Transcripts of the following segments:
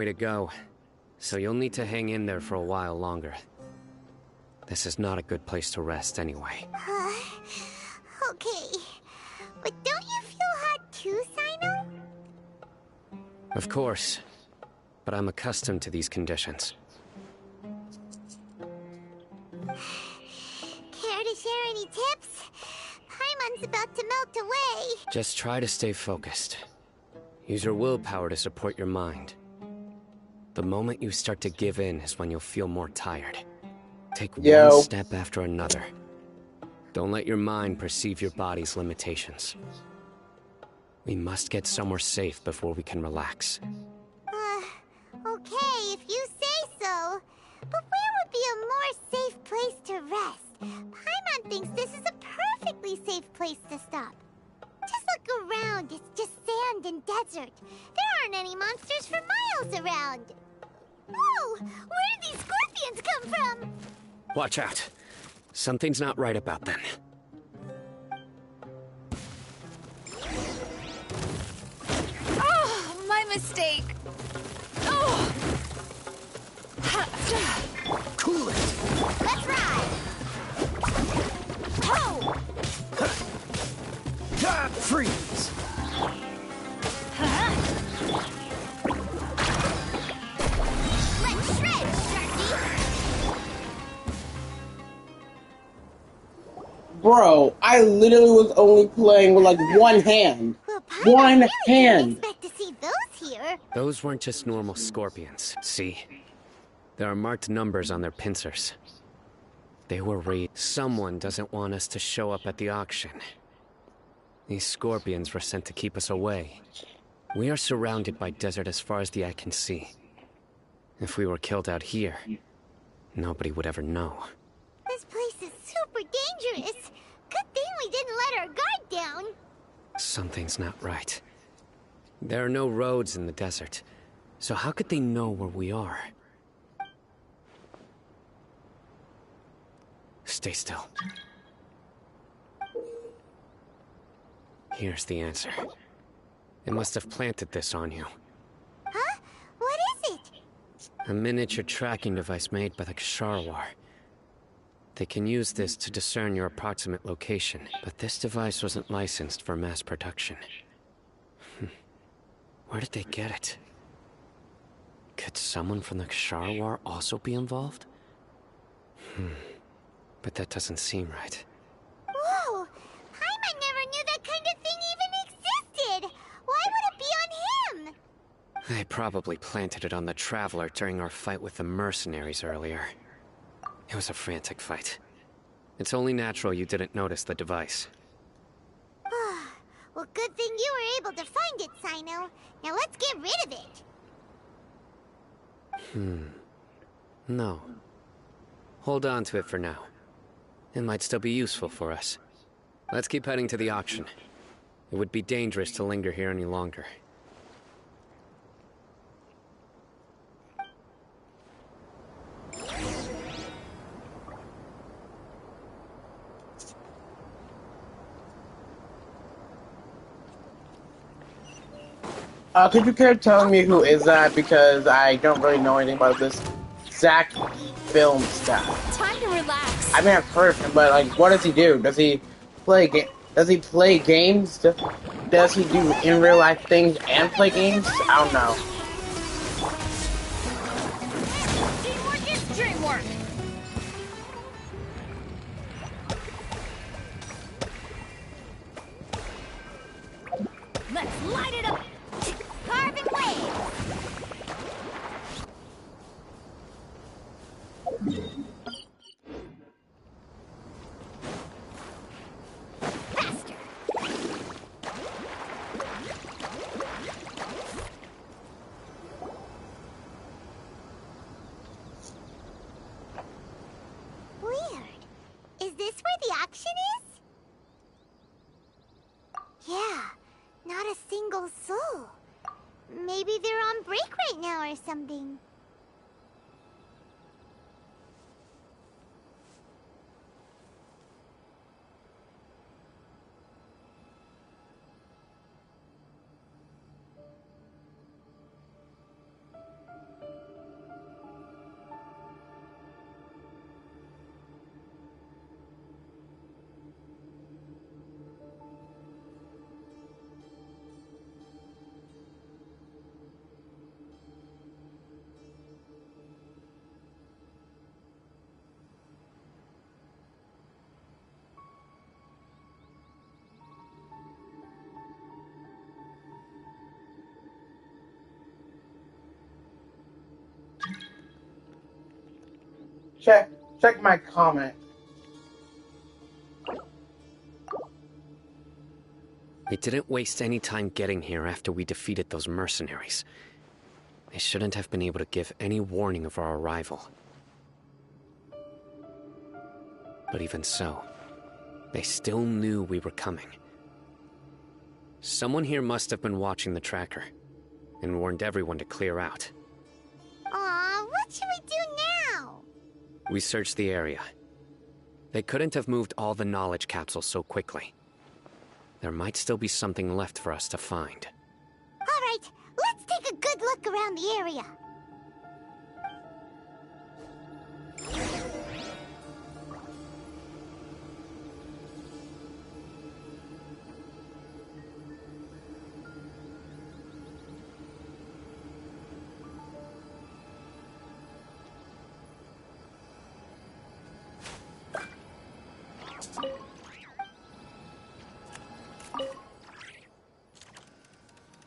Way to go. So you'll need to hang in there for a while longer. This is not a good place to rest anyway. Okay. But don't you feel hot too, Sino? Of course. But I'm accustomed to these conditions. Care to share any tips? Paimon's about to melt away. Just try to stay focused. Use your willpower to support your mind. The moment you start to give in is when you'll feel more tired. Take one step after another. Don't let your mind perceive your body's limitations. We must get somewhere safe before we can relax. Okay, if you say so. But where would be a more safe place to rest? Paimon thinks this is a perfectly safe place to stop. Just look around, it's just sand and desert. There aren't any monsters for miles around. Whoa! Where did these scorpions come from? Watch out. Something's not right about them. Oh, my mistake. Oh! Cool it! Let's ride! Oh! Freeze! Let's shred, Sharky! Bro, I literally was only playing with like one hand. Well, Paimon One really hand. didn't expect to see those here. Those weren't just normal scorpions, see? There are marked numbers on their pincers. They were Someone doesn't want us to show up at the auction. These scorpions were sent to keep us away. We are surrounded by desert as far as the eye can see. If we were killed out here, nobody would ever know. This place is super dangerous. Good thing we didn't let our guard down. Something's not right. There are no roads in the desert, so how could they know where we are? Stay still. Here's the answer. They must have planted this on you. Huh? What is it? A miniature tracking device made by the Kshahrewar. They can use this to discern your approximate location, but this device wasn't licensed for mass production. Where did they get it? Could someone from the Kshahrewar also be involved? But that doesn't seem right. Whoa! Paimon never knew that kind of thing even existed! Why would it be on him? They probably planted it on the Traveler during our fight with the mercenaries earlier. It was a frantic fight. It's only natural you didn't notice the device. Well, good thing you were able to find it, Sino. Now let's get rid of it. No. Hold on to it for now. It might still be useful for us. Let's keep heading to the auction. It would be dangerous to linger here any longer. Could you care telling me who is that? Because I don't really know anything about this Zack film stuff. Time to relax. I mean, I've heard of him, but like, what does he do? Does he play games? Does he do in real life things and play games? I don't know. Teamwork is dreamwork. Let's light it up. Carving waves! Faster. Weird. Is this where the auction is? Yeah, not a single soul. Maybe they're on break right now or something. check my comment. We didn't waste any time getting here after we defeated those mercenaries. They shouldn't have been able to give any warning of our arrival. But even so, they still knew we were coming. Someone here must have been watching the tracker and warned everyone to clear out. Aw, what should we do now? We searched the area. They couldn't have moved all the knowledge capsules so quickly. There might still be something left for us to find. All right, let's take a good look around the area.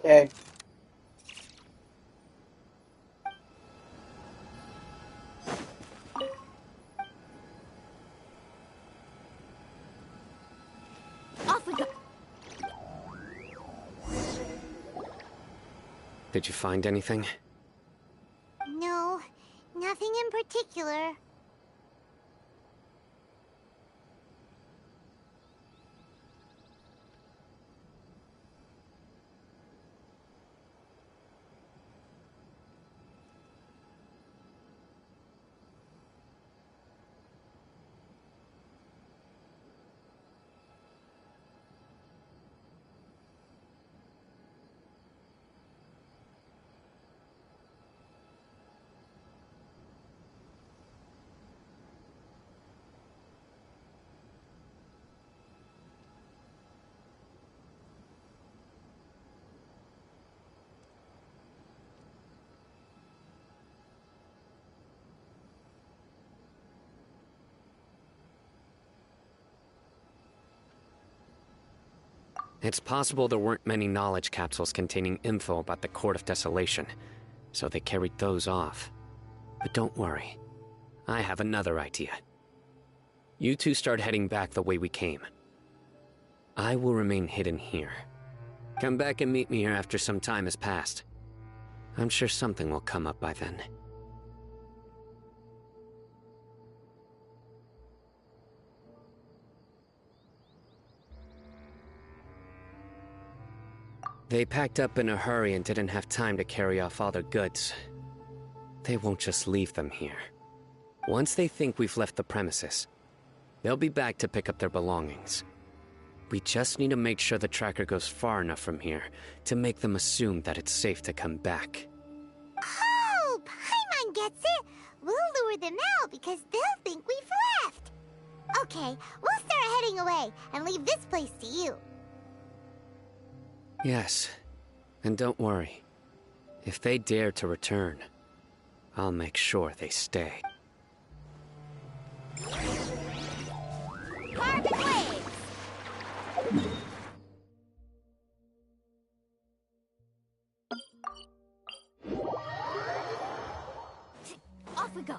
Okay. Off we go. Did you find anything? No, nothing in particular. It's possible there weren't many knowledge capsules containing info about the Court of Desolation, so they carried those off. But don't worry. I have another idea. You two start heading back the way we came. I will remain hidden here. Come back and meet me here after some time has passed. I'm sure something will come up by then. They packed up in a hurry and didn't have time to carry off all their goods. They won't just leave them here. Once they think we've left the premises, they'll be back to pick up their belongings. We just need to make sure the tracker goes far enough from here to make them assume that it's safe to come back. Oh, Paimon gets it. We'll lure them out because they'll think we've left. Okay, we'll start heading away and leave this place to you. Yes, and don't worry. If they dare to return, I'll make sure they stay. Carbon waves! Off we go.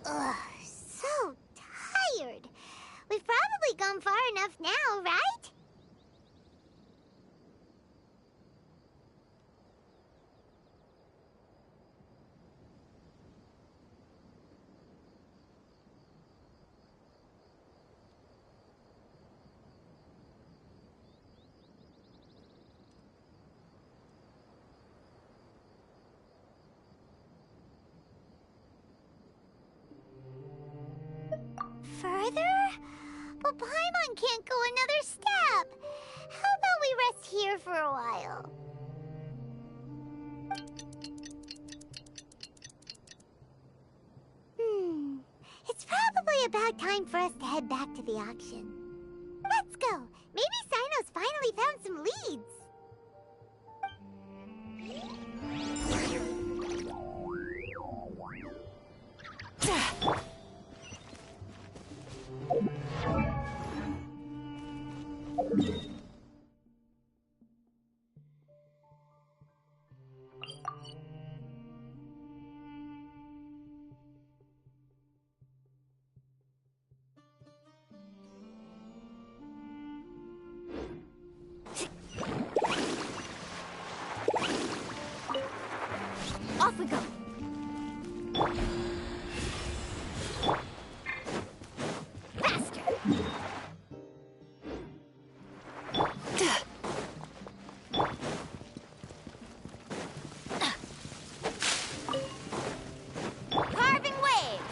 Ugh, so tired. We've probably gone far enough now, right? Further? But Paimon can't go another step. How about we rest here for a while? It's probably about time for us to head back to the auction. Let's go. Maybe Sino's finally found some leads. Off we go. Faster. Carving waves.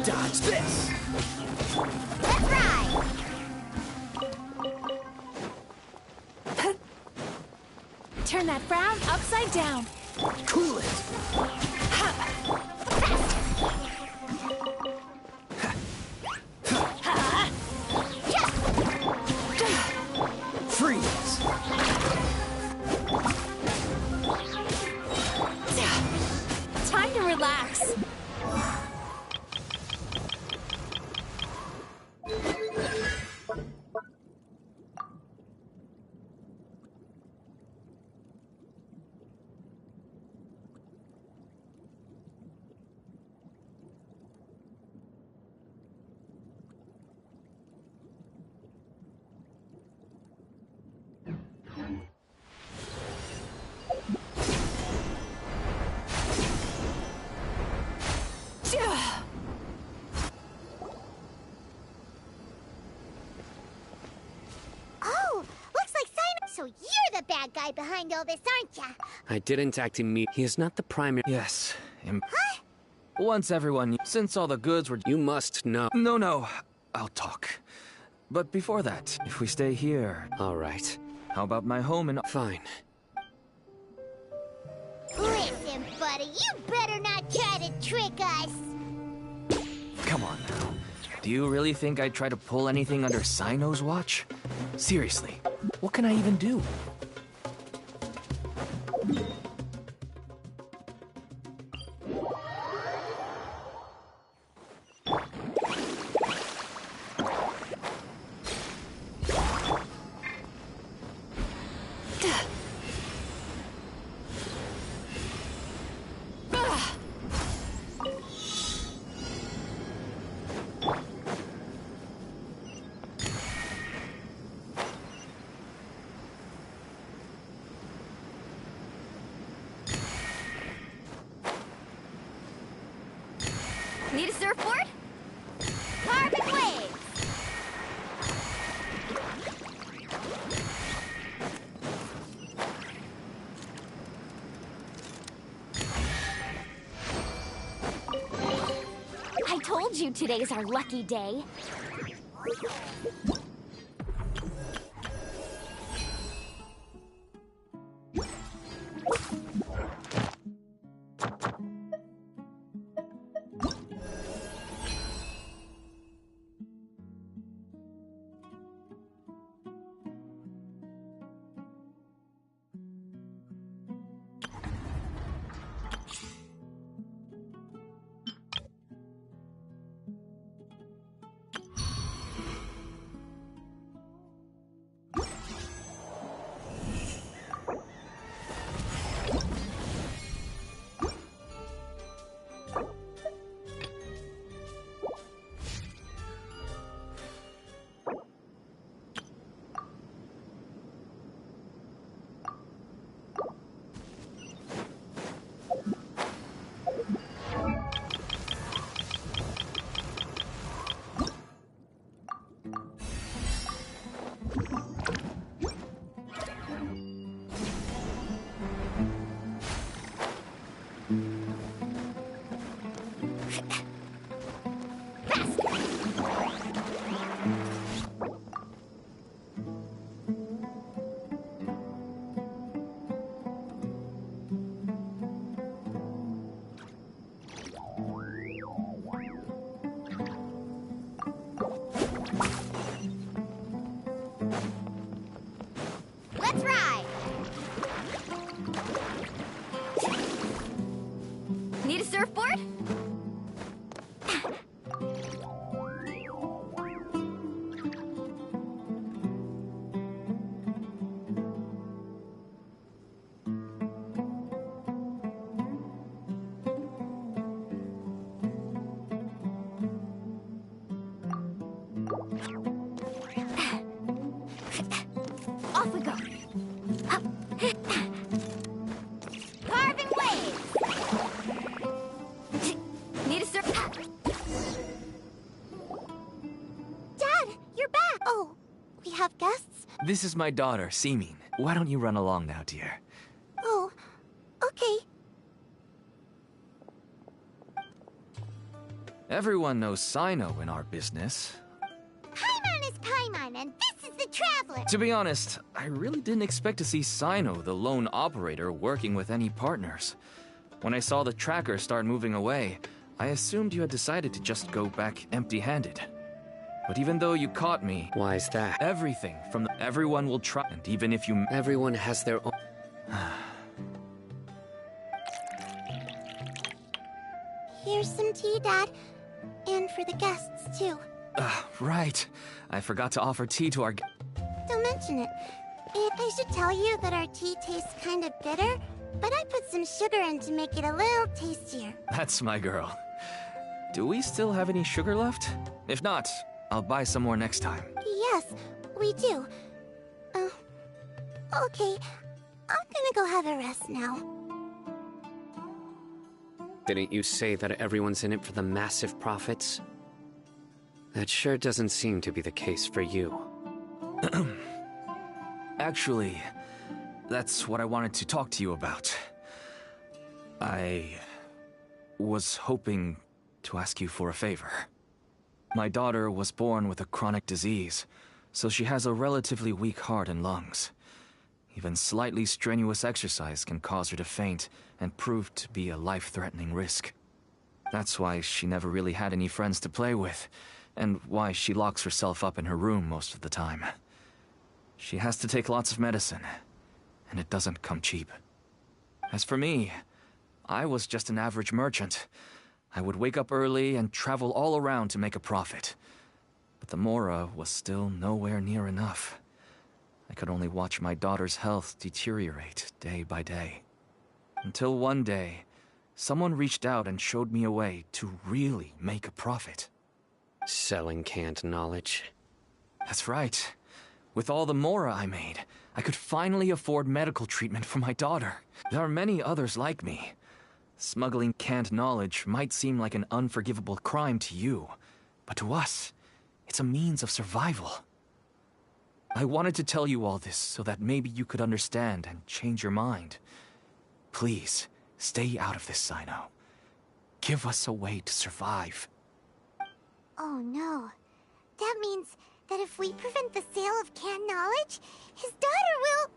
Dodge this! Let's ride. Turn that frown upside down. Cool it! Freeze! Time to relax. Oh, looks like Sino. So you're the bad guy behind all this, aren't ya? I didn't act immediately. He is not the primary. Yes. Huh? Once everyone, since all the goods were... You must know. No. I'll talk. But before that, if we stay here, All right. how about my home and... Fine. Listen, buddy, you better not try to trick us. Come on now. Do you really think I'd try to pull anything under Sino's watch? Seriously, what can I even do? Need a surfboard? Carving waves. I told you today's our lucky day. This is my daughter, Seemin. Why don't you run along now, dear? Oh, okay. Everyone knows Sino in our business. Paimon is Paimon, and this is the Traveler. To be honest, I really didn't expect to see Sino, the lone operator, working with any partners. When I saw the tracker start moving away, I assumed you had decided to just go back empty-handed. But even though you caught me, Why is that? everything from everyone will try, and even if you... Everyone has their own... Here's some tea, Dad. And for the guests, too. Right. I forgot to offer tea to our... Don't mention it. And I should tell you that our tea tastes kind of bitter, but I put some sugar in to make it a little tastier. That's my girl. Do we still have any sugar left? If not, I'll buy some more next time. Yes, we do. Okay. I'm gonna go have a rest now. Didn't you say that everyone's in it for the massive profits? That sure doesn't seem to be the case for you. Actually, that's what I wanted to talk to you about. I was hoping to ask you for a favor. My daughter was born with a chronic disease, so she has a relatively weak heart and lungs. Even slightly strenuous exercise can cause her to faint and prove to be a life-threatening risk. That's why she never really had any friends to play with, and why she locks herself up in her room most of the time. She has to take lots of medicine, and it doesn't come cheap. As for me, I was just an average merchant. I would wake up early and travel all around to make a profit. But the Mora was still nowhere near enough. I could only watch my daughter's health deteriorate day by day. Until one day, someone reached out and showed me a way to really make a profit. Selling canned knowledge. That's right. With all the Mora I made, I could finally afford medical treatment for my daughter. There are many others like me. Smuggling canned knowledge might seem like an unforgivable crime to you, but to us, it's a means of survival. I wanted to tell you all this so that maybe you could understand and change your mind. Please, stay out of this, Sino. Give us a way to survive. Oh no. That means that if we prevent the sale of canned knowledge, his daughter will...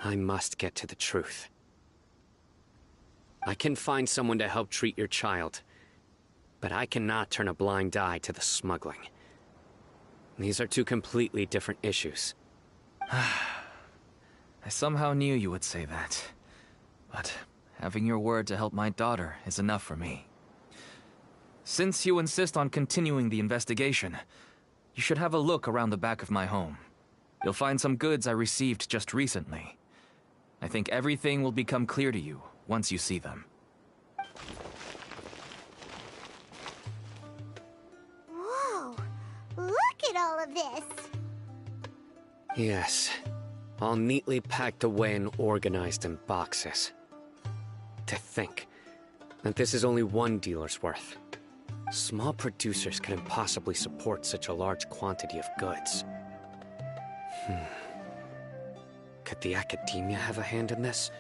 I must get to the truth. I can find someone to help treat your child, but I cannot turn a blind eye to the smuggling. These are two completely different issues. I somehow knew you would say that. But having your word to help my daughter is enough for me. Since you insist on continuing the investigation, you should have a look around the back of my home. You'll find some goods I received just recently. I think everything will become clear to you once you see them. Whoa! Look at all of this! Yes, all neatly packed away and organized in boxes. To think that this is only one dealer's worth. Small producers couldn't possibly support such a large quantity of goods. Could the Academia have a hand in this?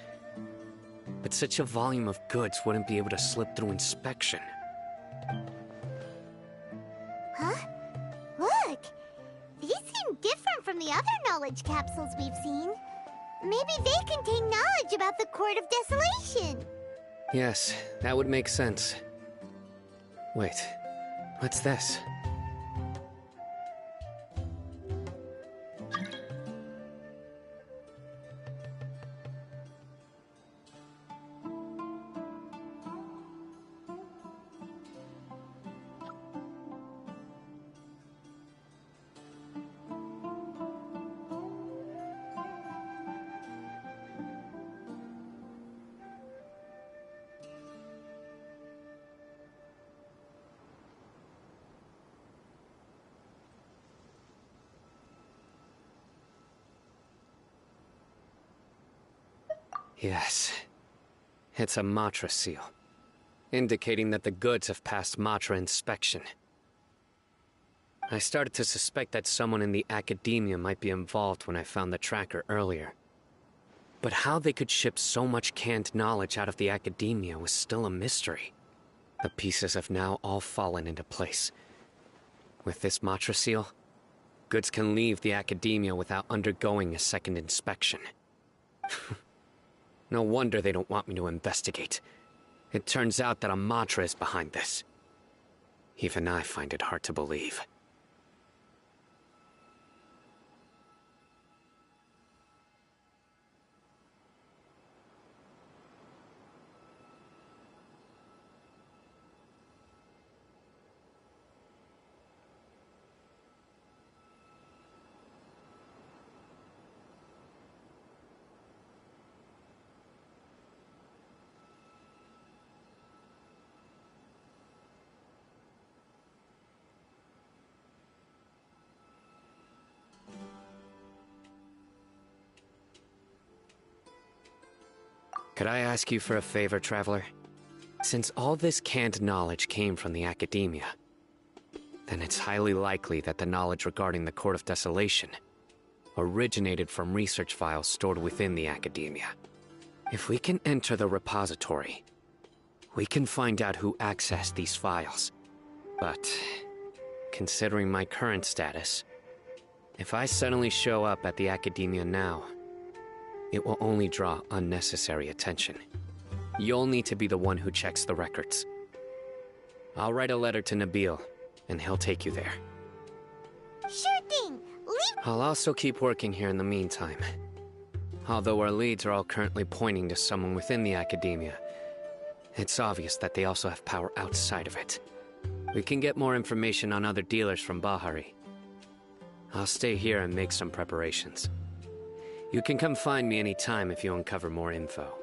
But such a volume of goods wouldn't be able to slip through inspection. Huh? Look! These seem different from the other knowledge capsules we've seen. Maybe they contain knowledge about the Court of Desolation. Yes, that would make sense. Wait, what's this? Yes. It's a Matra seal, indicating that the goods have passed Matra inspection. I started to suspect that someone in the Academia might be involved when I found the tracker earlier. But how they could ship so much canned knowledge out of the Academia was still a mystery. The pieces have now all fallen into place. With this Matra seal, goods can leave the Academia without undergoing a second inspection. No wonder they don't want me to investigate. It turns out that a Matra is behind this. Even I find it hard to believe. Could I ask you for a favor, Traveler? Since all this canned knowledge came from the Academia, then it's highly likely that the knowledge regarding the Court of Desolation originated from research files stored within the Academia. If we can enter the repository, we can find out who accessed these files. But, considering my current status, if I suddenly show up at the Academia now, it will only draw unnecessary attention. You'll need to be the one who checks the records. I'll write a letter to Nabil, and he'll take you there. Sure thing! Leave— I'll also keep working here in the meantime. Although our leads are all currently pointing to someone within the Academia, it's obvious that they also have power outside of it. We can get more information on other dealers from Bahari. I'll stay here and make some preparations. You can come find me anytime if you uncover more info.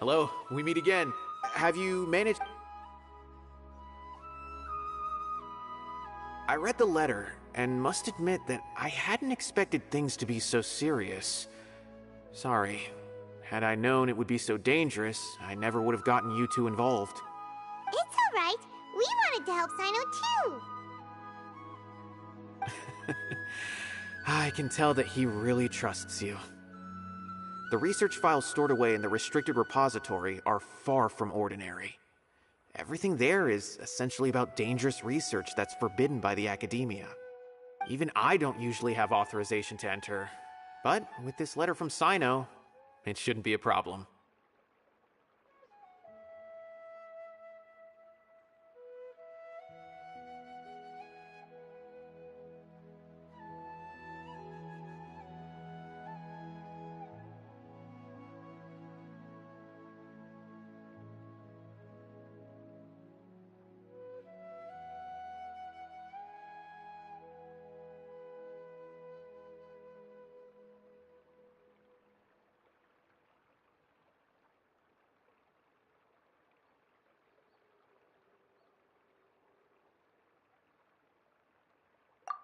Hello, we meet again. Have you managed... I read the letter, and must admit that I hadn't expected things to be so serious. Sorry. Had I known it would be so dangerous, I never would have gotten you two involved. It's alright. We wanted to help Sino too. I can tell that he really trusts you. The research files stored away in the restricted repository are far from ordinary. Everything there is essentially about dangerous research that's forbidden by the academia. Even I don't usually have authorization to enter, but with this letter from Sino, it shouldn't be a problem.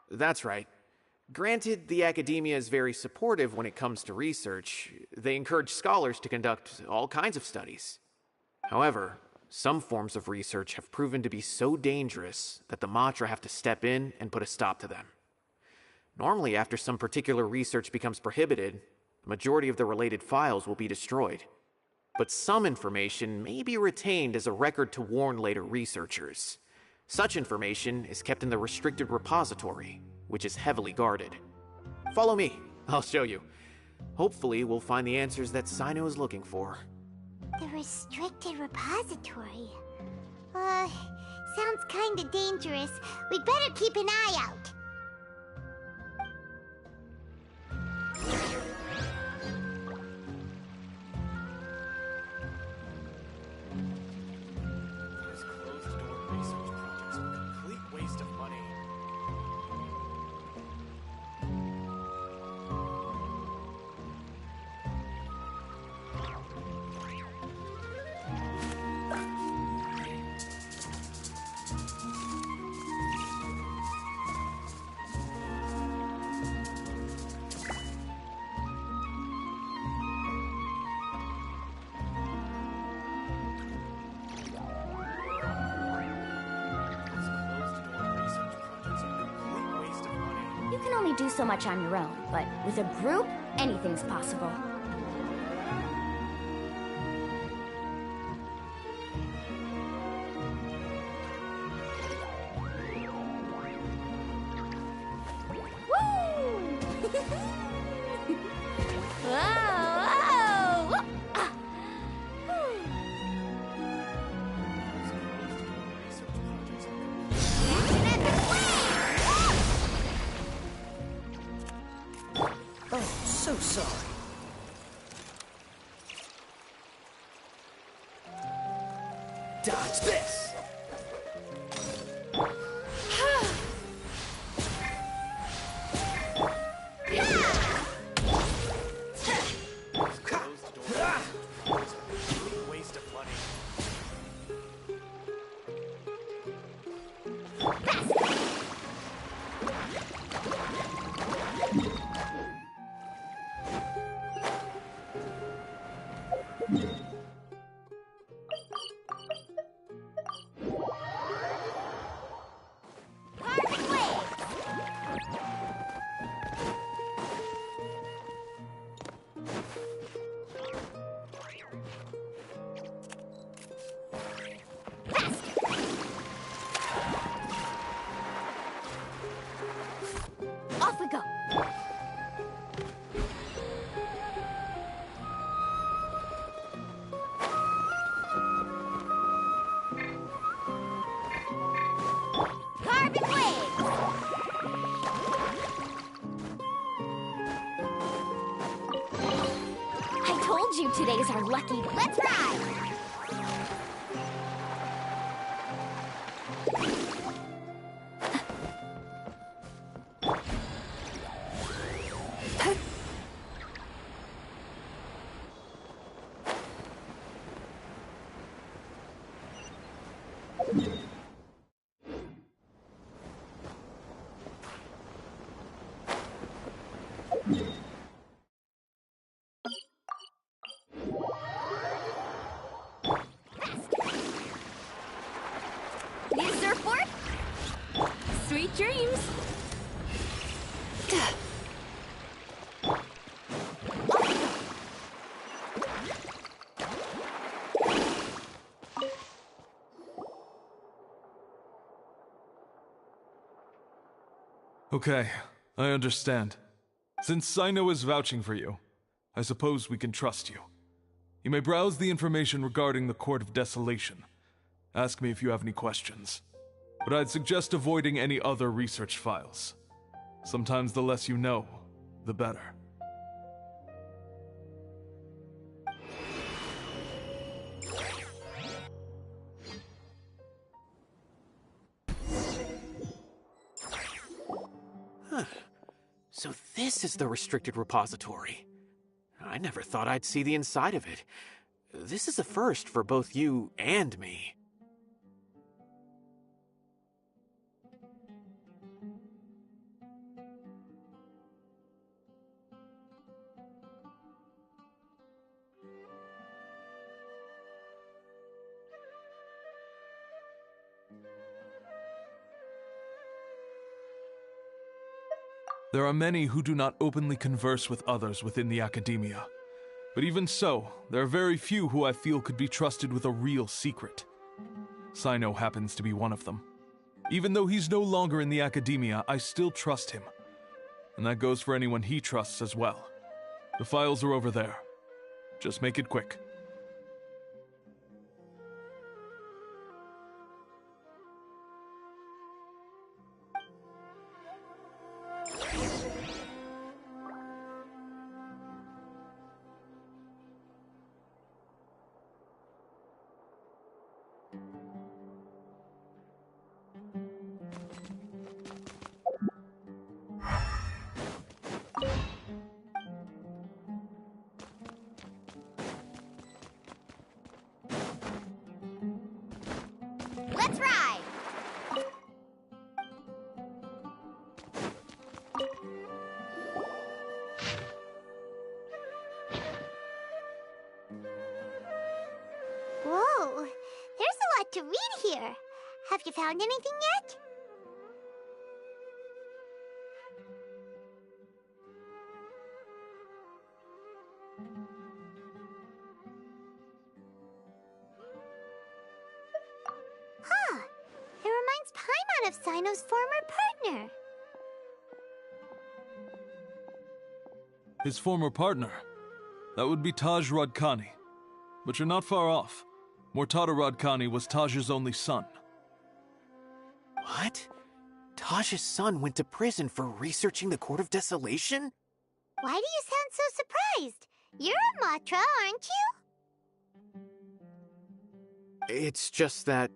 That's right. Granted, the academia is very supportive when it comes to research. They encourage scholars to conduct all kinds of studies. However, some forms of research have proven to be so dangerous that the Matra have to step in and put a stop to them. Normally, after some particular research becomes prohibited, the majority of the related files will be destroyed. But some information may be retained as a record to warn later researchers. Such information is kept in the restricted repository, which is heavily guarded. Follow me, I'll show you. Hopefully, we'll find the answers that Sino is looking for. The restricted repository. Sounds kinda dangerous. We'd better keep an eye out. You can only do so much on your own, but with a group, anything's possible. So sorry. Dodge this! Waste of money. Off we go. Carbon wave. I told you today's our lucky. Let's ride. Sweet dreams! Okay, I understand. Since Sino is vouching for you, I suppose we can trust you. You may browse the information regarding the Court of Desolation. Ask me if you have any questions. But I'd suggest avoiding any other research files. Sometimes the less you know, the better. So this is the restricted repository. I never thought I'd see the inside of it. This is a first for both you and me. There are many who do not openly converse with others within the academia. But even so, there are very few who I feel could be trusted with a real secret. Sino happens to be one of them. Even though he's no longer in the academia, I still trust him. And that goes for anyone he trusts as well. The files are over there. Just make it quick. Let's ride! Whoa, there's a lot to read here. Have you found anything yet? Huh, it reminds Paimon of Sino's former partner. His former partner? That would be Taj Radkani. But you're not far off. Mortada Radkani was Taj's only son. What? Taj's son went to prison for researching the Court of Desolation? Why do you sound so surprised? You're a Matra, aren't you? It's just that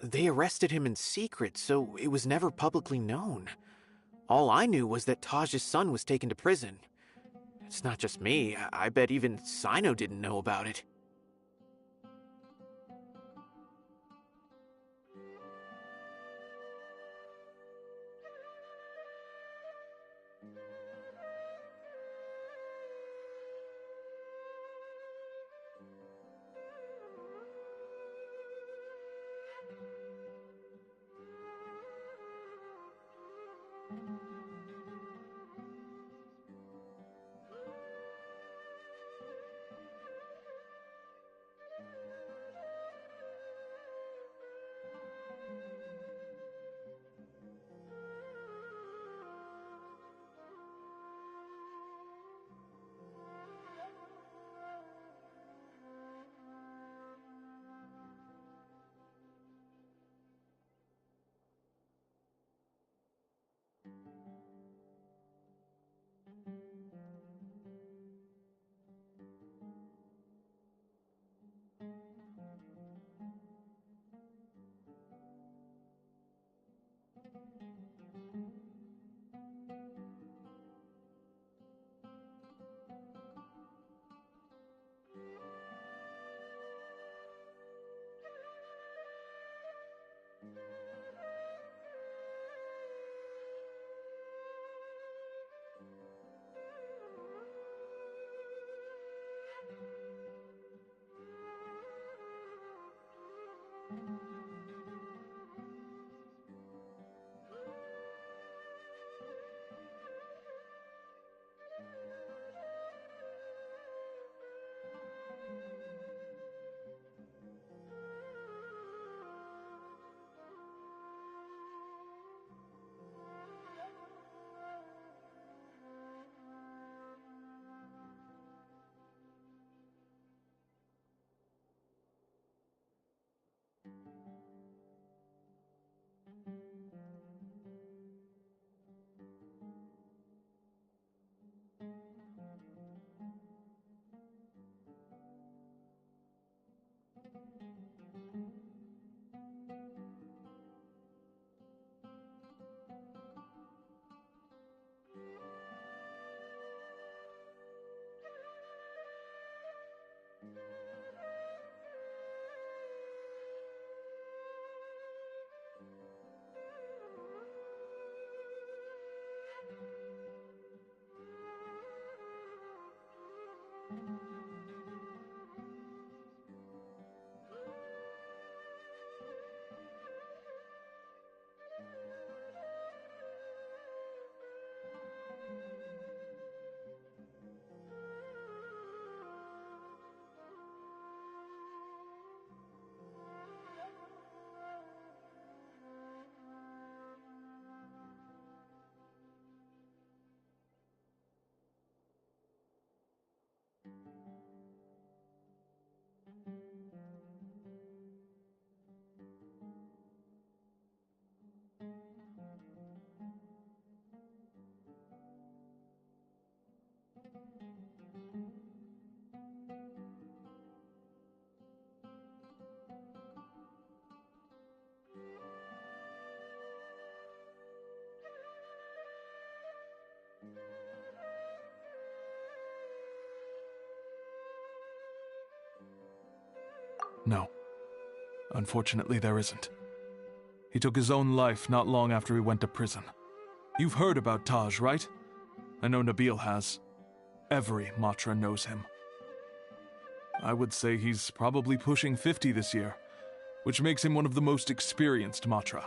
they arrested him in secret, so it was never publicly known. All I knew was that Taj's son was taken to prison. It's not just me. I bet even Sino didn't know about it. No. Unfortunately, there isn't. He took his own life not long after he went to prison. You've heard about Taj, right? I know Nabil has. Every Matra knows him. I would say he's probably pushing 50 this year, which makes him one of the most experienced Matra.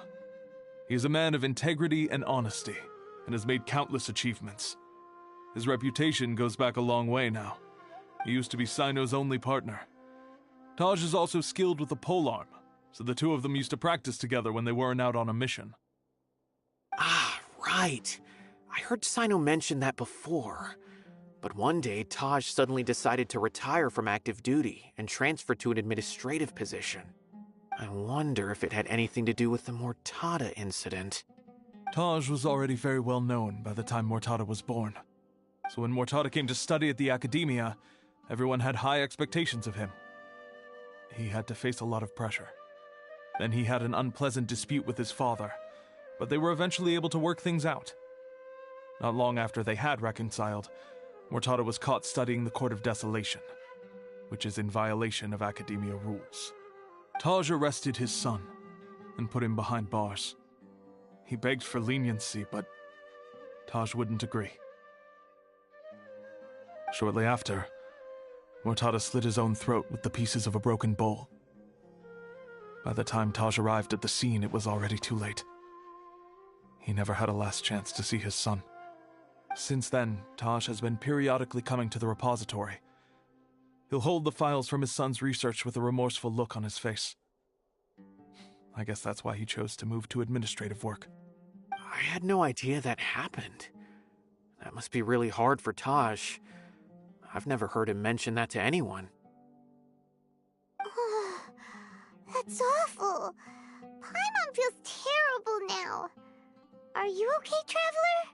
He is a man of integrity and honesty, and has made countless achievements. His reputation goes back a long way now. He used to be Sino's only partner. Taj is also skilled with the polearm, so the two of them used to practice together when they weren't out on a mission. Ah, right. I heard Sino mention that before. But one day, Taj suddenly decided to retire from active duty and transfer to an administrative position. I wonder if it had anything to do with the Mortada incident. Taj was already very well known by the time Mortada was born. So when Mortada came to study at the Academia, everyone had high expectations of him. He had to face a lot of pressure. Then he had an unpleasant dispute with his father, but they were eventually able to work things out. Not long after they had reconciled, Mortada was caught studying the Court of Desolation, which is in violation of Academia rules. Taj arrested his son and put him behind bars. He begged for leniency, but Taj wouldn't agree. Shortly after, Mortada slit his own throat with the pieces of a broken bowl. By the time Taj arrived at the scene, it was already too late. He never had a last chance to see his son. Since then, Taj has been periodically coming to the repository. He'll hold the files from his son's research with a remorseful look on his face. I guess that's why he chose to move to administrative work. I had no idea that happened. That must be really hard for Taj. I've never heard him mention that to anyone. That's awful. Paimon feels terrible now. Are you okay, Traveler?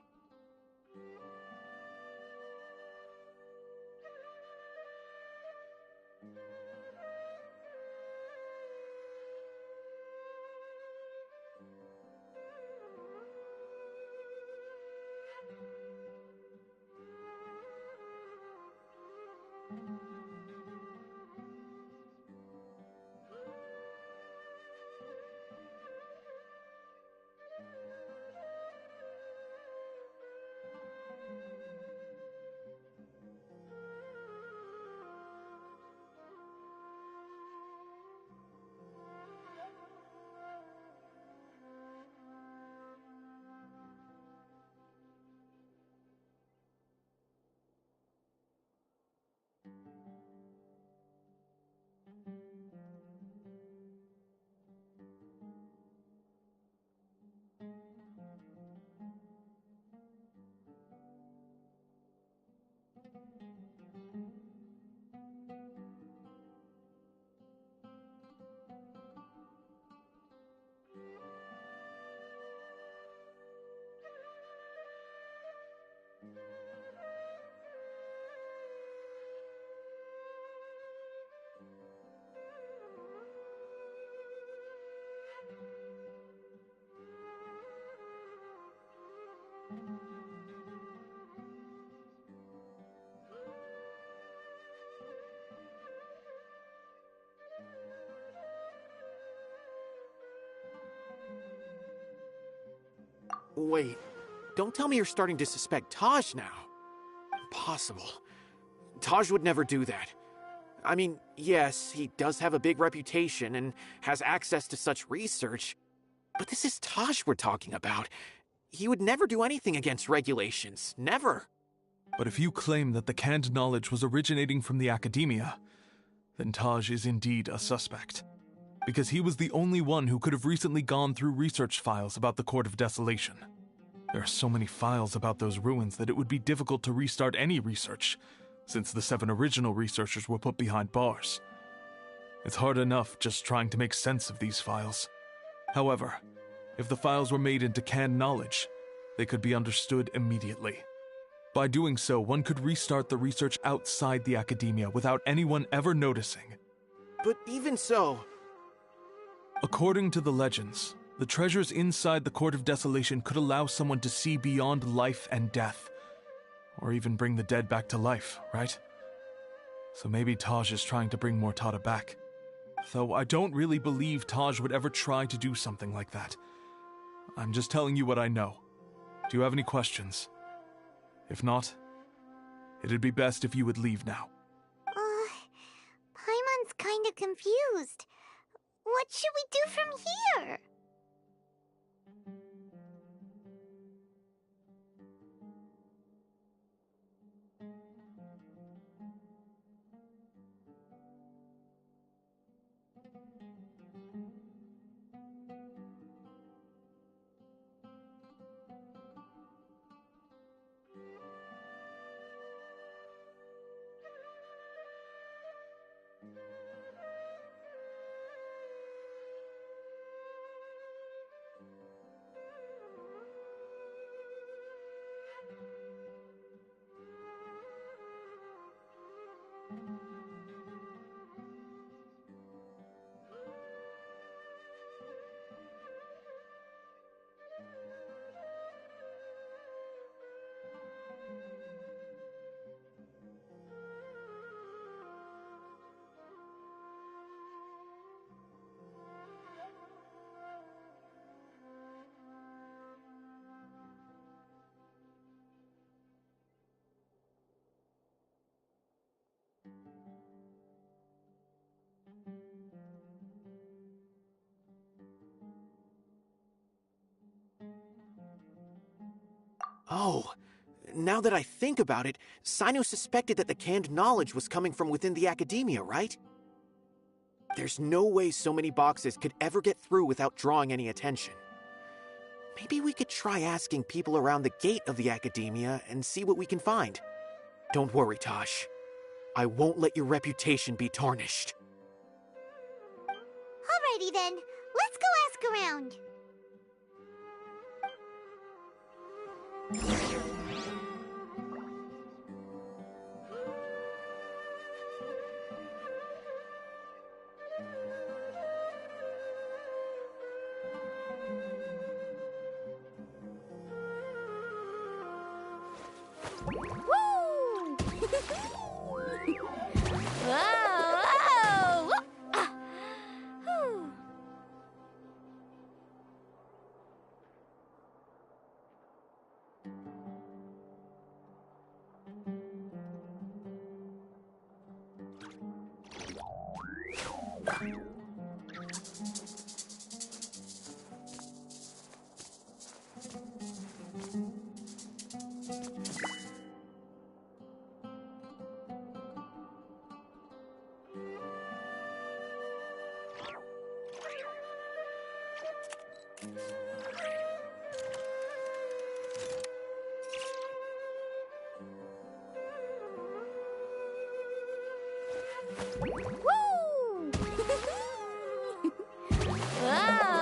Wait, don't tell me you're starting to suspect Taj now. Impossible. Taj would never do that. I mean, yes, he does have a big reputation and has access to such research, but this is Taj we're talking about. He would never do anything against regulations. Never. But if you claim that the canned knowledge was originating from the Academia, then Taj is indeed a suspect. Because he was the only one who could have recently gone through research files about the Court of Desolation. There are so many files about those ruins that it would be difficult to restart any research, since the 7 original researchers were put behind bars. It's hard enough just trying to make sense of these files. However, if the files were made into canned knowledge, they could be understood immediately. By doing so, one could restart the research outside the Academia without anyone ever noticing. But even so... According to the legends, the treasures inside the Court of Desolation could allow someone to see beyond life and death, or even bring the dead back to life, right? So maybe Taj is trying to bring Mortada back. though I don't really believe Taj would ever try to do something like that. I'm just telling you what I know. Do you have any questions? If not, it'd be best if you would leave now. Paimon's kinda confused. What should we do from here? Oh, now that I think about it, Sino suspected that the canned knowledge was coming from within the academia, right? There's no way so many boxes could ever get through without drawing any attention. Maybe we could try asking people around the gate of the academia and see what we can find. Don't worry, Tosh. I won't let your reputation be tarnished. Alrighty then, let's go ask around. Woo! Whoa! Whoa! Ah. Whew. Woo! Whoa! Whoa! Ah.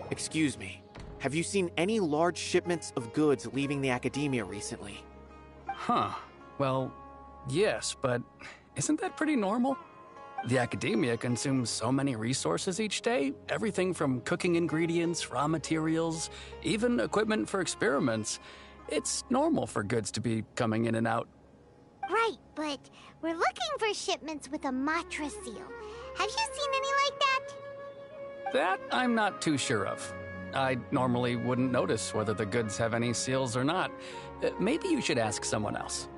Excuse me. Have you seen any large shipments of goods leaving the academia recently? Huh. Well, yes, but isn't that pretty normal? The academia consumes so many resources each day, everything from cooking ingredients, raw materials, even equipment for experiments. It's normal for goods to be coming in and out. Right, but we're looking for shipments with a Matra seal. Have you seen any like that? That I'm not too sure of. I normally wouldn't notice whether the goods have any seals or not. Maybe you should ask someone else.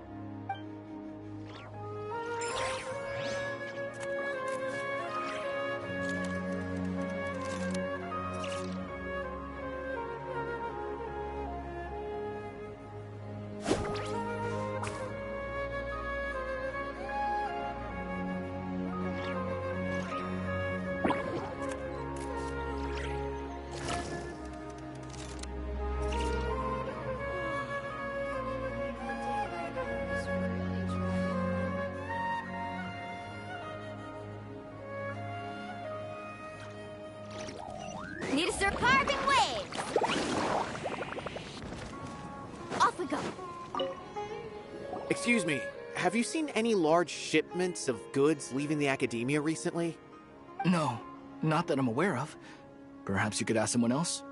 Need to start carving waves! Off we go! Excuse me, have you seen any large shipments of goods leaving the academia recently? No, not that I'm aware of. Perhaps you could ask someone else?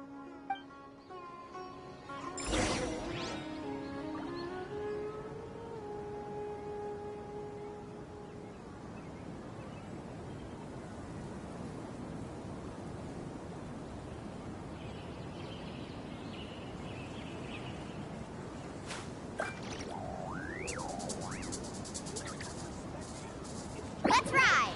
Let's ride!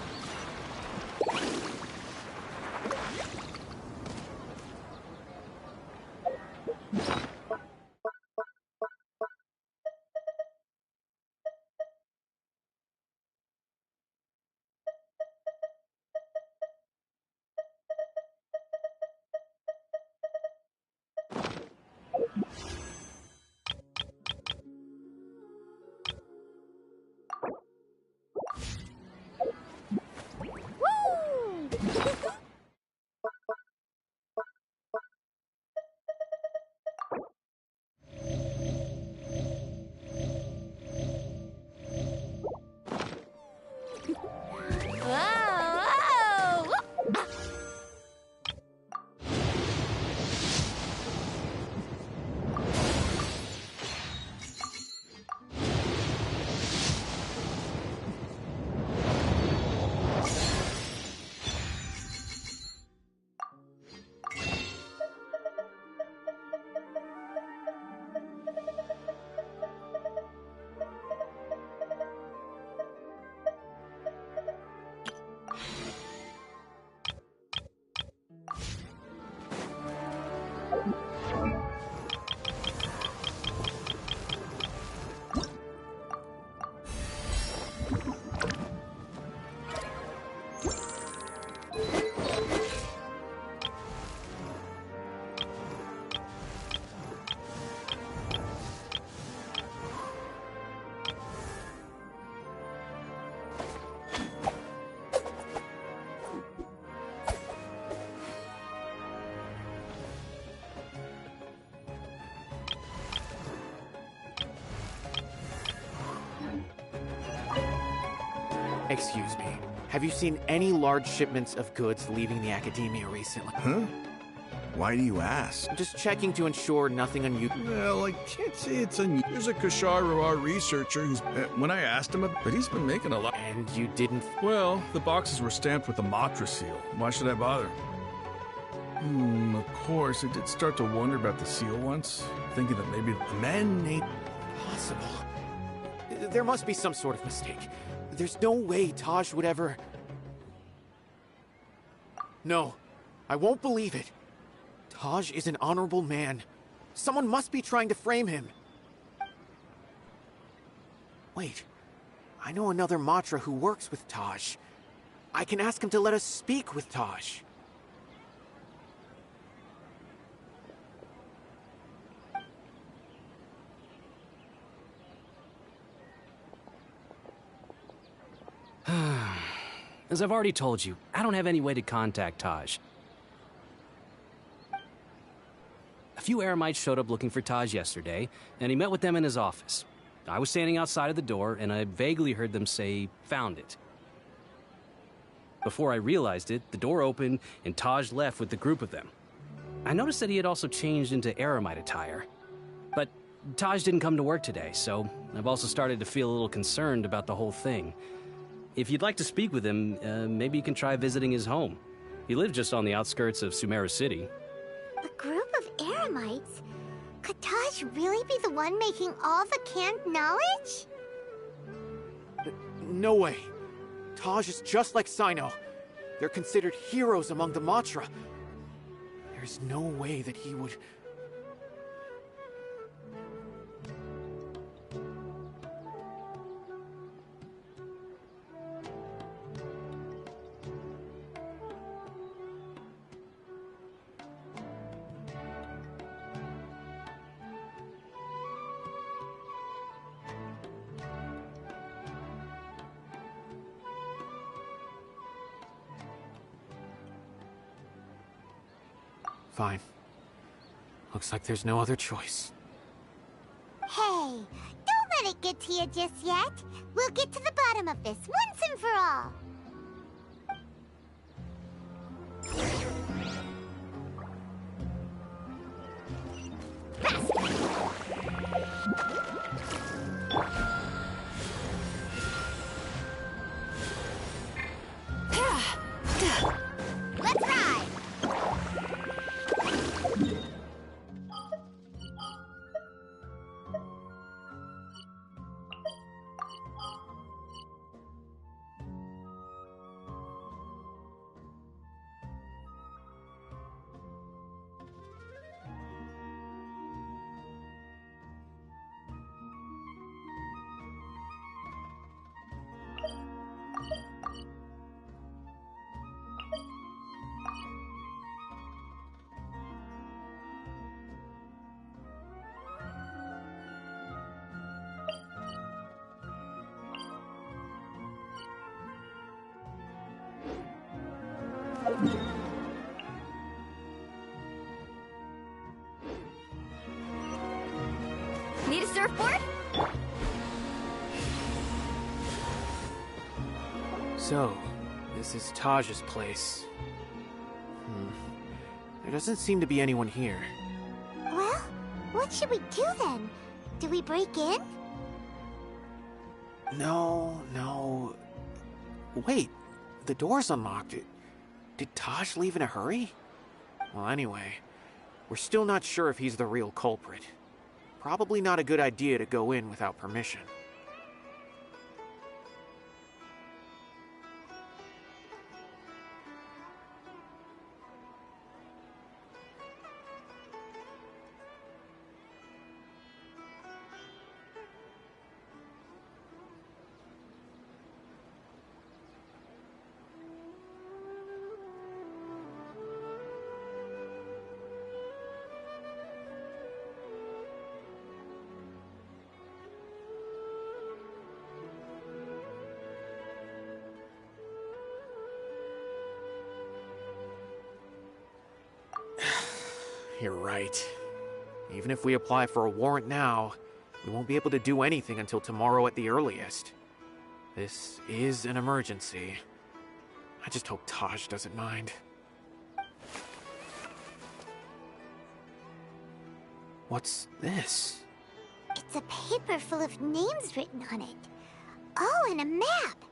Whoa! Excuse me, have you seen any large shipments of goods leaving the academia recently? Huh? Why do you ask? I'm just checking to ensure nothing unusual. Well, I can't say it's unusual. There's a Kashar researcher who's... when I asked him, but he's been making a lot... And you didn't... Well, the boxes were stamped with the Matra seal. Why should I bother? Of course, I did start to wonder about the seal once, thinking that maybe the men need... Possible. There must be some sort of mistake. There's no way Taj would ever... No, I won't believe it. Taj is an honorable man. Someone must be trying to frame him. Wait, I know another Matra who works with Taj. I can ask him to let us speak with Taj. As I've already told you, I don't have any way to contact Taj. A few Eremites showed up looking for Taj yesterday, and he met with them in his office. I was standing outside of the door, and I vaguely heard them say, "Found it." Before I realized it, the door opened, and Taj left with the group of them. I noticed that he had also changed into Eremite attire. But Taj didn't come to work today, so I've also started to feel a little concerned about the whole thing. If you'd like to speak with him, maybe you can try visiting his home. He lives just on the outskirts of Sumeru City. A group of Eremites? Could Taj really be the one making all the canned knowledge? No way. Taj is just like Sino. They're considered heroes among the Matra. There's no way that he would... Fine. Looks like there's no other choice. Hey, don't let it get to you just yet. We'll get to the bottom of this once and for all. Let's ride! Need a surfboard? So, this is Taj's place. There doesn't seem to be anyone here. Well, what should we do then? Do we break in? No. Wait, the door's unlocked. Did Taj leave in a hurry? Well, anyway, we're still not sure if he's the real culprit. Probably not a good idea to go in without permission. You're right. Even if we apply for a warrant now, we won't be able to do anything until tomorrow at the earliest. This is an emergency. I just hope Taj doesn't mind. What's this? It's a paper full of names written on it. Oh, and a map.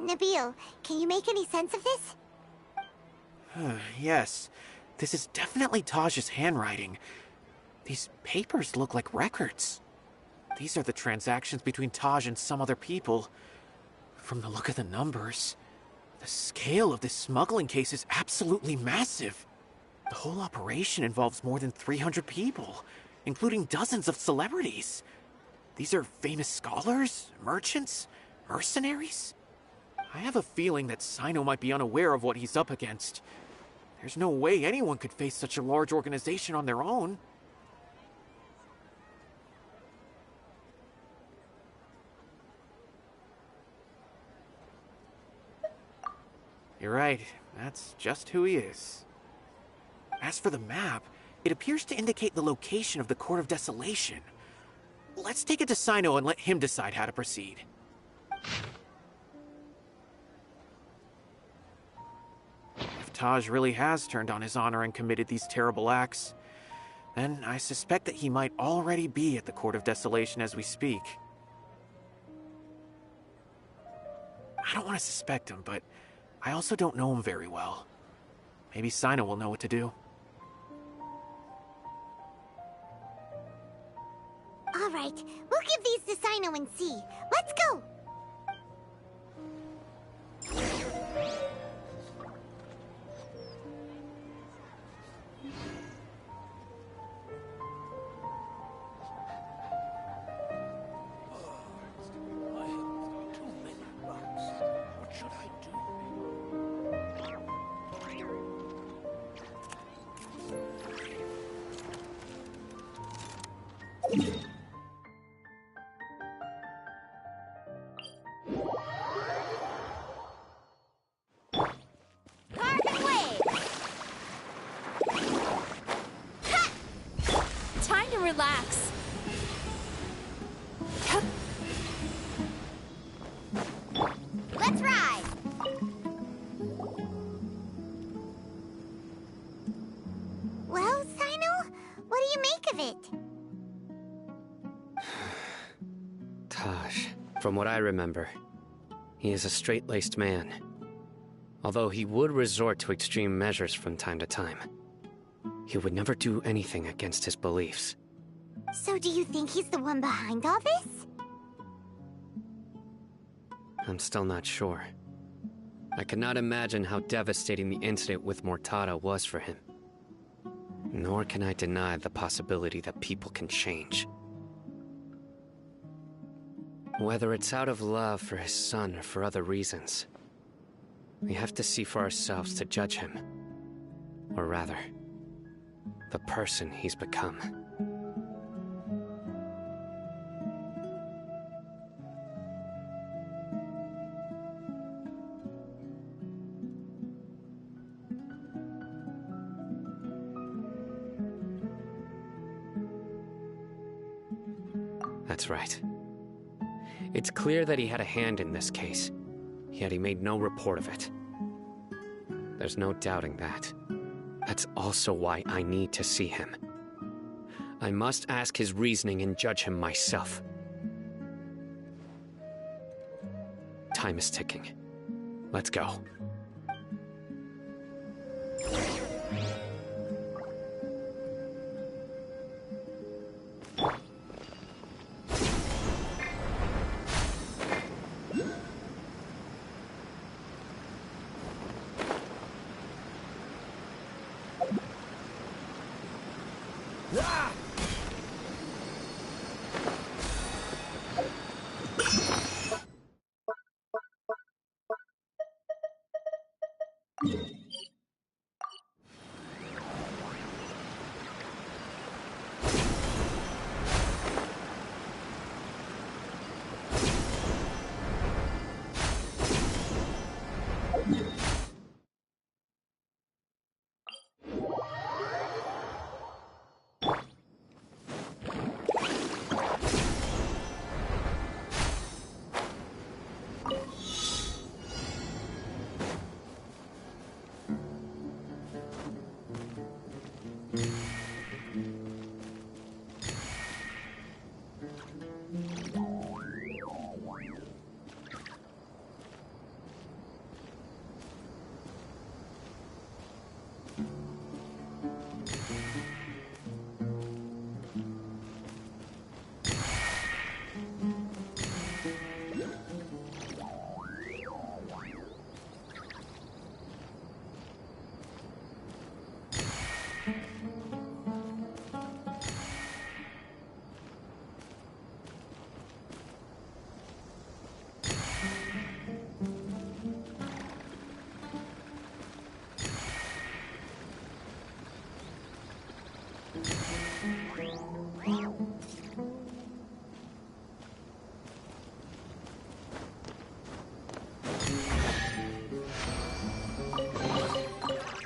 Nabil, can you make any sense of this? Yes. This is definitely Taj's handwriting. These papers look like records. These are the transactions between Taj and some other people. From the look of the numbers, the scale of this smuggling case is absolutely massive. The whole operation involves more than 300 people, including dozens of celebrities. These are famous scholars, merchants, mercenaries. I have a feeling that Sino might be unaware of what he's up against. There's no way anyone could face such a large organization on their own. You're right, that's just who he is. As for the map, it appears to indicate the location of the Court of Desolation. Let's take it to Sino and let him decide how to proceed. If Taj really has turned on his honor and committed these terrible acts, then I suspect that he might already be at the Court of Desolation as we speak. I don't want to suspect him, but I also don't know him very well. Maybe Sino will know what to do. All right, we'll give these to Sino and see. Let's go! From what I remember, he is a straight-laced man. Although he would resort to extreme measures from time to time. He would never do anything against his beliefs. So do you think he's the one behind all this? I'm still not sure. I cannot imagine how devastating the incident with Mortada was for him. Nor can I deny the possibility that people can change. Whether it's out of love for his son or for other reasons, we have to see for ourselves to judge him. Or rather, the person he's become. That's right. It's clear that he had a hand in this case, yet he made no report of it. There's no doubting that. That's also why I need to see him. I must ask his reasoning and judge him myself. Time is ticking. Let's go.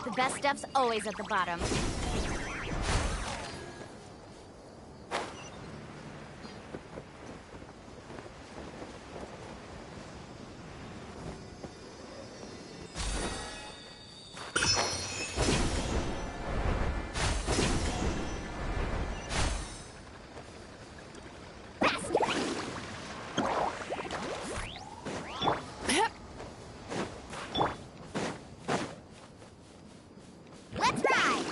The best stuff's always at the bottom. Let's ride!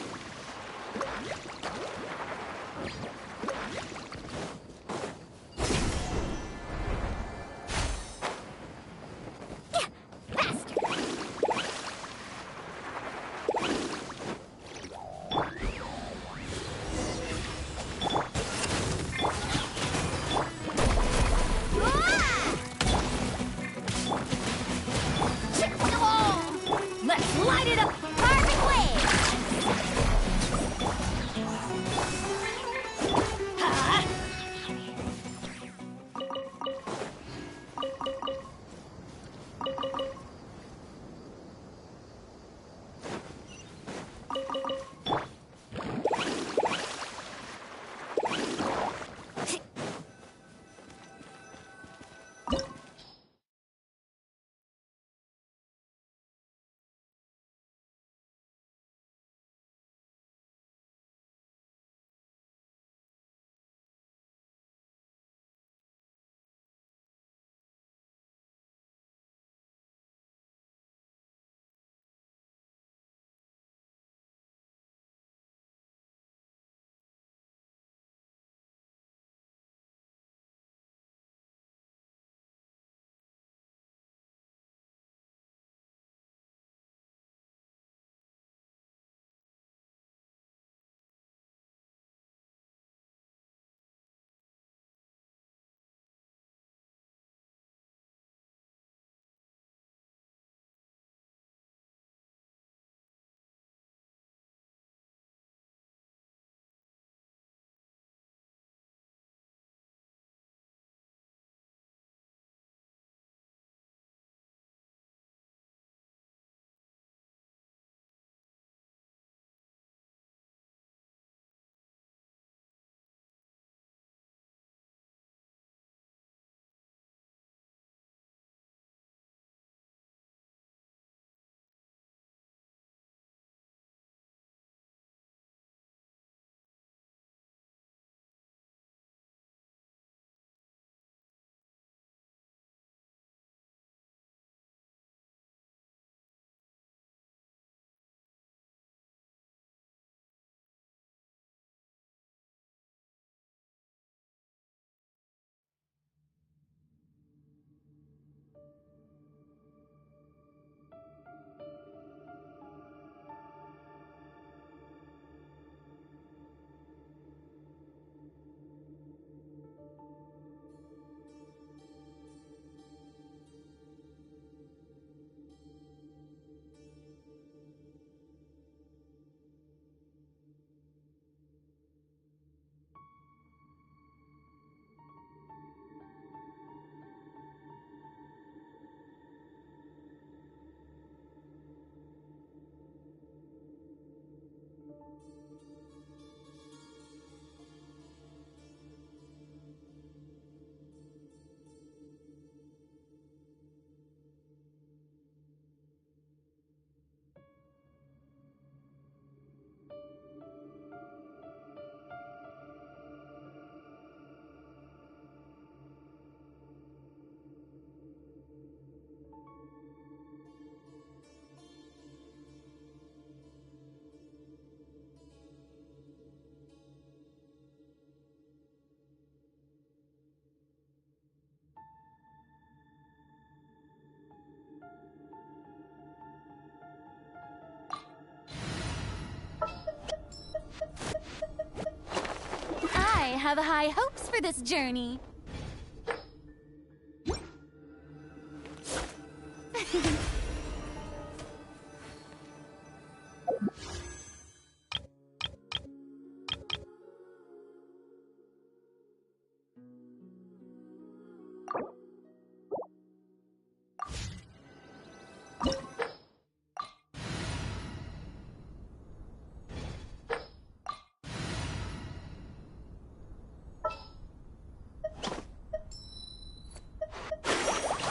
have high hopes for this journey.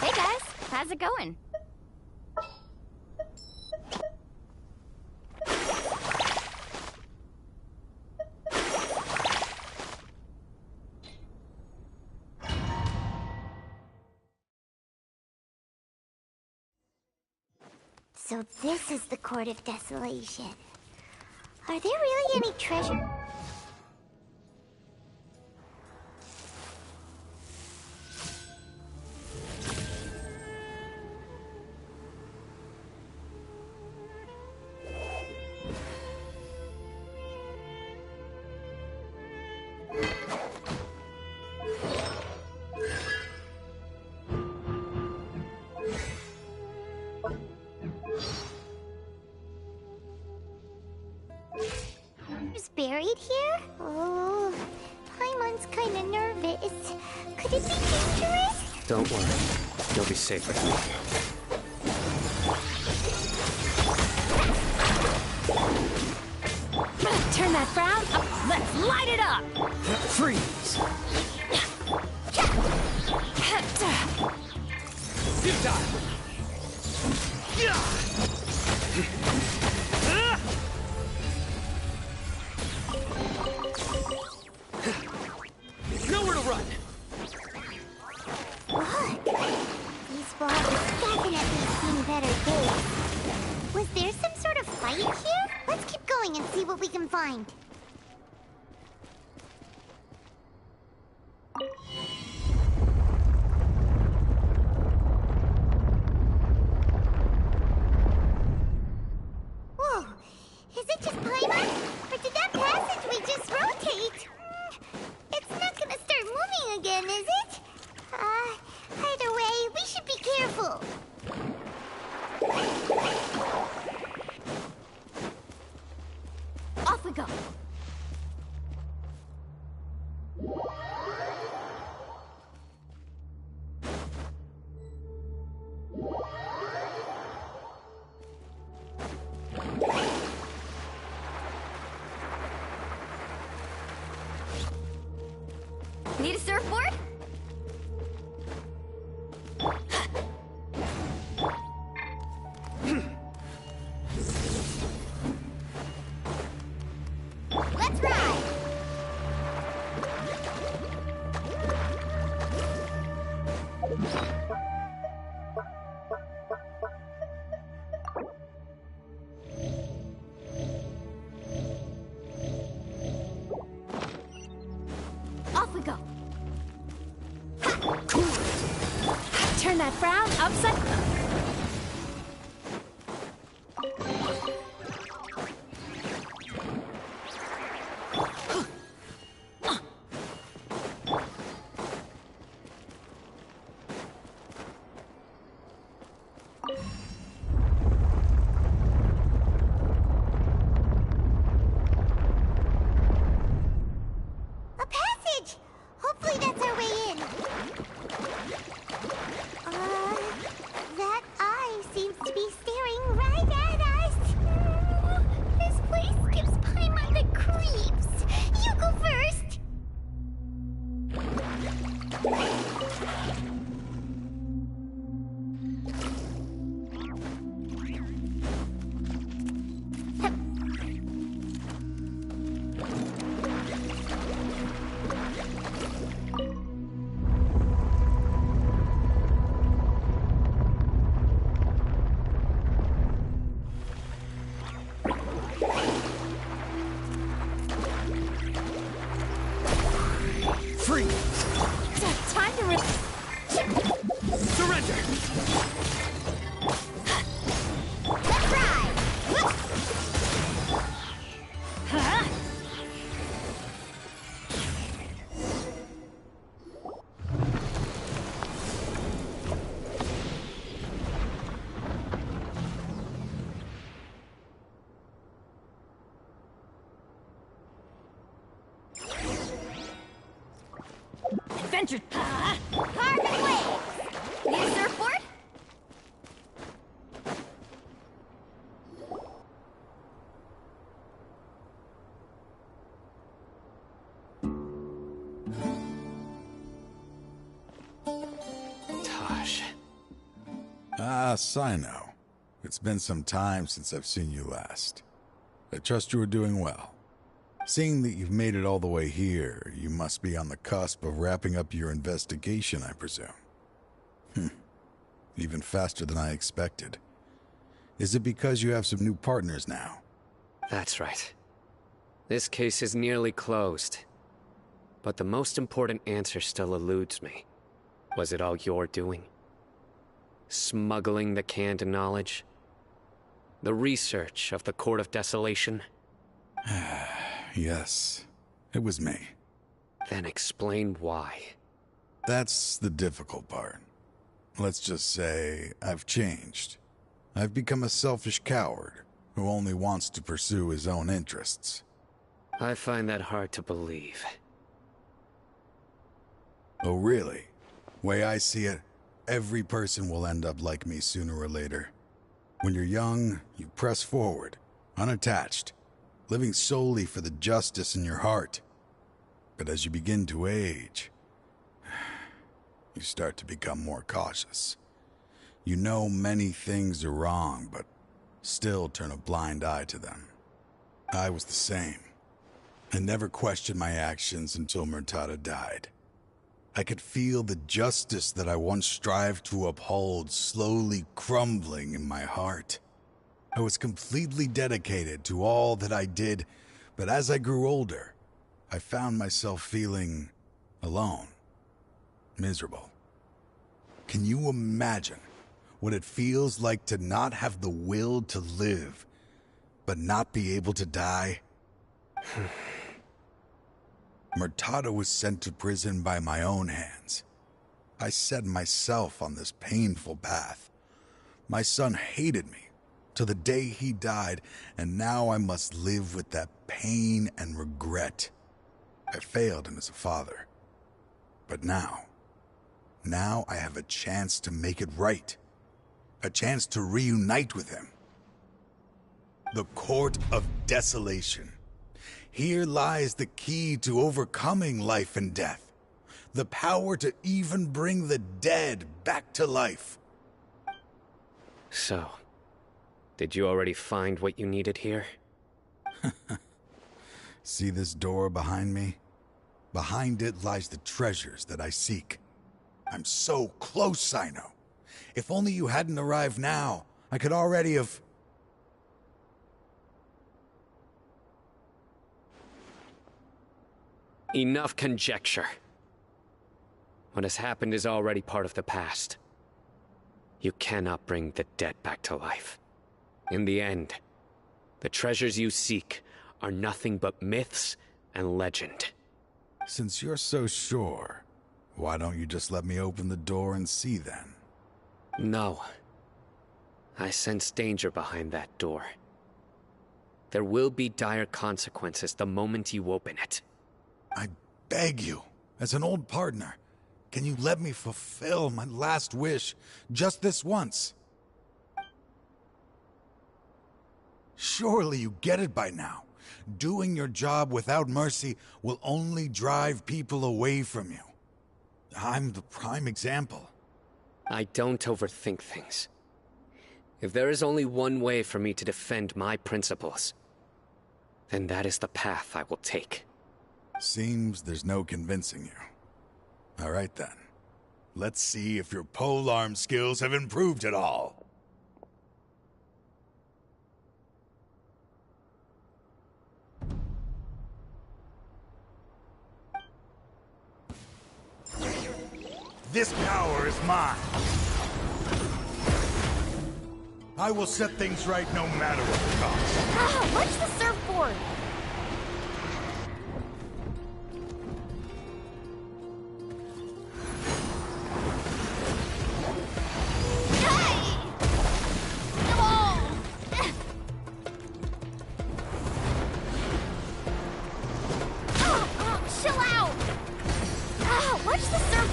Hey guys, how's it going? So this is the Court of Desolation. Are there really any treasure? Buried here? Oh, Paimon's kinda nervous. Could it be dangerous? Don't worry. You'll be safe with me. Turn that frown up. Let's light it up. Freeze! Nowhere to run! Look! These walls have definitely seen better days. Was there some sort of fight here? Let's keep going and see what we can find. Whoa! Is it just Paimon? Or did that passageway just rotate? It's not gonna start moving again, is it? Either way, we should be careful. Off we go. Need a surfboard? Let's ride! Off we go. Turn that frown upside. A passage! Hopefully that's our way in. That adventure. Carving waves. Need a surfboard? Taj. Ah, Sino. It's been some time since I've seen you last. I trust you are doing well. Seeing that you've made it all the way here, you must be on the cusp of wrapping up your investigation, I presume. Even faster than I expected. Is it because you have some new partners now? That's right. This case is nearly closed. But the most important answer still eludes me. Was it all your doing? Smuggling the canned knowledge? The research of the Court of Desolation? Yes, it was me. Then explain why. That's the difficult part. Let's just say I've changed. I've become a selfish coward who only wants to pursue his own interests. I find that hard to believe. Oh, really? Way I see it, every person will end up like me sooner or later. When you're young, you press forward, unattached, living solely for the justice in your heart. But as you begin to age, you start to become more cautious. You know many things are wrong, but still turn a blind eye to them. I was the same. I never questioned my actions until Murtada died. I could feel the justice that I once strived to uphold slowly crumbling in my heart. I was completely dedicated to all that I did, but as I grew older, I found myself feeling alone, miserable. Can you imagine what it feels like to not have the will to live, but not be able to die? Murtada was sent to prison by my own hands. I set myself on this painful path. My son hated me to the day he died, and now I must live with that pain and regret. I failed him as a father. But now I have a chance to make it right. A chance to reunite with him. The Court of Desolation. Here lies the key to overcoming life and death. The power to even bring the dead back to life. So, did you already find what you needed here? See this door behind me? Behind it lies the treasures that I seek. I'm so close, Sino. If only you hadn't arrived now, I could already have... Enough conjecture. What has happened is already part of the past. You cannot bring the dead back to life. In the end, the treasures you seek are nothing but myths and legend. Since you're so sure, why don't you just let me open the door and see then? No. I sense danger behind that door. There will be dire consequences the moment you open it. I beg you, as an old partner, can you let me fulfill my last wish just this once? Surely you get it by now. Doing your job without mercy will only drive people away from you. I'm the prime example. I don't overthink things. If there is only one way for me to defend my principles, then that is the path I will take. Seems there's no convincing you. All right then. Let's see if your polearm skills have improved at all. This power is mine. I will set things right no matter what the cost. Ah, watch the surfboard! Chill out! Ah, watch the surfboard!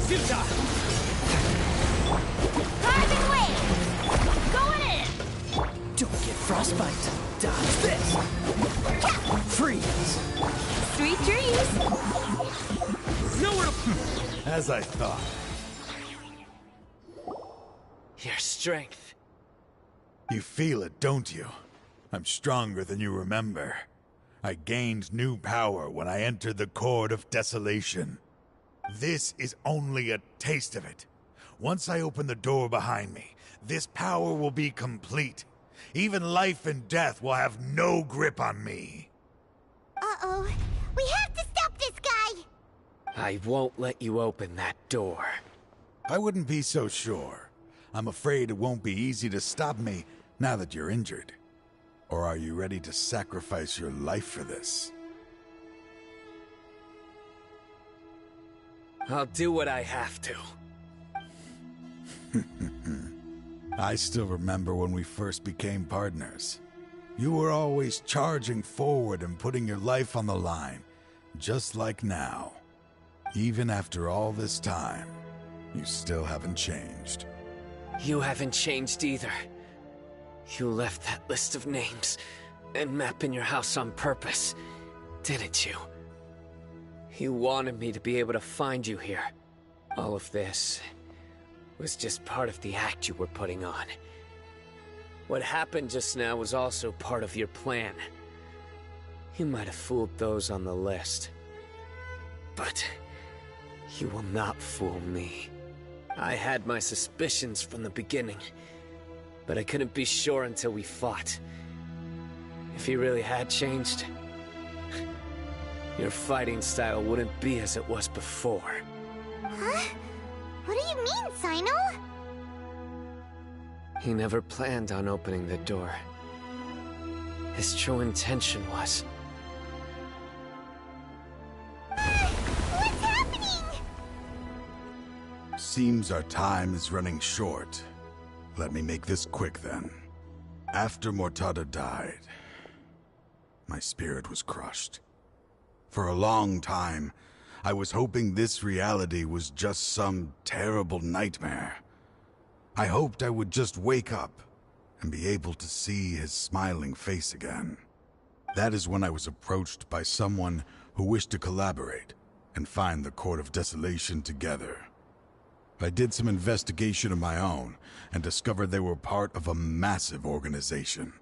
Futile! Carbon wave! Going in! Don't get frostbite. Dodge this. Freeze. Sweet dreams! Nowhere to... As I thought. Your strength. You feel it, don't you? I'm stronger than you remember. I gained new power when I entered the Court of Desolation. This is only a taste of it. Once I open the door behind me, this power will be complete. Even life and death will have no grip on me. Uh-oh. We have to stop this guy! I won't let you open that door. I wouldn't be so sure. I'm afraid it won't be easy to stop me now that you're injured. Or are you ready to sacrifice your life for this? I'll do what I have to. I still remember when we first became partners. You were always charging forward and putting your life on the line, just like now. Even after all this time, you still haven't changed. You haven't changed either. You left that list of names and map in your house on purpose, didn't you? You wanted me to be able to find you here. All of this was just part of the act you were putting on. What happened just now was also part of your plan. You might have fooled those on the list, but you will not fool me. I had my suspicions from the beginning, but I couldn't be sure until we fought. If he really had changed, your fighting style wouldn't be as it was before. Huh? What do you mean, Sino? He never planned on opening the door. His true intention was... What's happening? Seems our time is running short. Let me make this quick then. After Mortada died, my spirit was crushed. For a long time, I was hoping this reality was just some terrible nightmare. I hoped I would just wake up and be able to see his smiling face again. That is when I was approached by someone who wished to collaborate and find the Court of Desolation together. I did some investigation of my own and discovered they were part of a massive organization.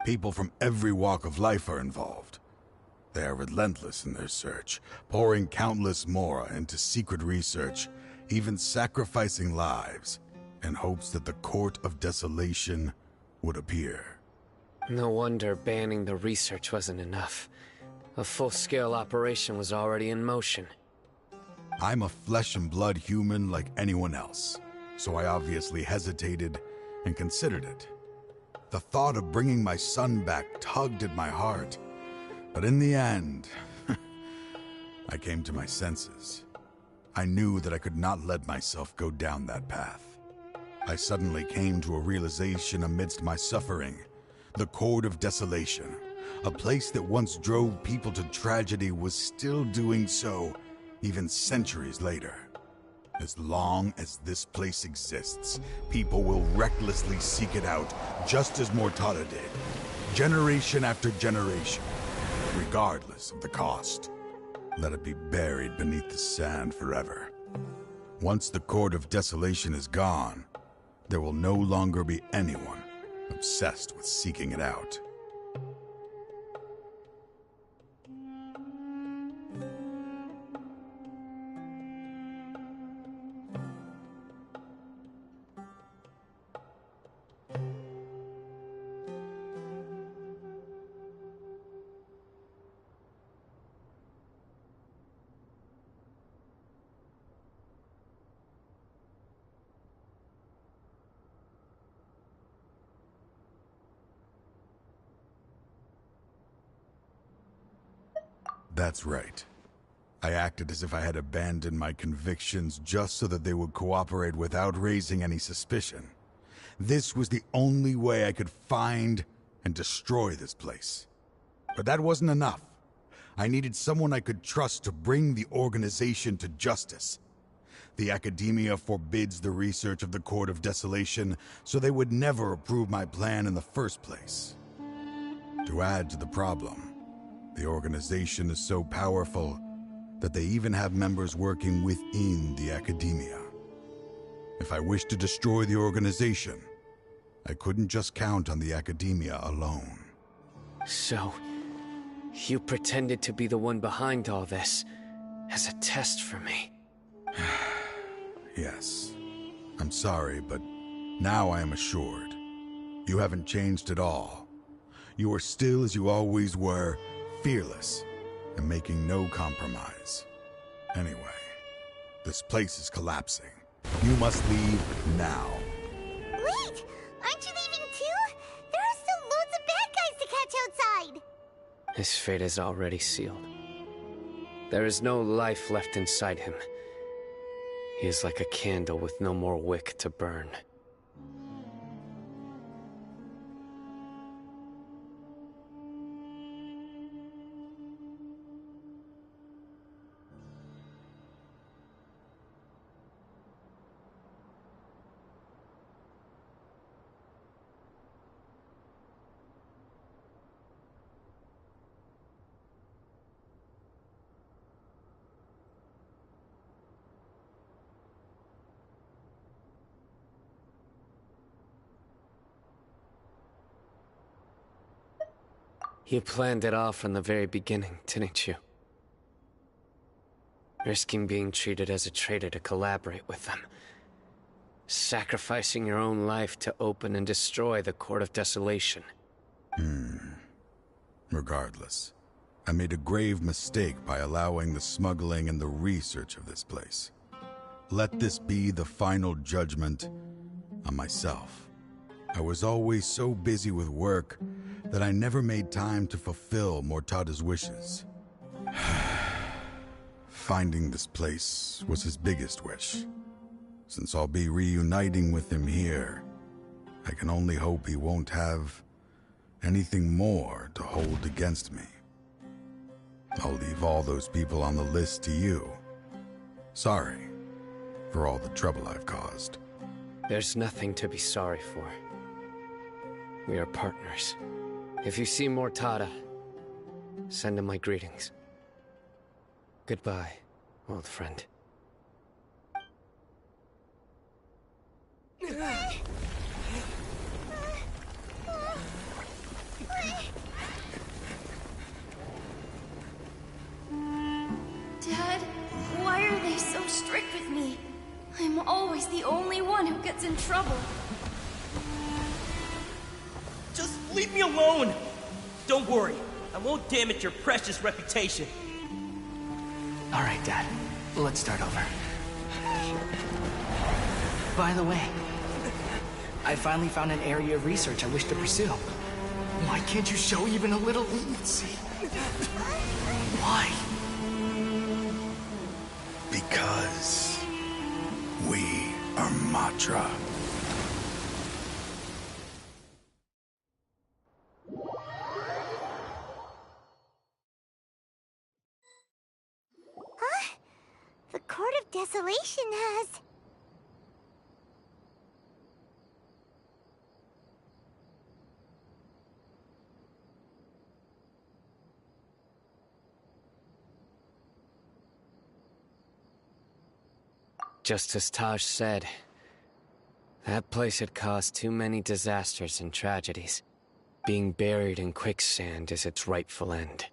People from every walk of life are involved. They are relentless in their search, pouring countless mora into secret research, even sacrificing lives, in hopes that the Court of Desolation would appear. No wonder banning the research wasn't enough. A full-scale operation was already in motion. I'm a flesh and blood human like anyone else, so I obviously hesitated and considered it. The thought of bringing my son back tugged at my heart, but in the end, I came to my senses. I knew that I could not let myself go down that path. I suddenly came to a realization amidst my suffering. The Court of Desolation, a place that once drove people to tragedy, was still doing so, even centuries later. As long as this place exists, people will recklessly seek it out, just as Mortada did, generation after generation, regardless of the cost. Let it be buried beneath the sand forever. Once the Court of Desolation is gone, there will no longer be anyone obsessed with seeking it out. That's right. I acted as if I had abandoned my convictions just so that they would cooperate without raising any suspicion. This was the only way I could find and destroy this place. But that wasn't enough. I needed someone I could trust to bring the organization to justice. The Academia forbids the research of the Court of Desolation, so they would never approve my plan in the first place. To add to the problem, the organization is so powerful that they even have members working within the Academia. If I wished to destroy the organization, I couldn't just count on the Academia alone. So, you pretended to be the one behind all this, as a test for me. Yes. I'm sorry, but now I am assured. You haven't changed at all. You are still as you always were, fearless, and making no compromise. Anyway, this place is collapsing. You must leave now. Wait! Aren't you leaving too? There are still loads of bad guys to catch outside! His fate is already sealed. There is no life left inside him. He is like a candle with no more wick to burn. You planned it all from the very beginning, didn't you? Risking being treated as a traitor to collaborate with them. Sacrificing your own life to open and destroy the Court of Desolation. Regardless, I made a grave mistake by allowing the smuggling and the research of this place. Let this be the final judgment on myself. I was always so busy with work that I never made time to fulfill Mortada's wishes. Finding this place was his biggest wish. Since I'll be reuniting with him here, I can only hope he won't have anything more to hold against me. I'll leave all those people on the list to you. Sorry for all the trouble I've caused. There's nothing to be sorry for. We are partners. If you see Mortada, send him my greetings. Goodbye, old friend. Dad, why are they so strict with me? I'm always the only one who gets in trouble. Just leave me alone! Don't worry, I won't damage your precious reputation. All right, Dad. Let's start over. By the way, I finally found an area of research I wish to pursue. Why can't you show even a little leniency? Why? Because we are Matra. Huh? The Court of Desolation has... Just as Taj said, that place had caused too many disasters and tragedies. Being buried in quicksand is its rightful end.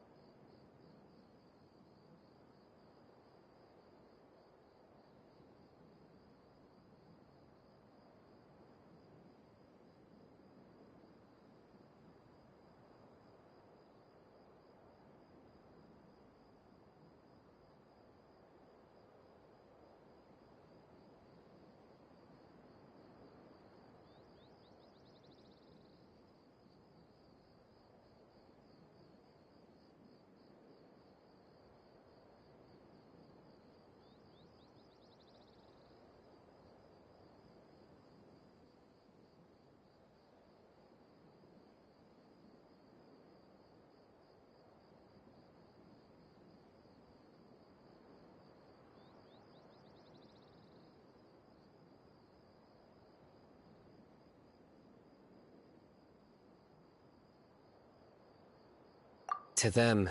To them,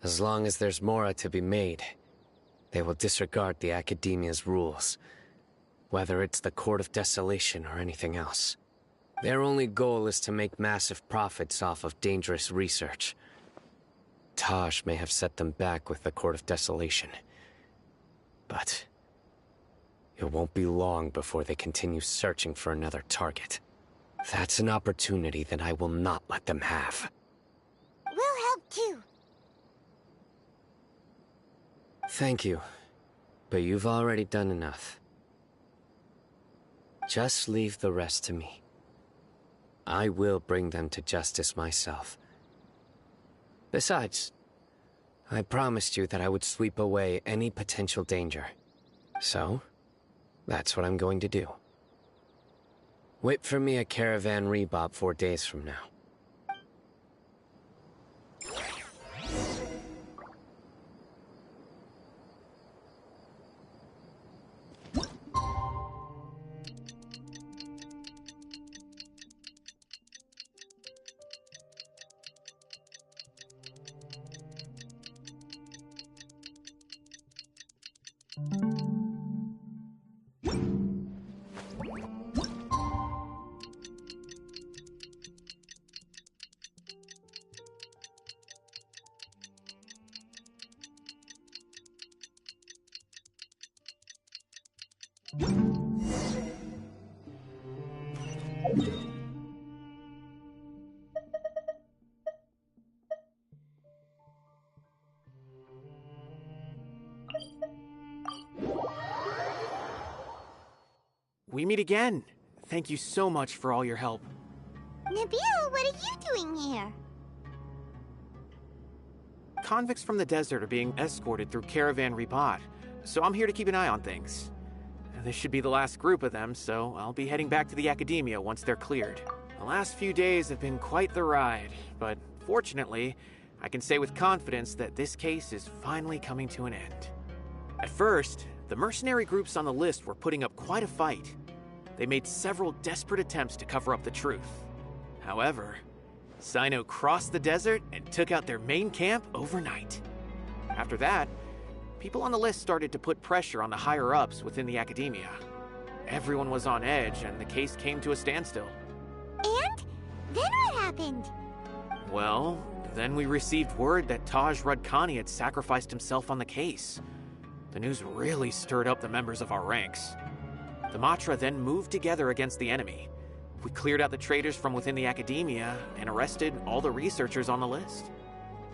as long as there's Mora to be made, they will disregard the Academia's rules, whether it's the Court of Desolation or anything else. Their only goal is to make massive profits off of dangerous research. Taj may have set them back with the Court of Desolation, but it won't be long before they continue searching for another target. That's an opportunity that I will not let them have. We'll help too. Thank you, but you've already done enough. Just leave the rest to me. I will bring them to justice myself. Besides, I promised you that I would sweep away any potential danger. So, that's what I'm going to do. Wait for me at Caravan Rebop 4 days from now. We meet again. Thank you so much for all your help. Nabil, what are you doing here? Convicts from the desert are being escorted through Caravan Ribat, so I'm here to keep an eye on things. This should be the last group of them, so I'll be heading back to the Academia once they're cleared. The last few days have been quite the ride, but fortunately, I can say with confidence that this case is finally coming to an end. At first, the mercenary groups on the list were putting up quite a fight. They made several desperate attempts to cover up the truth. However, Cyno crossed the desert and took out their main camp overnight. After that, people on the list started to put pressure on the higher-ups within the Academia. Everyone was on edge, and the case came to a standstill. And? Then what happened? Well, then we received word that Taj Rudkani had sacrificed himself on the case. The news really stirred up the members of our ranks. The Matra then moved together against the enemy. We cleared out the traitors from within the Academia and arrested all the researchers on the list.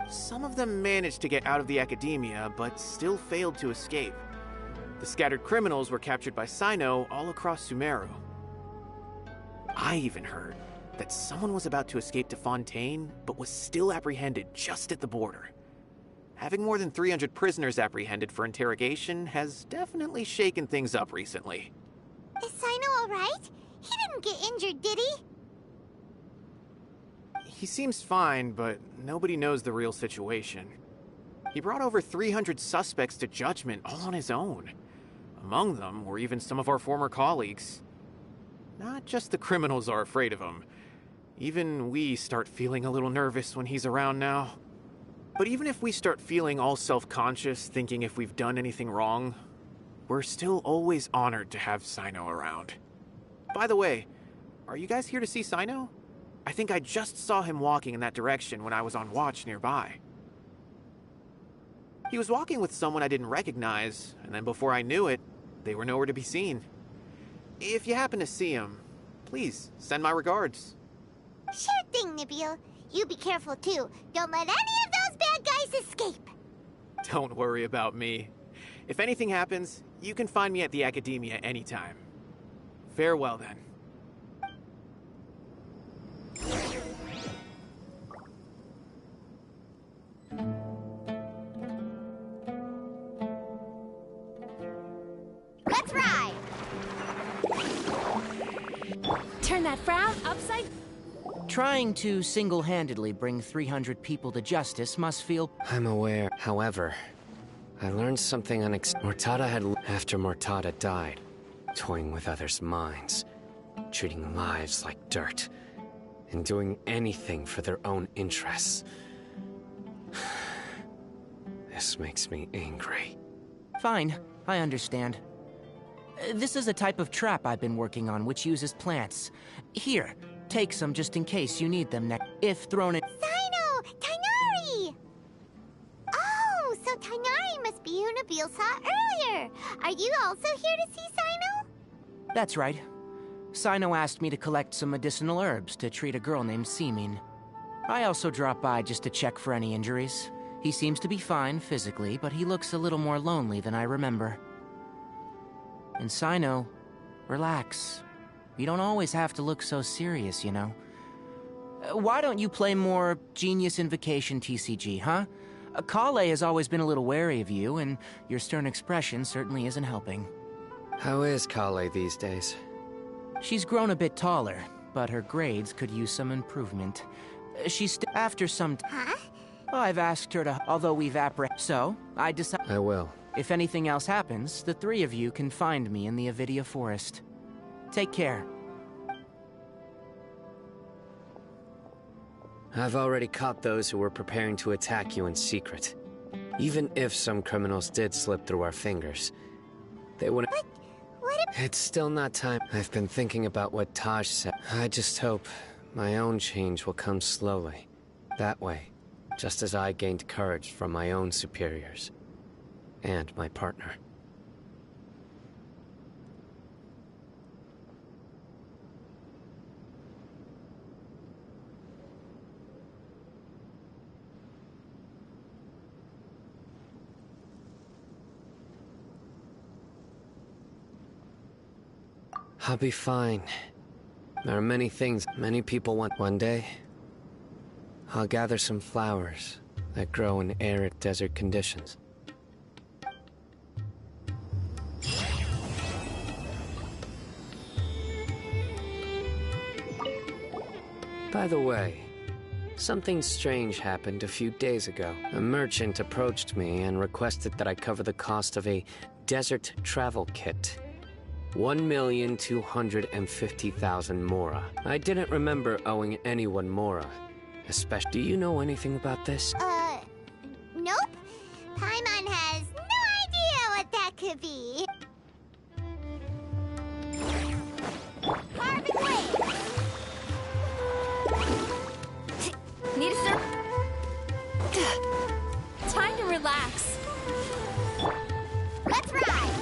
Some of them managed to get out of the Academia, but still failed to escape. The scattered criminals were captured by Cyno all across Sumeru. I even heard that someone was about to escape to Fontaine, but was still apprehended just at the border. Having more than 300 prisoners apprehended for interrogation has definitely shaken things up recently. Is Cyno alright? He didn't get injured, did he? He seems fine, but nobody knows the real situation. He brought over 300 suspects to judgment all on his own. Among them were even some of our former colleagues. Not just the criminals are afraid of him. Even we start feeling a little nervous when he's around now. But even if we start feeling all self-conscious, thinking if we've done anything wrong, we're still always honored to have Cyno around. By the way, are you guys here to see Cyno? I think I just saw him walking in that direction when I was on watch nearby. He was walking with someone I didn't recognize, and then before I knew it, they were nowhere to be seen. If you happen to see him, please send my regards. Sure thing, Nabil. You be careful too. Don't let any of those bad guys escape. Don't worry about me. If anything happens, you can find me at the Academia anytime. Farewell then. Let's ride! Turn that frown upside... Trying to single-handedly bring 300 people to justice must feel... I'm aware. However, I learned something Mortada had... After Mortada died, toying with others' minds, treating lives like dirt, and doing anything for their own interests. This makes me angry. Fine, I understand. This is a type of trap I've been working on which uses plants. Here, take some just in case you need them next. If thrown in. Cyno! Tighnari! Oh, so Tighnari must be who Nabil saw earlier. Are you also here to see Cyno? That's right. Cyno asked me to collect some medicinal herbs to treat a girl named Seeming. I also dropped by just to check for any injuries. He seems to be fine physically, but he looks a little more lonely than I remember. And Cyno, relax. You don't always have to look so serious, you know. Why don't you play more Genius Invocation TCG, huh? Kale has always been a little wary of you, and your stern expression certainly isn't helping. How is Kale these days? She's grown a bit taller, but her grades could use some improvement. She's after some Huh? I've asked her to, although we've so, I decided... I will. If anything else happens, the three of you can find me in the Avidia Forest. Take care. I've already caught those who were preparing to attack you in secret. Even if some criminals did slip through our fingers, they wouldn't... It's still not time. I've been thinking about what Taj said. I just hope my own change will come slowly. That way, just as I gained courage from my own superiors. And my partner. I'll be fine. There are many things many people want. One day, I'll gather some flowers that grow in arid desert conditions. By the way, something strange happened a few days ago. A merchant approached me and requested that I cover the cost of a desert travel kit. 1,250,000 mora. I didn't remember owing anyone mora. Especially, do you know anything about this? Nope. Paimon has no idea what that could be. Carbon wave! Need a sir? Time to relax. Let's ride!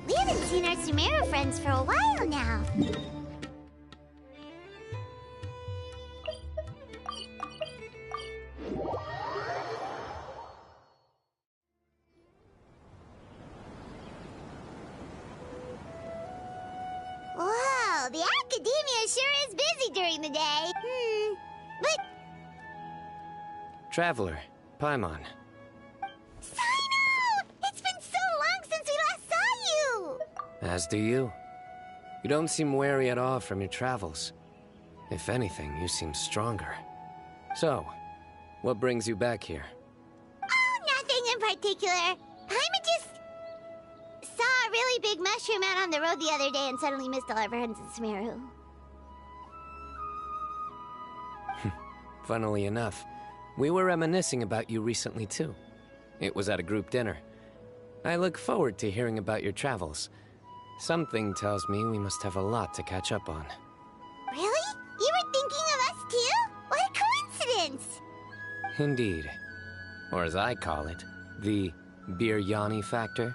We haven't seen our Sumeru friends for a while now. Whoa, the Academia sure is busy during the day. But... Traveler, Paimon. Cyno! It's been so long since we last saw you! As do you. You don't seem weary at all from your travels. If anything, you seem stronger. So, what brings you back here? Oh, nothing in particular. Paimon just saw a really big mushroom out on the road the other day and suddenly missed all our friends in Sumeru. Funnily enough, we were reminiscing about you recently too. It was at a group dinner. I look forward to hearing about your travels. Something tells me we must have a lot to catch up on. Really? You were thinking of us too? What a coincidence! Indeed. Or as I call it, the Biryani factor.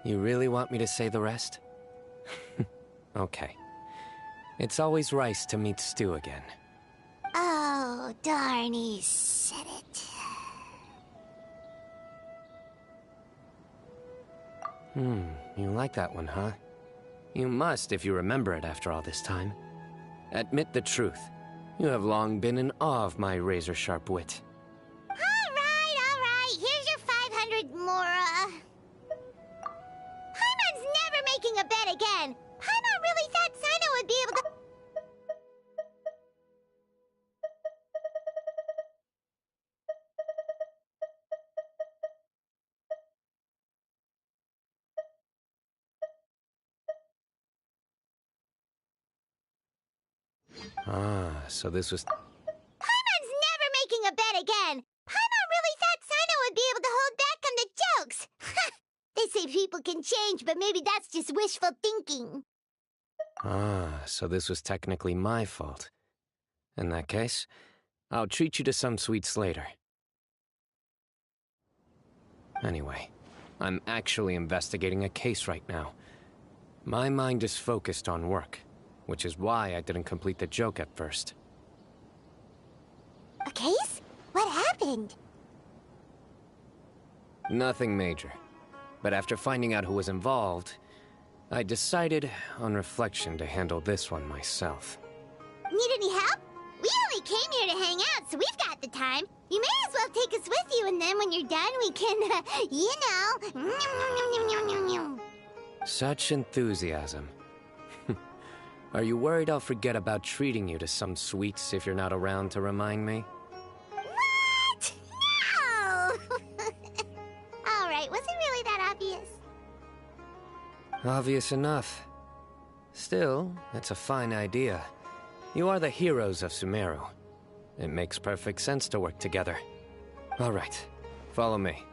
You really want me to say the rest? Okay. It's always rice to meet stew again. Oh, darn, he said it. You like that one, huh? You must if you remember it after all this time. Admit the truth. You have long been in awe of my razor-sharp wit. All right. Here's your 500 mora. Ah, so this was... Paimon's never making a bet again! Paimon really thought Sino would be able to hold back on the jokes! They say people can change, but maybe that's just wishful thinking. Ah, so this was technically my fault. In that case, I'll treat you to some sweets later. Anyway, I'm actually investigating a case right now. My mind is focused on work, which is why I didn't complete the joke at first. A case? What happened? Nothing major. But after finding out who was involved, I decided, on reflection, to handle this one myself. Need any help? We only came here to hang out, so we've got the time. You may as well take us with you, and then when you're done, we can, you know... Such enthusiasm. Are you worried I'll forget about treating you to some sweets if you're not around to remind me? What? No! Alright, was it really that obvious? Obvious enough. Still, it's a fine idea. You are the heroes of Sumeru. It makes perfect sense to work together. All right, follow me.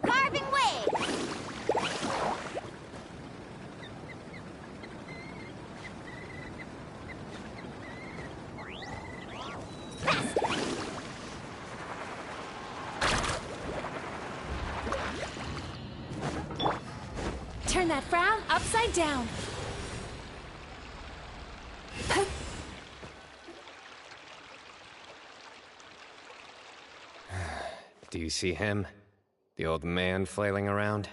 Carving way! Turn that frown upside down. Do you see him? The old man flailing around?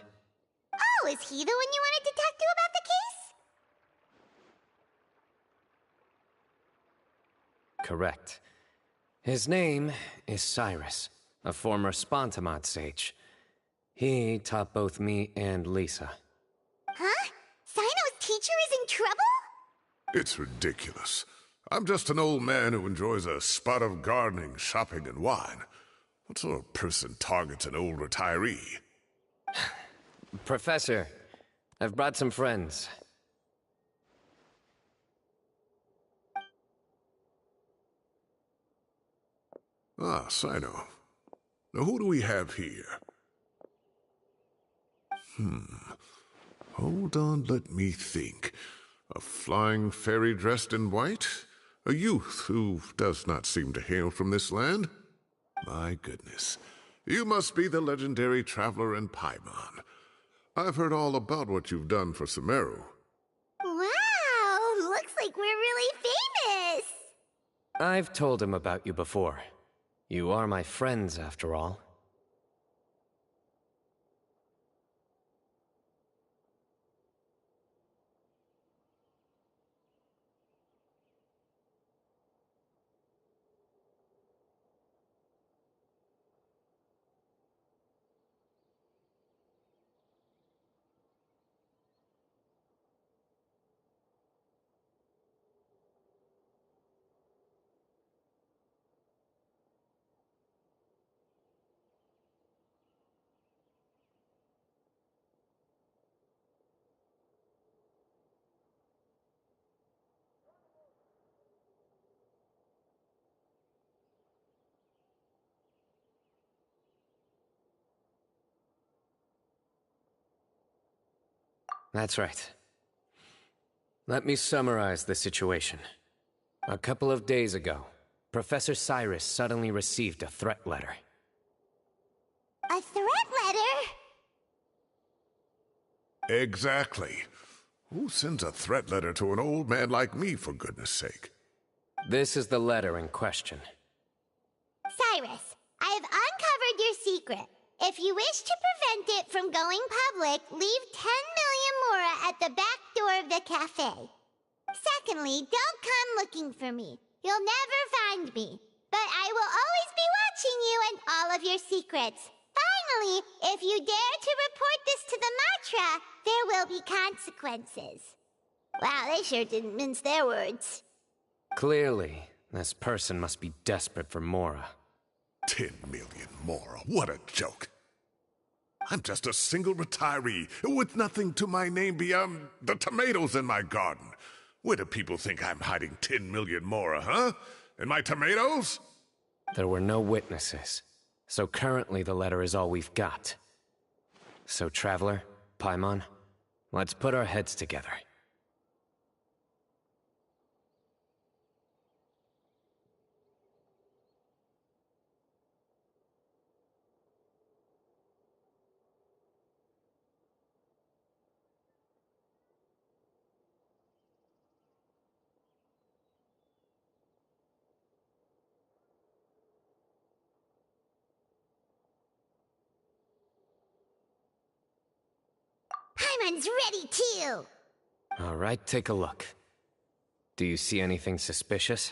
Oh, is he the one you wanted to talk to about the case? Correct. His name is Cyrus, a former Spontamod sage. He taught both me and Lisa. Huh? Sino's teacher is in trouble? It's ridiculous. I'm just an old man who enjoys a spot of gardening, shopping, and wine. What sort of person targets an old retiree? Professor, I've brought some friends. Ah, Sino. Now who do we have here? Hold on, let me think. A flying fairy dressed in white? A youth who does not seem to hail from this land? My goodness. You must be the legendary traveler in Paimon. I've heard all about what you've done for Sumeru. Wow, looks like we're really famous. I've told him about you before. You are my friends, after all. That's right. Let me summarize the situation. A couple of days ago, Professor Cyrus suddenly received a threat letter. A threat letter? Exactly. Who sends a threat letter to an old man like me, for goodness sake? This is the letter in question. Cyrus, I have uncovered your secret. If you wish to prevent it from going public, leave 10 million mora at the back door of the cafe. Secondly, don't come looking for me. You'll never find me. But I will always be watching you and all of your secrets. Finally, if you dare to report this to the Matra, there will be consequences. Wow, they sure didn't mince their words. Clearly, this person must be desperate for Mora. 10 million mora, what a joke. I'm just a single retiree with nothing to my name beyond the tomatoes in my garden. Where do people think I'm hiding 10 million mora, huh? In my tomatoes? There were no witnesses, so currently the letter is all we've got. So, Traveler, Paimon, let's put our heads together. Paimon's ready too! All right, take a look. Do you see anything suspicious?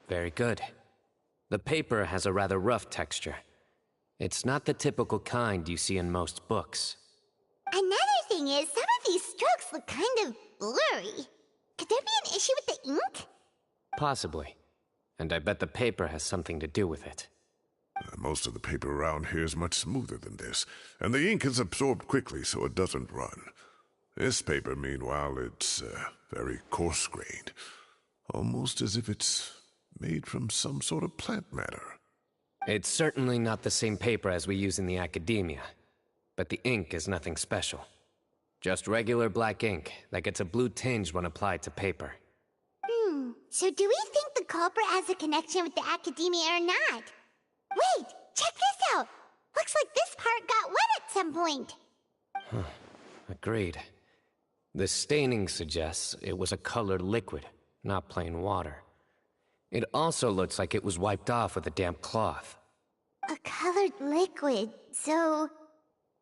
Very good. The paper has a rather rough texture. It's not the typical kind you see in most books. Another thing is, some of these strokes look kind of blurry. Could there be an issue with the ink? Possibly. And I bet the paper has something to do with it. Most of the paper around here is much smoother than this, and the ink is absorbed quickly so it doesn't run. This paper, meanwhile, it's very coarse-grained. Almost as if it's made from some sort of plant matter. It's certainly not the same paper as we use in the academia, but the ink is nothing special. Just regular black ink that gets a blue tinge when applied to paper. So do we think the culprit has a connection with the academia or not? Wait, check this out! Looks like this part got wet at some point. Agreed. The staining suggests it was a colored liquid, not plain water. It also looks like it was wiped off with a damp cloth. A colored liquid, so...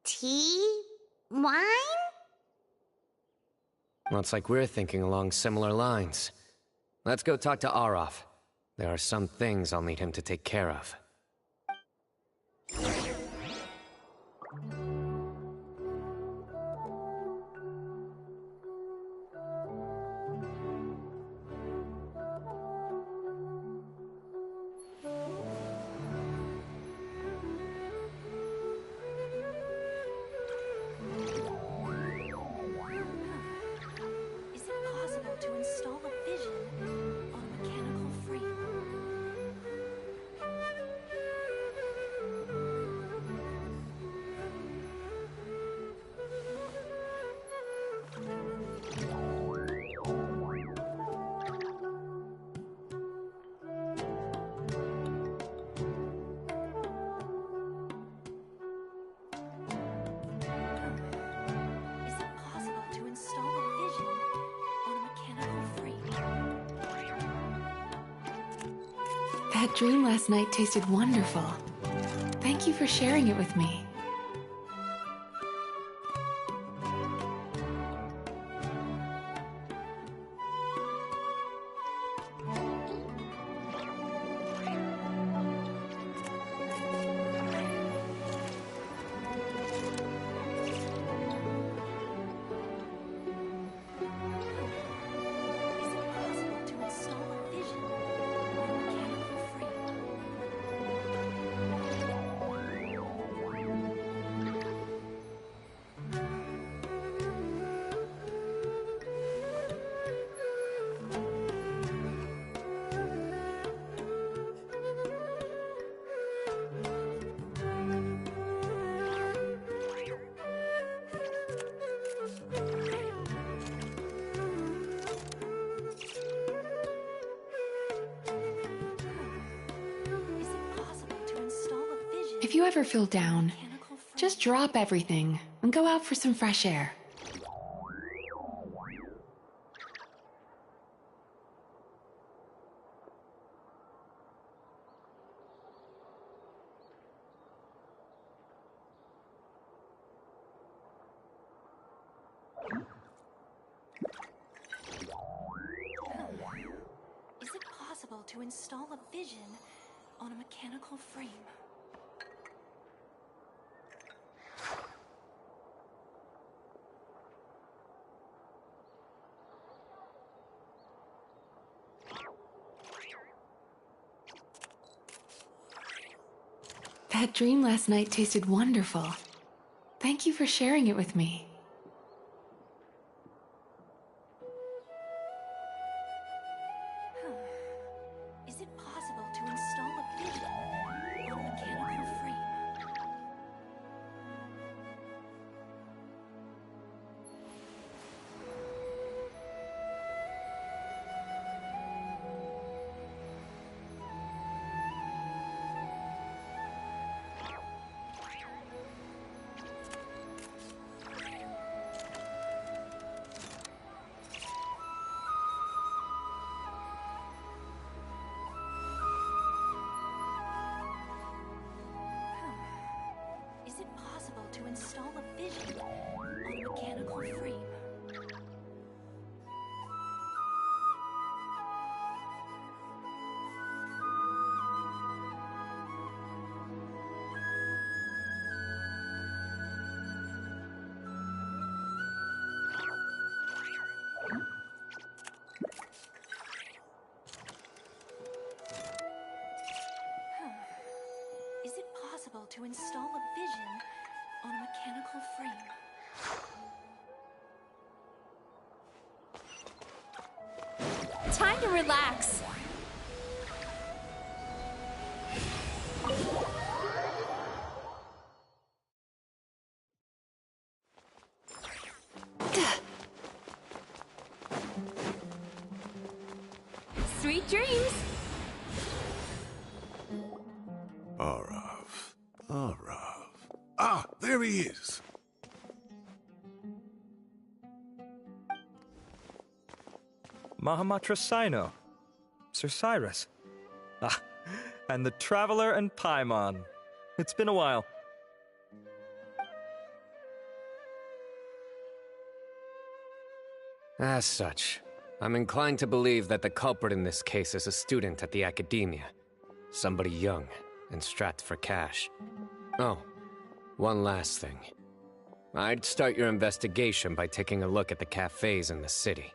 tea? Wine? Looks like we're thinking along similar lines. Let's go talk to Aroth. There are some things I'll need him to take care of. That dream last night tasted wonderful. Thank you for sharing it with me. If you ever feel down, just drop everything and go out for some fresh air. Is it possible to install a vision on a mechanical frame? That dream last night tasted wonderful. Thank you for sharing it with me. Is it possible to install a vision on a mechanical frame? possible to install a vision on a mechanical frame. Time to relax. Sweet dreams. Arav. Ah, there he is. Mahamatra Sino. Sir Cyrus. Ah, and the Traveler and Paimon. It's been a while. As such, I'm inclined to believe that the culprit in this case is a student at the Academia. Somebody young and strapped for cash. Oh, one last thing. I'd start your investigation by taking a look at the cafes in the city.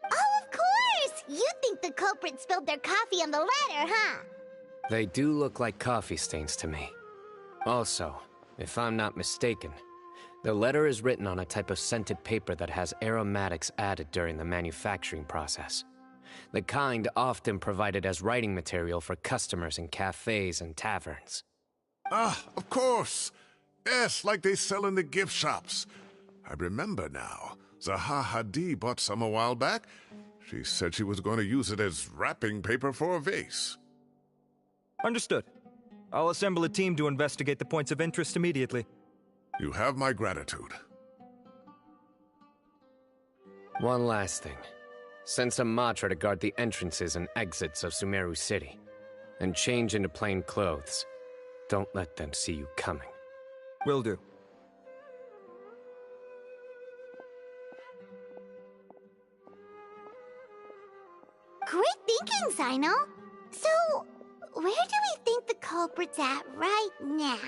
Oh, of course! You think the culprit spilled their coffee on the ladder, huh? They do look like coffee stains to me. Also, if I'm not mistaken, the letter is written on a type of scented paper that has aromatics added during the manufacturing process. The kind often provided as writing material for customers in cafes and taverns. Ah, of course. Yes, like they sell in the gift shops. I remember now. Zaha Hadid bought some a while back. She said she was going to use it as wrapping paper for a vase. Understood. I'll assemble a team to investigate the points of interest immediately. You have my gratitude. One last thing. Send some Matra to guard the entrances and exits of Sumeru City. And change into plain clothes. Don't let them see you coming. Will do. Great thinking, Sino. So, where do we think the culprit's at right now?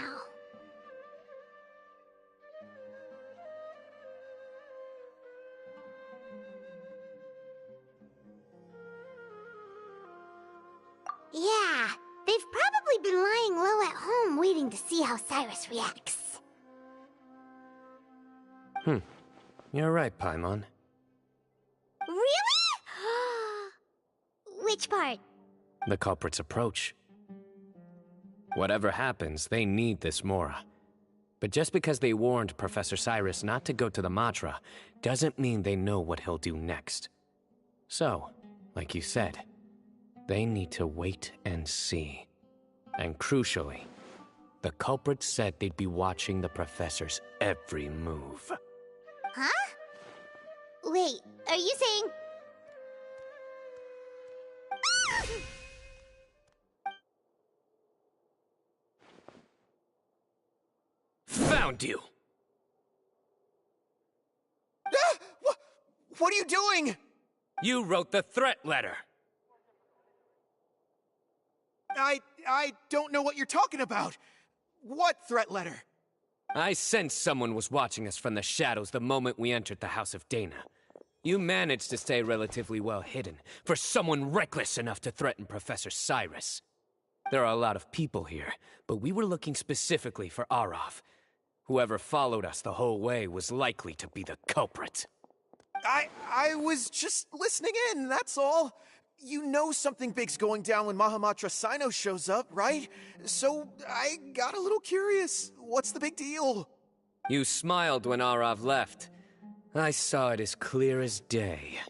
Yeah, they've probably been lying low at home waiting to see how Cyrus reacts. You're right, Paimon. Really? Which part? The culprit's approach. Whatever happens, they need this Mora. But just because they warned Professor Cyrus not to go to the Matra, doesn't mean they know what he'll do next. So, like you said, they need to wait and see. And crucially, the culprit said they'd be watching the Professor's every move. Huh? Wait, are you saying... Found you! What are you doing? You wrote the threat letter! I don't know what you're talking about. What threat letter? I sensed someone was watching us from the shadows the moment we entered the House of Dana. You managed to stay relatively well hidden for someone reckless enough to threaten Professor Cyrus. There are a lot of people here, but we were looking specifically for Arav. Whoever followed us the whole way was likely to be the culprit. I was just listening in, that's all. You know something big's going down when Mahamatra Sino shows up, right? So I got a little curious. What's the big deal? You smiled when Arav left. I saw it as clear as day.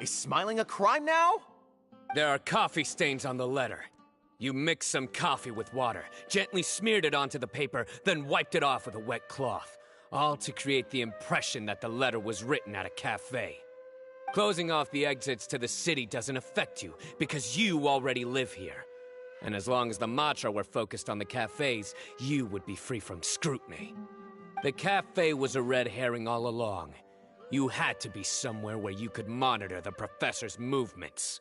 Is smiling a crime now? There are coffee stains on the letter. You mixed some coffee with water, gently smeared it onto the paper, then wiped it off with a wet cloth. All to create the impression that the letter was written at a cafe. Closing off the exits to the city doesn't affect you, because you already live here. And as long as the Matra were focused on the cafes, you would be free from scrutiny. The cafe was a red herring all along. You had to be somewhere where you could monitor the Professor's movements.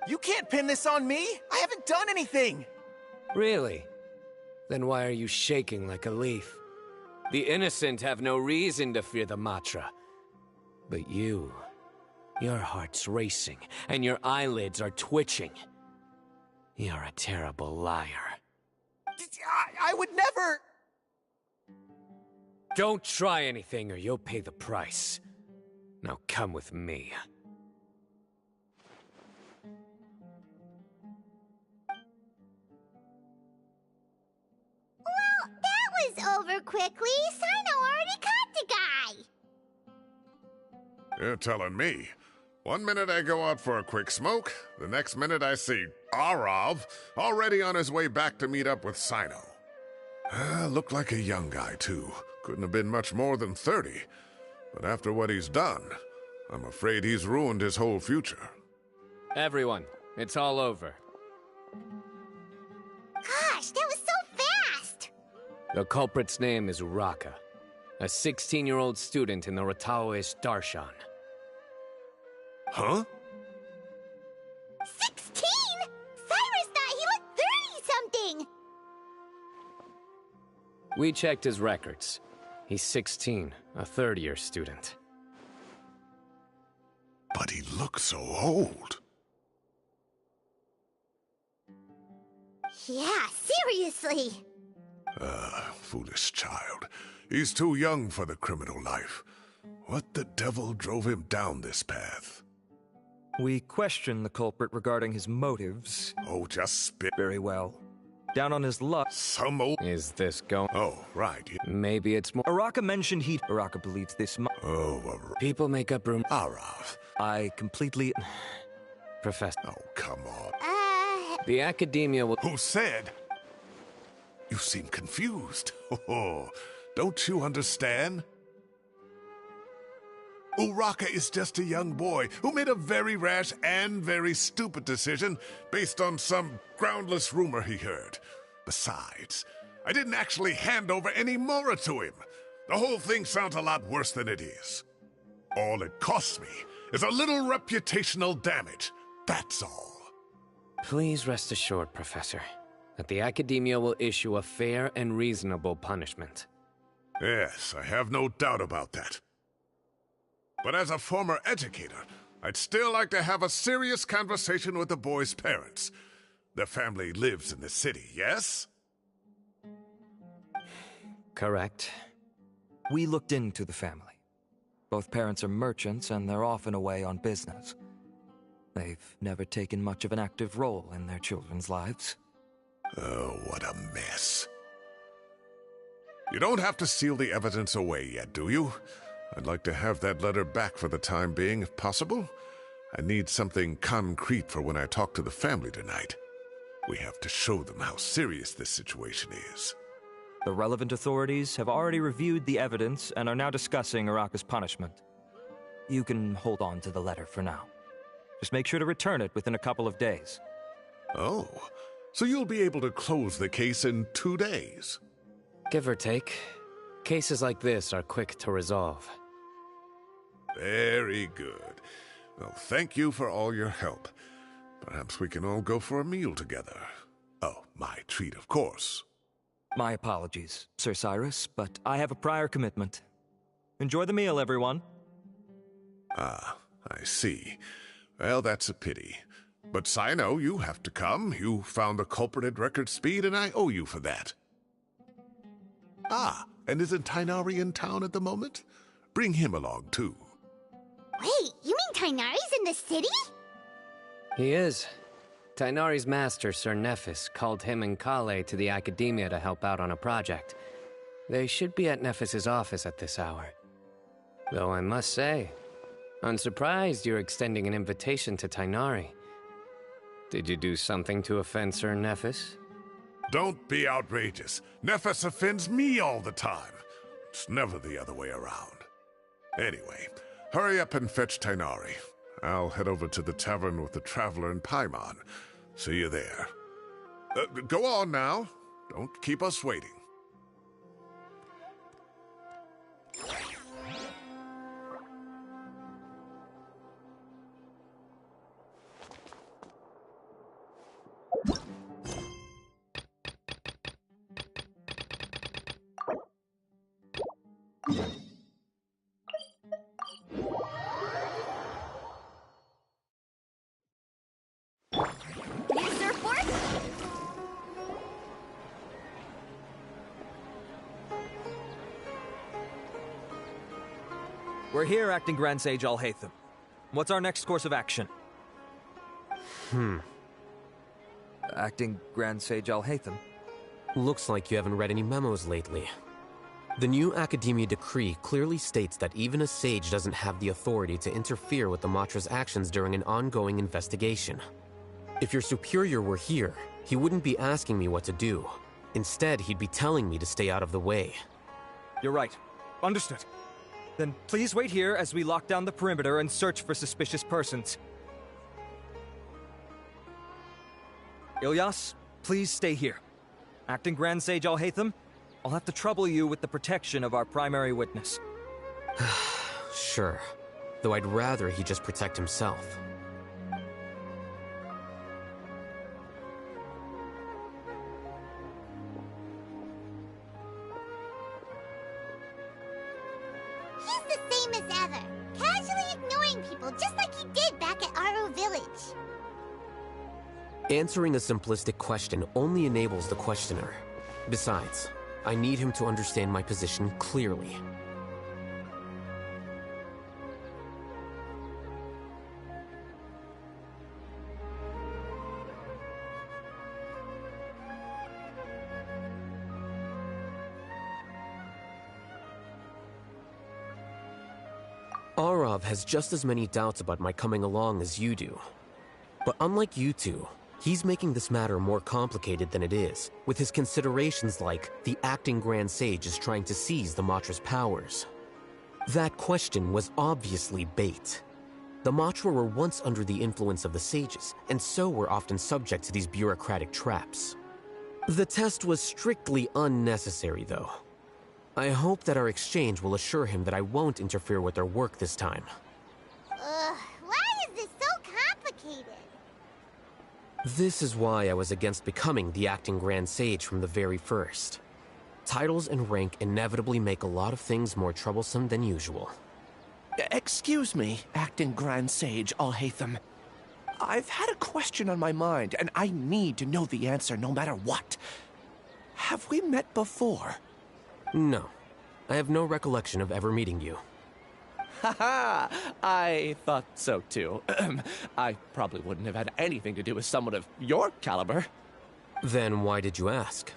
You can't pin this on me! I haven't done anything! Really? Then why are you shaking like a leaf? The innocent have no reason to fear the Matra. But you... your heart's racing, and your eyelids are twitching. You're a terrible liar. I would never... Don't try anything or you'll pay the price. Now come with me. Well, that was over quickly. Sino already caught the guy. You're telling me. One minute I go out for a quick smoke, the next minute I see Arav already on his way back to meet up with Sino. Looked like a young guy, too. Couldn't have been much more than 30. But after what he's done, I'm afraid he's ruined his whole future. Everyone, it's all over. Gosh, that was so fast! The culprit's name is Uraka, a 16-year-old student in the Rataoist Darshan. Huh? 16? Cyrus thought he looked 30-something! We checked his records. He's 16, a third-year student. But he looks so old. Yeah, seriously. Foolish child. He's too young for the criminal life. What the devil drove him down this path? We questioned the culprit regarding his motives. Oh, just spit. Very well. Down on his luck. Some old... Is this going... Oh, right. Maybe it's more... Uraka mentioned Uraka believes this People make up room... Arav. I completely... Professor... Oh, come on. The Academia will... Who said? You seem confused. Oh, don't you understand? Uraka is just a young boy who made a very rash and very stupid decision based on some groundless rumor he heard. Besides, I didn't actually hand over any Mora to him. The whole thing sounds a lot worse than it is. All it costs me is a little reputational damage. That's all. Please rest assured, Professor, that the Academia will issue a fair and reasonable punishment. Yes, I have no doubt about that. But as a former educator, I'd still like to have a serious conversation with the boy's parents. Their family lives in the city, yes? Correct. We looked into the family. Both parents are merchants and they're often away on business. They've never taken much of an active role in their children's lives. Oh, what a mess. You don't have to seal the evidence away yet, do you? I'd like to have that letter back for the time being, if possible. I need something concrete for when I talk to the family tonight. We have to show them how serious this situation is. The relevant authorities have already reviewed the evidence and are now discussing Uraka's punishment. You can hold on to the letter for now. Just make sure to return it within a couple of days. Oh, so you'll be able to close the case in 2 days? Give or take. Cases like this are quick to resolve. Very good. Well, thank you for all your help. Perhaps we can all go for a meal together. Oh, my treat, of course. My apologies, Sir Cyrus, but I have a prior commitment. Enjoy the meal, everyone. Ah, I see. Well, that's a pity. But Sino, you have to come. You found the culprit at record speed, and I owe you for that. Ah, and isn't Tighnari in town at the moment? Bring him along, too. Wait, you mean Tighnari's in the city? He is. Tighnari's master, Sir Nephis, called him and Kale to the Academia to help out on a project. They should be at Nephis's office at this hour. Though I must say, I'm surprised you're extending an invitation to Tighnari. Did you do something to offend Sir Nephis? Don't be outrageous. Nephis offends me all the time. It's never the other way around. Anyway, hurry up and fetch Tighnari. I'll head over to the tavern with the Traveler and Paimon. See you there. Go on now. Don't keep us waiting. New surfboard? We're here, Acting Grand Sage Alhaitham. What's our next course of action? Acting Grand Sage Alhaitham? Looks like you haven't read any memos lately. The new Academia decree clearly states that even a sage doesn't have the authority to interfere with the Matra's actions during an ongoing investigation. If your superior were here, he wouldn't be asking me what to do. Instead, he'd be telling me to stay out of the way. You're right. Understood. Then please wait here as we lock down the perimeter and search for suspicious persons. Ilyas, please stay here. Acting Grand Sage Alhaitham, I'll have to trouble you with the protection of our primary witness. Sure. Though I'd rather he just protect himself. He's the same as ever, casually ignoring people just like he did back at Aro Village. Answering a simplistic question only enables the questioner. Besides, I need him to understand my position clearly. Arav has just as many doubts about my coming along as you do. But unlike you two, he's making this matter more complicated than it is, with his considerations like the acting Grand Sage is trying to seize the Matra's powers. That question was obviously bait. The Matra were once under the influence of the sages, and so were often subject to these bureaucratic traps. The test was strictly unnecessary, though. I hope that our exchange will assure him that I won't interfere with their work this time. Why is this so complicated? This is why I was against becoming the acting Grand Sage from the very first. Titles and rank inevitably make a lot of things more troublesome than usual. Excuse me, Acting Grand Sage Alhaitham. I've had a question on my mind, and I need to know the answer no matter what. Have we met before? No. I have no recollection of ever meeting you. Haha! I thought so too. I probably wouldn't have had anything to do with someone of your caliber. Then why did you ask?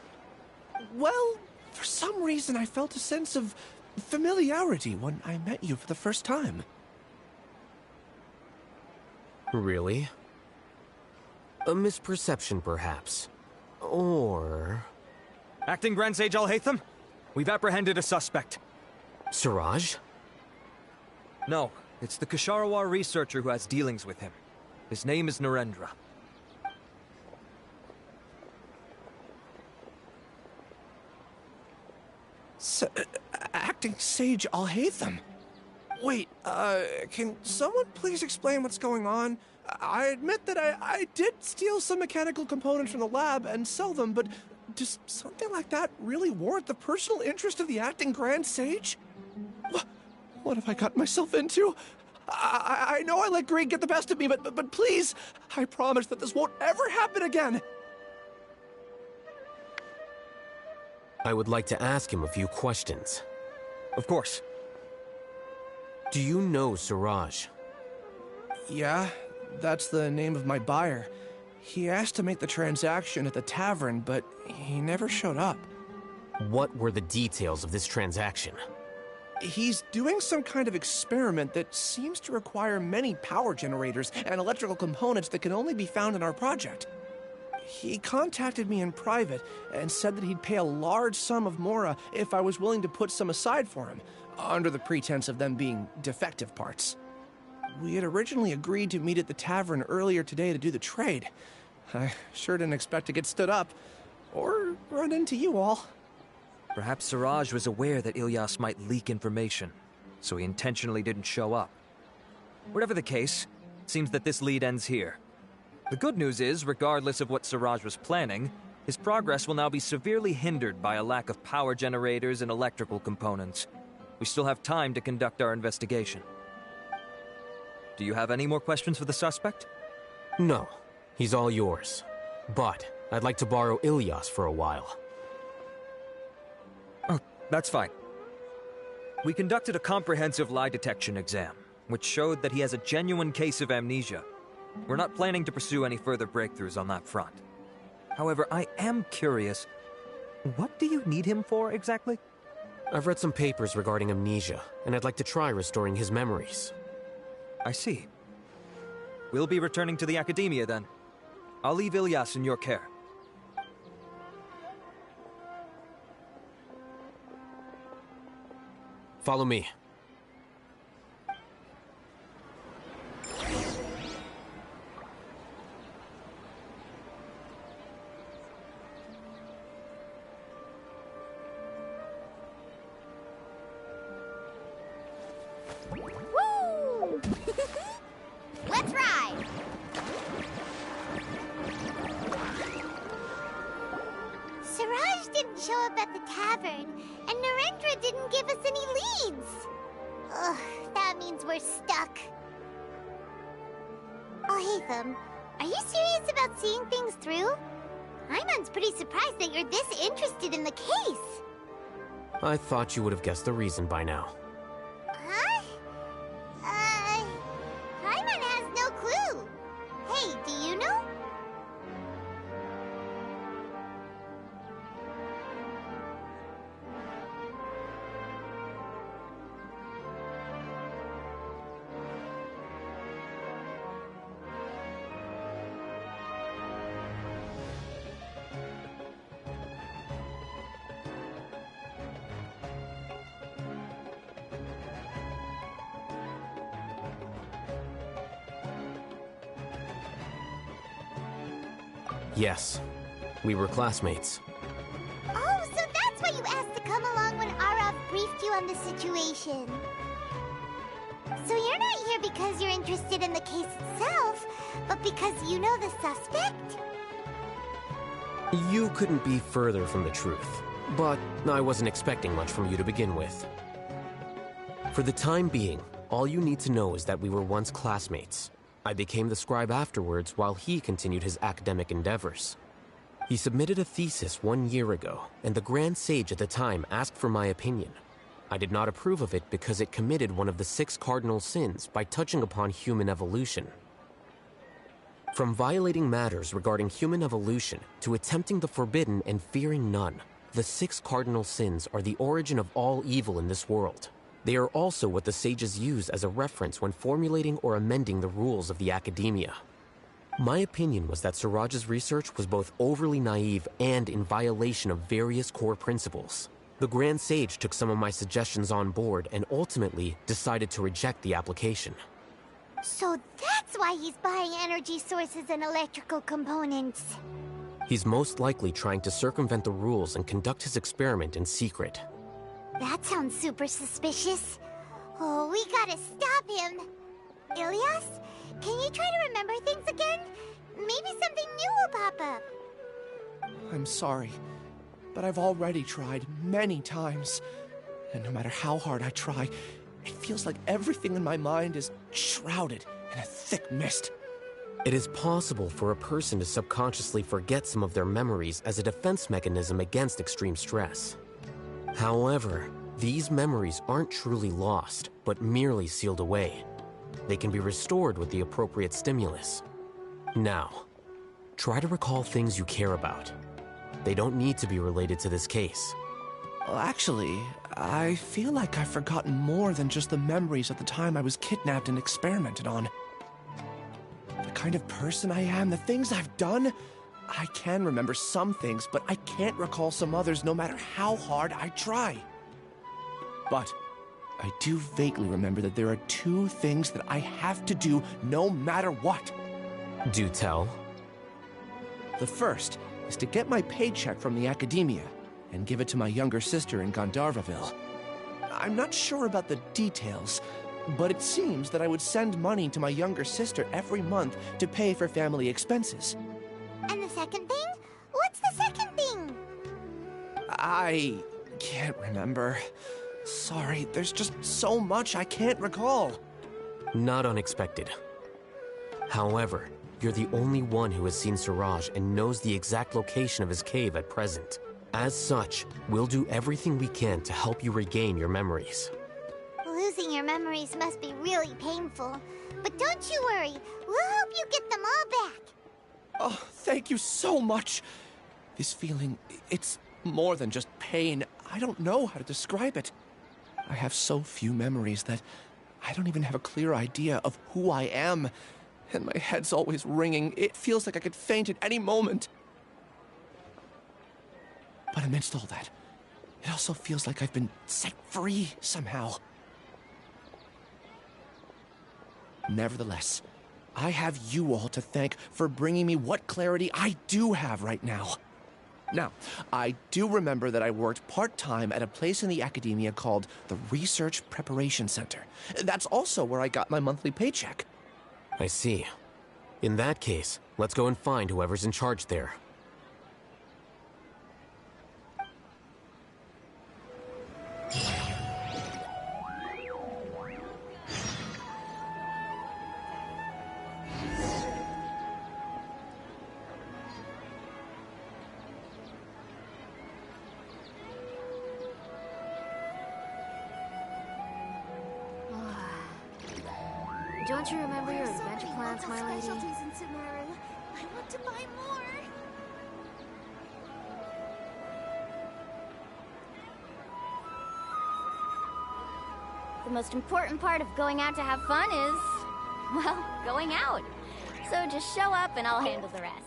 Well, for some reason I felt a sense of familiarity when I met you for the first time. Really? A misperception, perhaps. Or... Acting Grand Sage Alhaitham, we've apprehended a suspect. Siraj? No, it's the Ksharawar researcher who has dealings with him. His name is Narendra. Acting Sage Alhaitham? Wait, can someone please explain what's going on? I admit that I did steal some mechanical components from the lab and sell them, but does something like that really warrant the personal interest of the Acting Grand Sage? What have I gotten myself into? I know I let greed get the best of me, but please, I promise that this won't ever happen again. I would like to ask him a few questions. Of course. Do you know Siraj? Yeah, that's the name of my buyer. He asked to make the transaction at the tavern, but he never showed up. What were the details of this transaction? He's doing some kind of experiment that seems to require many power generators and electrical components that can only be found in our project. He contacted me in private and said that he'd pay a large sum of Mora if I was willing to put some aside for him, under the pretense of them being defective parts. We had originally agreed to meet at the tavern earlier today to do the trade. I sure didn't expect to get stood up, or run into you all. Perhaps Siraj was aware that Ilyas might leak information, so he intentionally didn't show up. Whatever the case, it seems that this lead ends here. The good news is, regardless of what Siraj was planning, his progress will now be severely hindered by a lack of power generators and electrical components. We still have time to conduct our investigation. Do you have any more questions for the suspect? No. He's all yours. But I'd like to borrow Ilyas for a while. Oh, that's fine. We conducted a comprehensive lie detection exam, which showed that he has a genuine case of amnesia. We're not planning to pursue any further breakthroughs on that front. However, I am curious, what do you need him for exactly? I've read some papers regarding amnesia, and I'd like to try restoring his memories. I see. We'll be returning to the Academia then. I'll leave Ilyas in your care. Follow me. Woo! Let's ride! Siraj didn't show up at the tavern, and Narendra didn't give us any leads. Ugh, that means we're stuck. Oh, Hatham, are you serious about seeing things through? Ayman's pretty surprised that you're this interested in the case. I thought you would have guessed the reason by now. Huh? Ayman has no clue. Hey, do you know? Yes, we were classmates. Oh, so that's why you asked to come along when Arav briefed you on the situation. So you're not here because you're interested in the case itself, but because you know the suspect? You couldn't be further from the truth, but I wasn't expecting much from you to begin with. For the time being, all you need to know is that we were once classmates. I became the scribe afterwards while he continued his academic endeavors. He submitted a thesis 1 year ago, and the Grand Sage at the time asked for my opinion. I did not approve of it because it committed one of the 6 cardinal sins by touching upon human evolution. From violating matters regarding human evolution to attempting the forbidden and fearing none, the 6 cardinal sins are the origin of all evil in this world. They are also what the sages use as a reference when formulating or amending the rules of the Academia. My opinion was that Siraj's research was both overly naive and in violation of various core principles. The Grand Sage took some of my suggestions on board and ultimately decided to reject the application. So that's why he's buying energy sources and electrical components. He's most likely trying to circumvent the rules and conduct his experiment in secret. That sounds super suspicious. Oh, we gotta stop him. Ilyas, can you try to remember things again? Maybe something new will pop up. I'm sorry, but I've already tried many times. And no matter how hard I try, it feels like everything in my mind is shrouded in a thick mist. It is possible for a person to subconsciously forget some of their memories as a defense mechanism against extreme stress. However, these memories aren't truly lost, but merely sealed away. They can be restored with the appropriate stimulus. Now, try to recall things you care about. They don't need to be related to this case. Well, actually, I feel like I've forgotten more than just the memories of the time I was kidnapped and experimented on. The kind of person I am, the things I've done, I can remember some things, but I can't recall some others no matter how hard I try. But I do vaguely remember that there are 2 things that I have to do no matter what. Do tell. The first is to get my paycheck from the Academia and give it to my younger sister in Gandharvaville. I'm not sure about the details, but it seems that I would send money to my younger sister every month to pay for family expenses. And the second thing? What's the second thing? I can't remember. Sorry, there's just so much I can't recall. Not unexpected. However, you're the only one who has seen Siraj and knows the exact location of his cave at present. As such, we'll do everything we can to help you regain your memories. Losing your memories must be really painful. But don't you worry, we'll help you get them all back. Oh, thank you so much. This feeling, it's more than just pain. I don't know how to describe it. I have so few memories that I don't even have a clear idea of who I am. And my head's always ringing. It feels like I could faint at any moment. But amidst all that, it also feels like I've been set free somehow. Nevertheless, I have you all to thank for bringing me what clarity I do have right now. Now, I do remember that I worked part-time at a place in the academia called the Research Preparation Center. That's also where I got my monthly paycheck. I see. In that case, let's go and find whoever's in charge there. Don't you remember your adventure plans, my lady? Specialties in Sumeru. I want to buy more. The most important part of going out to have fun is, well, going out. So just show up and I'll handle the rest.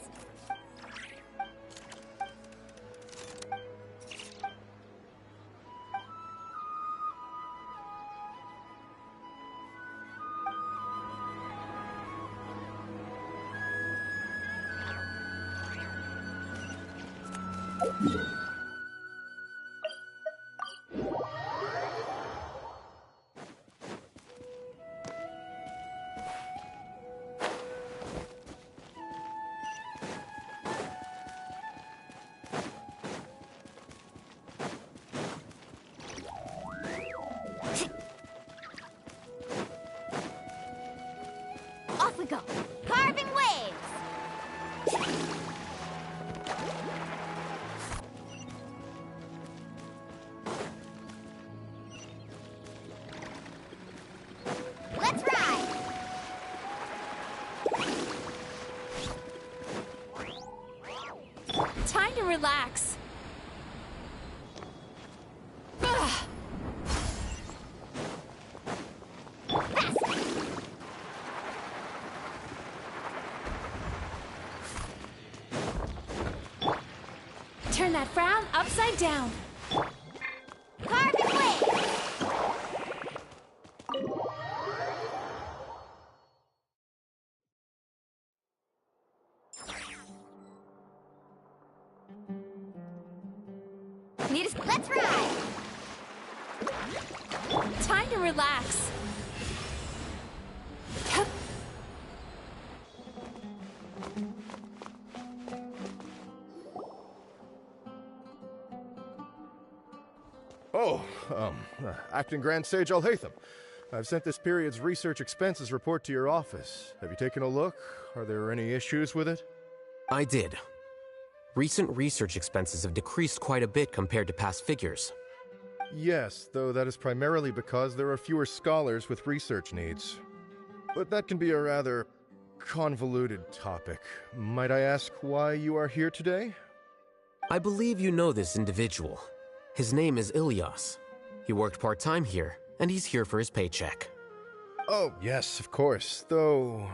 Off we go. Carving waves! Let's ride! Time to relax. Ugh. Turn that frown upside down. Carving waves! Let's ride! Time to relax. Oh, Acting Grand Sage Alhaitham. I've sent this period's research expenses report to your office. Have you taken a look? Are there any issues with it? I did. Recent research expenses have decreased quite a bit compared to past figures. Yes, though that is primarily because there are fewer scholars with research needs. But that can be a rather convoluted topic. Might I ask why you are here today? I believe you know this individual. His name is Ilias. He worked part-time here, and he's here for his paycheck. Oh, yes, of course. Though,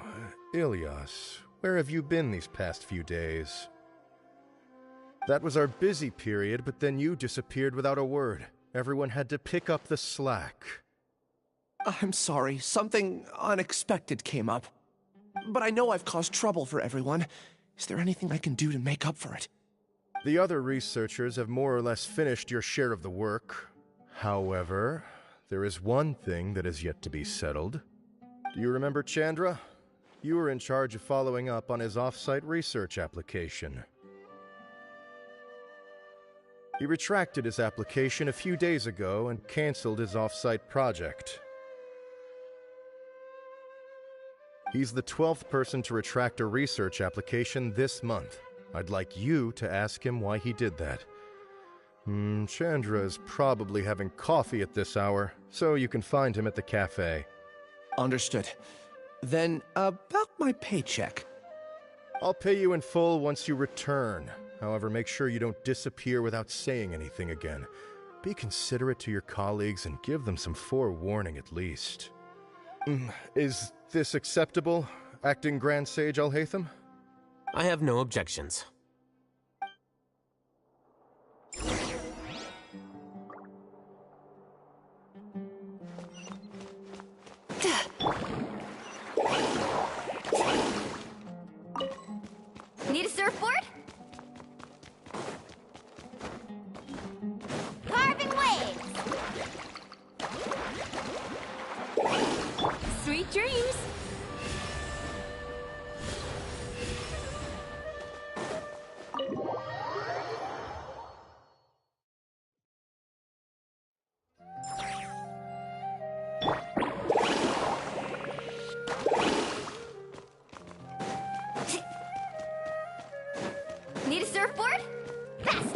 Ilias, where have you been these past few days? That was our busy period, but then you disappeared without a word. Everyone had to pick up the slack. I'm sorry, something unexpected came up. But I know I've caused trouble for everyone. Is there anything I can do to make up for it? The other researchers have more or less finished your share of the work. However, there is one thing that is yet to be settled. Do you remember Chandra? You were in charge of following up on his off-site research application. He retracted his application a few days ago and canceled his off-site project. He's the 12th person to retract a research application this month. I'd like you to ask him why he did that. Chandra is probably having coffee at this hour, so you can find him at the cafe. Understood. Then, about my paycheck. I'll pay you in full once you return. However, make sure you don't disappear without saying anything again. Be considerate to your colleagues and give them some forewarning at least. Is this acceptable, Acting Grand Sage Alhaitham? I have no objections. Need a surfboard? Carving waves! Sweet dreams! Need a surfboard? Fast!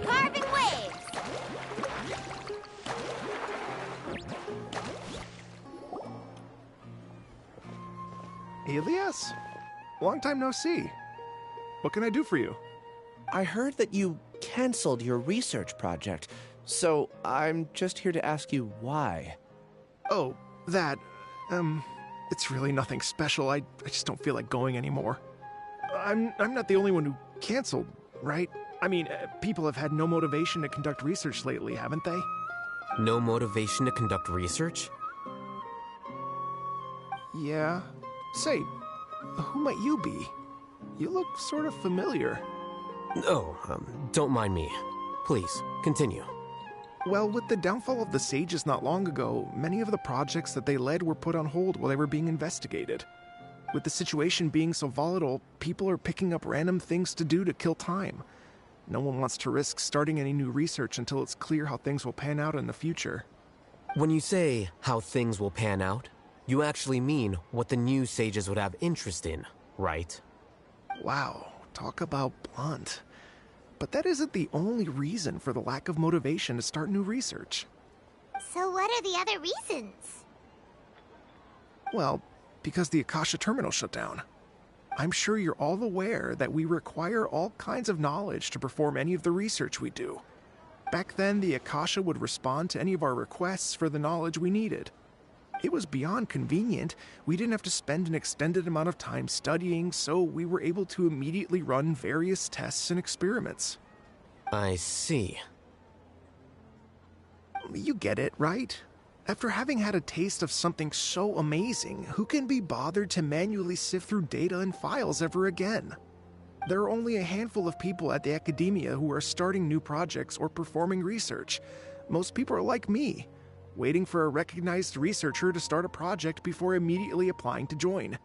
Carving waves! Elias? Long time no see. What can I do for you? I heard that you canceled your research project, so I'm just here to ask you why. Oh, that... it's really nothing special. I just don't feel like going anymore. I'm not the only one who canceled, right? I mean, people have had no motivation to conduct research lately, haven't they? No motivation to conduct research? Yeah. Say, who might you be? You look sort of familiar. Oh, don't mind me. Please, continue. Well, with the downfall of the Sages not long ago, many of the projects that they led were put on hold while they were being investigated. With the situation being so volatile, people are picking up random things to do to kill time. No one wants to risk starting any new research until it's clear how things will pan out in the future. When you say how things will pan out, you actually mean what the new Sages would have interest in, right? Wow, talk about blunt. But that isn't the only reason for the lack of motivation to start new research. So what are the other reasons? Well, because the Akasha terminal shut down. I'm sure you're all aware that we require all kinds of knowledge to perform any of the research we do. Back then, the Akasha would respond to any of our requests for the knowledge we needed. It was beyond convenient. We didn't have to spend an extended amount of time studying, so we were able to immediately run various tests and experiments. I see. You get it, right? After having had a taste of something so amazing, who can be bothered to manually sift through data and files ever again? There are only a handful of people at the Academia who are starting new projects or performing research. Most people are like me, waiting for a recognized researcher to start a project before immediately applying to join.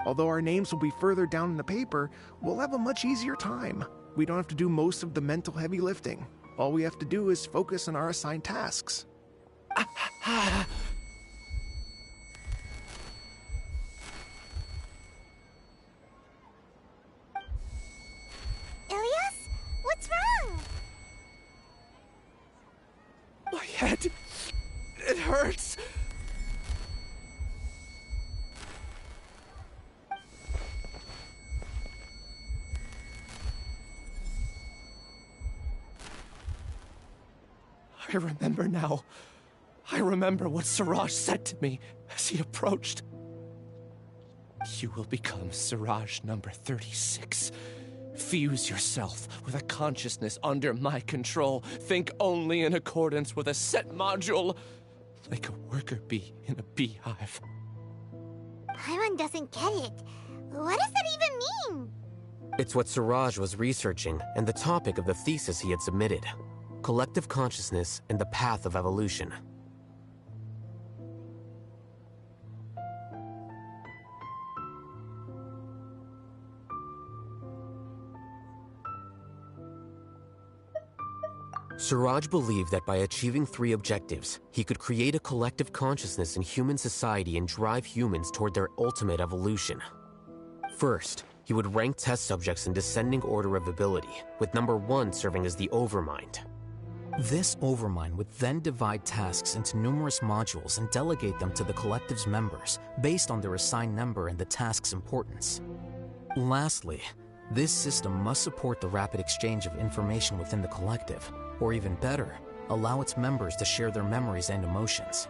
Although our names will be further down in the paper, we'll have a much easier time. We don't have to do most of the mental heavy lifting. All we have to do is focus on our assigned tasks. Ilias? What's wrong? My head... it hurts! I remember now. I remember what Siraj said to me as he approached. You will become Siraj number 36. Fuse yourself with a consciousness under my control. Think only in accordance with a set module, like a worker bee in a beehive. Paimon doesn't get it. What does that even mean? It's what Siraj was researching and the topic of the thesis he had submitted. Collective consciousness and the path of evolution. Siraj believed that by achieving 3 objectives, he could create a collective consciousness in human society and drive humans toward their ultimate evolution. First, he would rank test subjects in descending order of ability, with number 1 serving as the Overmind. This Overmind would then divide tasks into numerous modules and delegate them to the collective's members based on their assigned number and the task's importance. Lastly, this system must support the rapid exchange of information within the collective, or even better, allow its members to share their memories and emotions.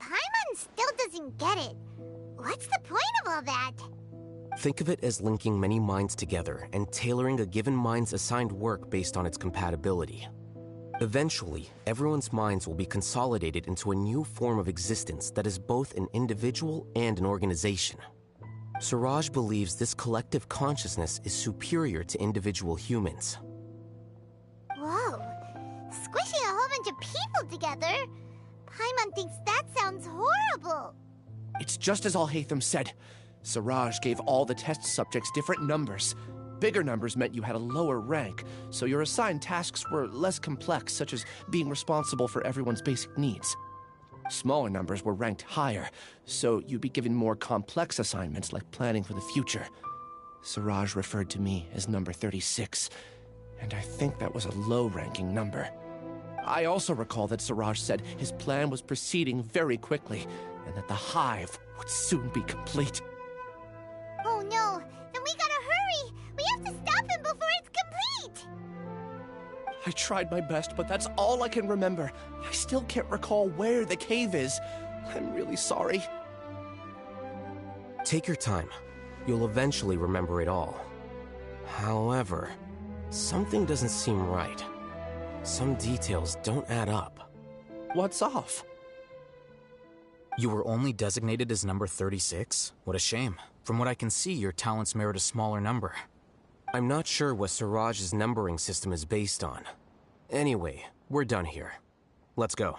Paimon still doesn't get it. What's the point of all that? Think of it as linking many minds together and tailoring a given mind's assigned work based on its compatibility. Eventually, everyone's minds will be consolidated into a new form of existence that is both an individual and an organization. Siraj believes this collective consciousness is superior to individual humans. Whoa. Squishing a whole bunch of people together? Paimon thinks that sounds horrible. It's just as Alhaitham said. Siraj gave all the test subjects different numbers. Bigger numbers meant you had a lower rank, so your assigned tasks were less complex, such as being responsible for everyone's basic needs. Smaller numbers were ranked higher, so you'd be given more complex assignments like planning for the future. Siraj referred to me as number 36, and I think that was a low-ranking number. I also recall that Siraj said his plan was proceeding very quickly, and that the hive would soon be complete. Oh no, then we gotta hurry! We have to stop him before it's complete! I tried my best, but that's all I can remember. I still can't recall where the cave is. I'm really sorry. Take your time. You'll eventually remember it all. However, something doesn't seem right. Some details don't add up. What's off? You were only designated as number 36? What a shame. From what I can see, your talents merit a smaller number. I'm not sure what Siraj's numbering system is based on. Anyway, we're done here. Let's go.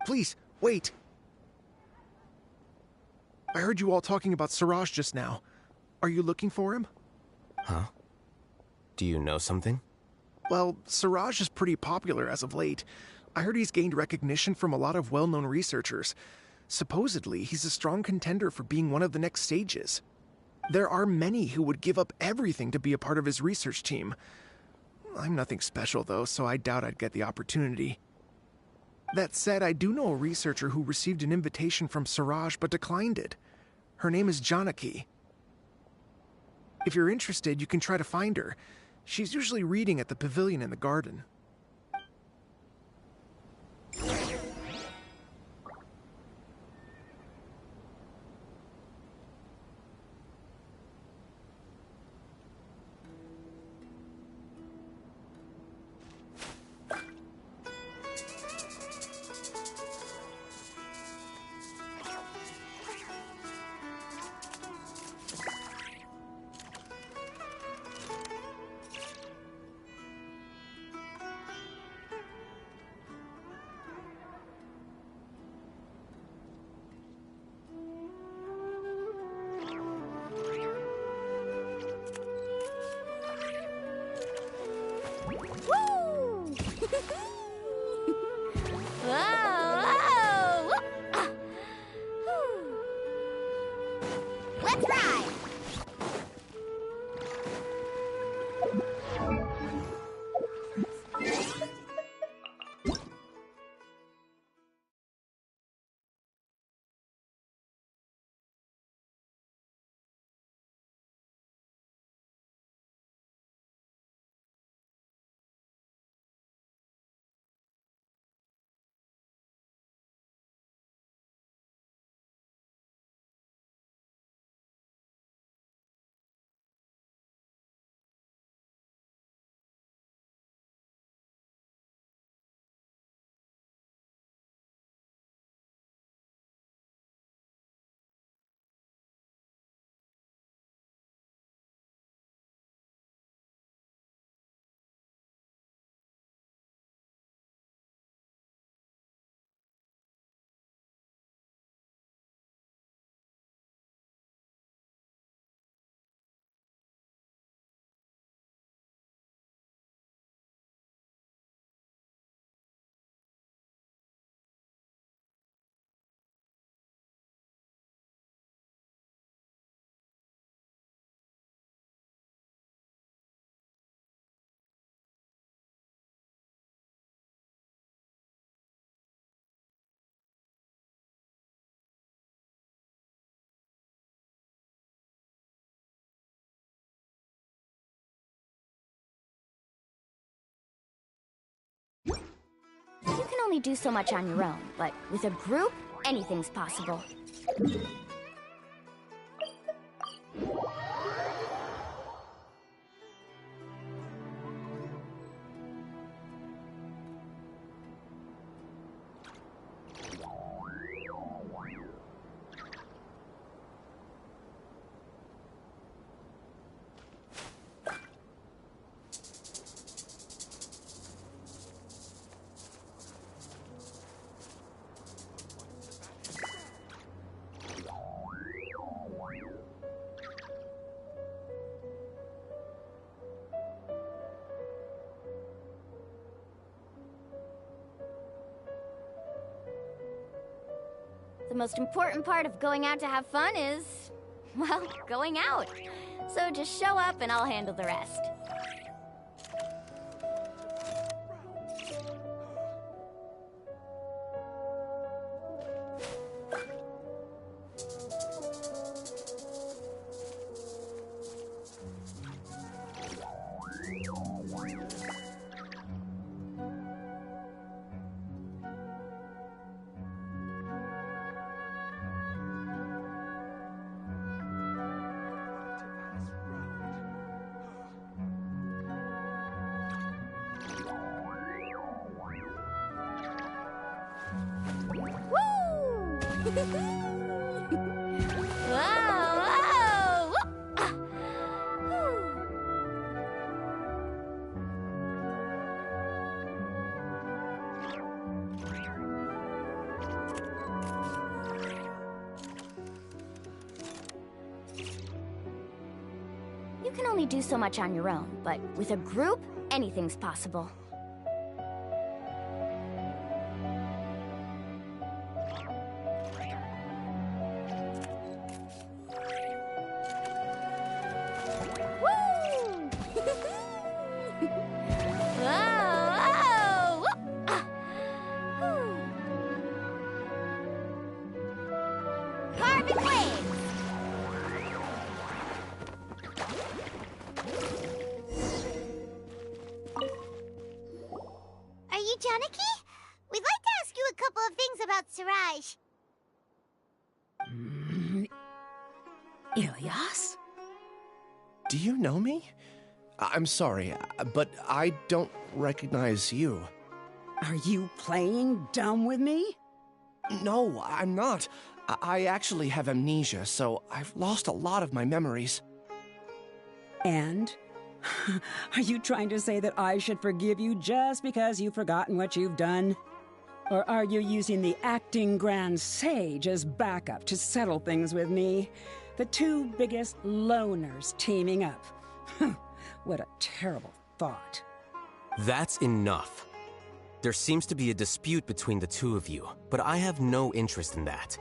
Please, wait. I heard you all talking about Siraj just now. Are you looking for him? Huh? Do you know something? Well, Siraj is pretty popular as of late. I heard he's gained recognition from a lot of well-known researchers. Supposedly, he's a strong contender for being one of the next sages. There are many who would give up everything to be a part of his research team. I'm nothing special, though, so I doubt I'd get the opportunity. That said, I do know a researcher who received an invitation from Siraj but declined it. Her name is Janaki. If you're interested, you can try to find her. She's usually reading at the pavilion in the garden. only do so much on your own, but with a group, anything's possible. The most important part of going out to have fun is, well, going out. So just show up and I'll handle the rest. You can only do so much on your own, but with a group, anything's possible. Ilyas? Do you know me? I'm sorry, but I don't recognize you. Are you playing dumb with me? No, I'm not. I actually have amnesia, so I've lost a lot of my memories. And? Are you trying to say that I should forgive you just because you've forgotten what you've done? Or are you using the acting Grand Sage as backup to settle things with me? The two biggest loners teaming up. What a terrible thought. That's enough. There seems to be a dispute between the two of you, but I have no interest in that.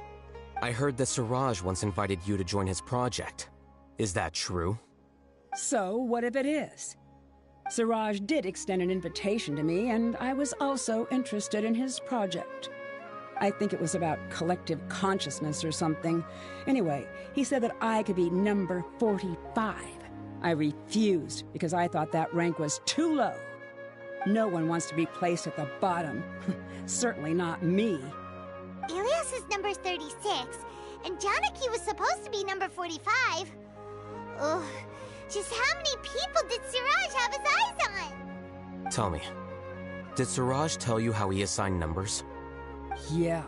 I heard that Siraj once invited you to join his project. Is that true? So, what if it is? Siraj did extend an invitation to me, and I was also interested in his project. I think it was about collective consciousness or something. Anyway, he said that I could be number 45. I refused because I thought that rank was too low. No one wants to be placed at the bottom. Certainly not me. Ilyas is number 36, and Janaki was supposed to be number 45. Ugh, just how many people did Siraj have his eyes on? Tell me, did Siraj tell you how he assigned numbers? Yeah.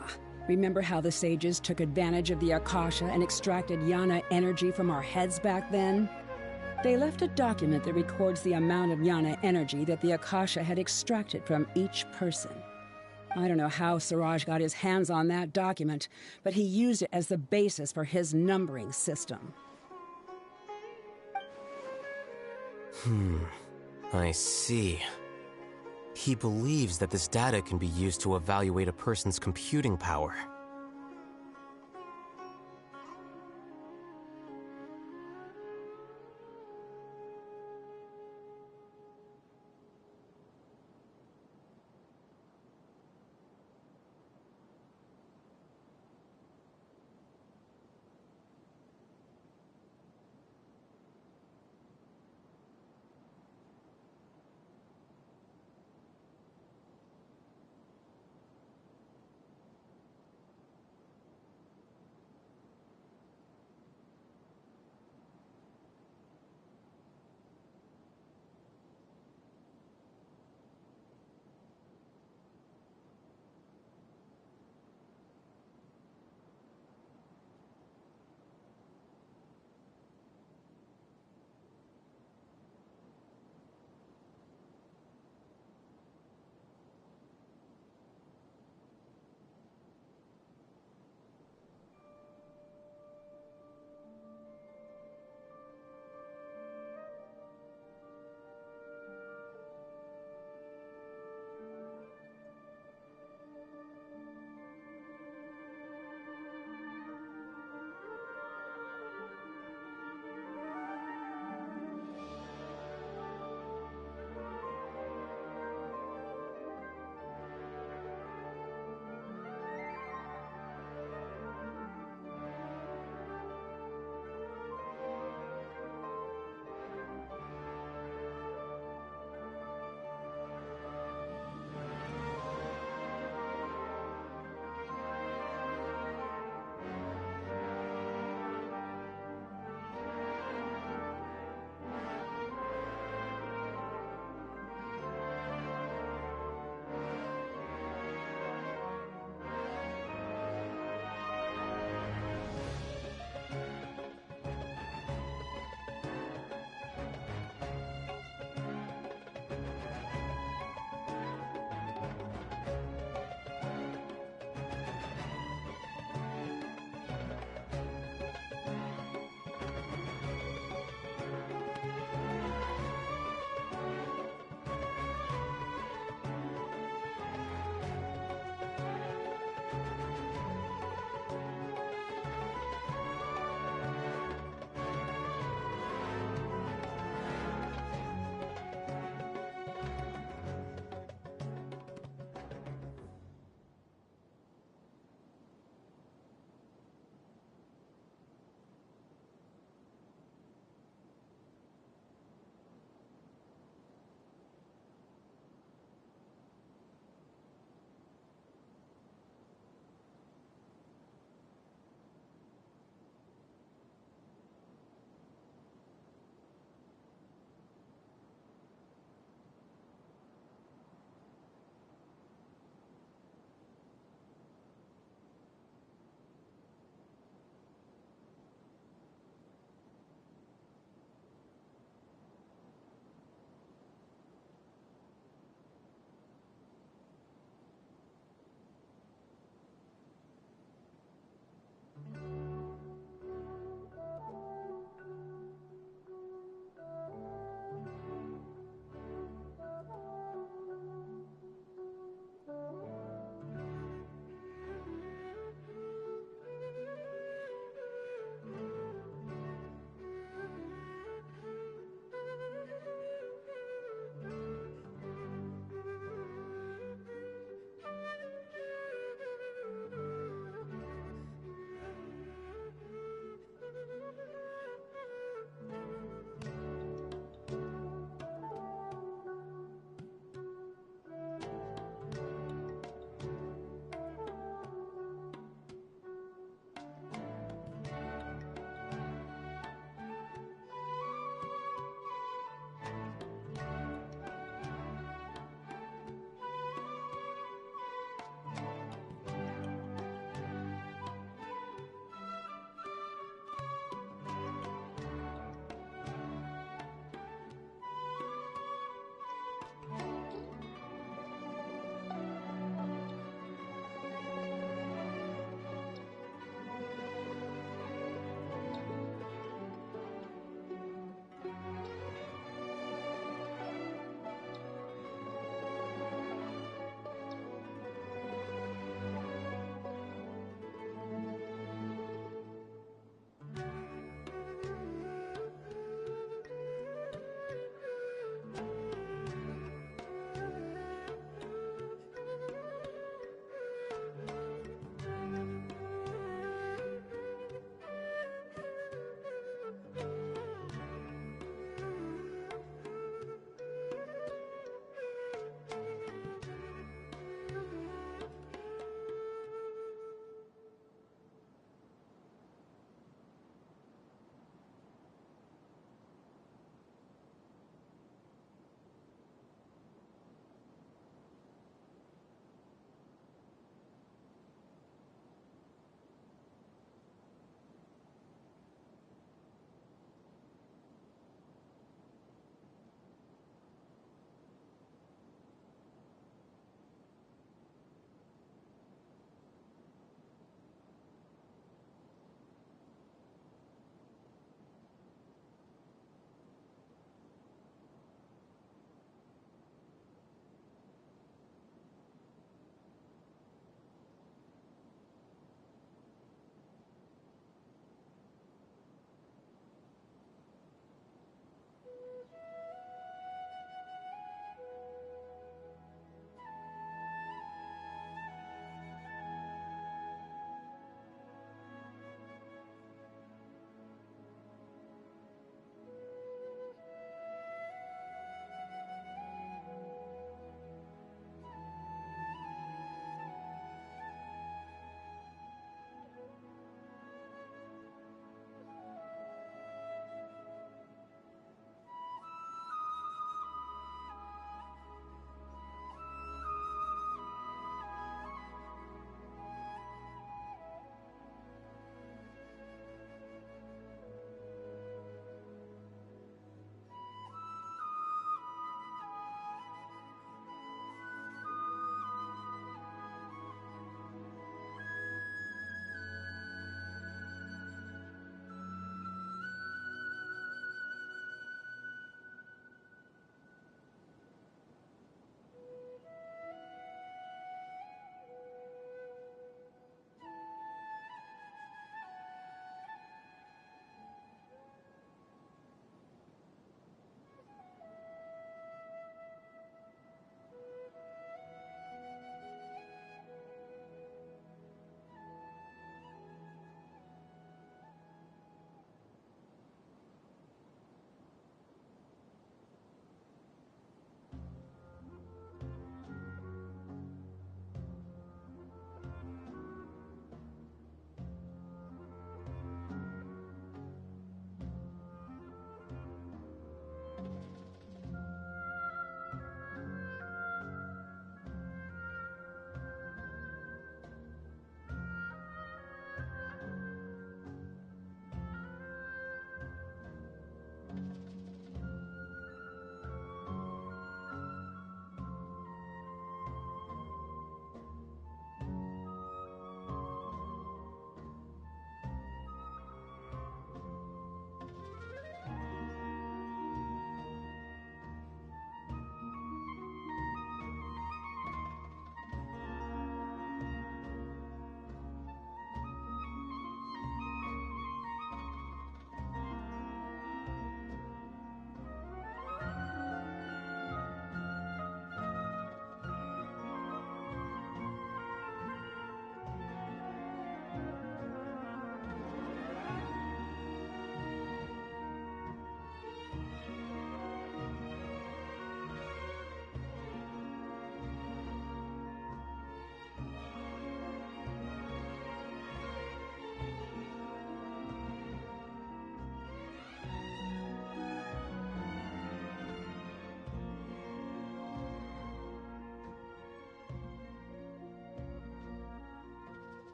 Remember how the sages took advantage of the Akasha and extracted Yana energy from our heads back then? They left a document that records the amount of Yana energy that the Akasha had extracted from each person. I don't know how Siraj got his hands on that document, but he used it as the basis for his numbering system. I see. He believes that this data can be used to evaluate a person's computing power.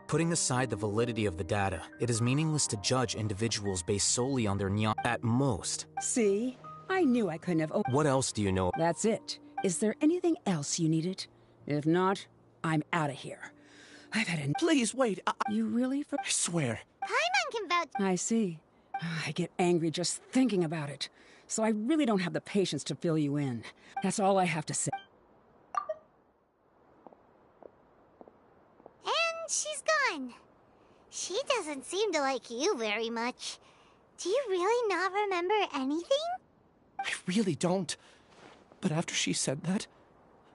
Putting aside the validity of the data, it is meaningless to judge individuals based solely on their at most. See? I knew I couldn't have... What else do you know? That's it. Is there anything else you needed? If not, I'm out of here. I've had Please, wait. You really... I swear. Paimon can vouch... I see. I get angry just thinking about it. So I really don't have the patience to fill you in. That's all I have to say. And she's gone. She doesn't seem to like you very much. Do you really not remember anything? I really don't. But after she said that,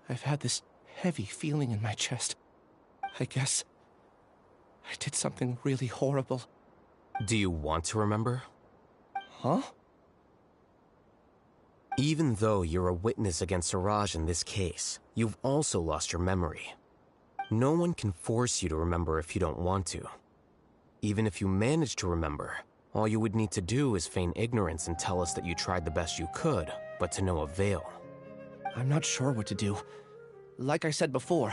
I've had this heavy feeling in my chest. I guess I did something really horrible. Do you want to remember? Huh? Even though you're a witness against Siraj in this case, you've also lost your memory. No one can force you to remember if you don't want to. Even if you manage to remember, all you would need to do is feign ignorance and tell us that you tried the best you could, but to no avail. I'm not sure what to do. Like I said before,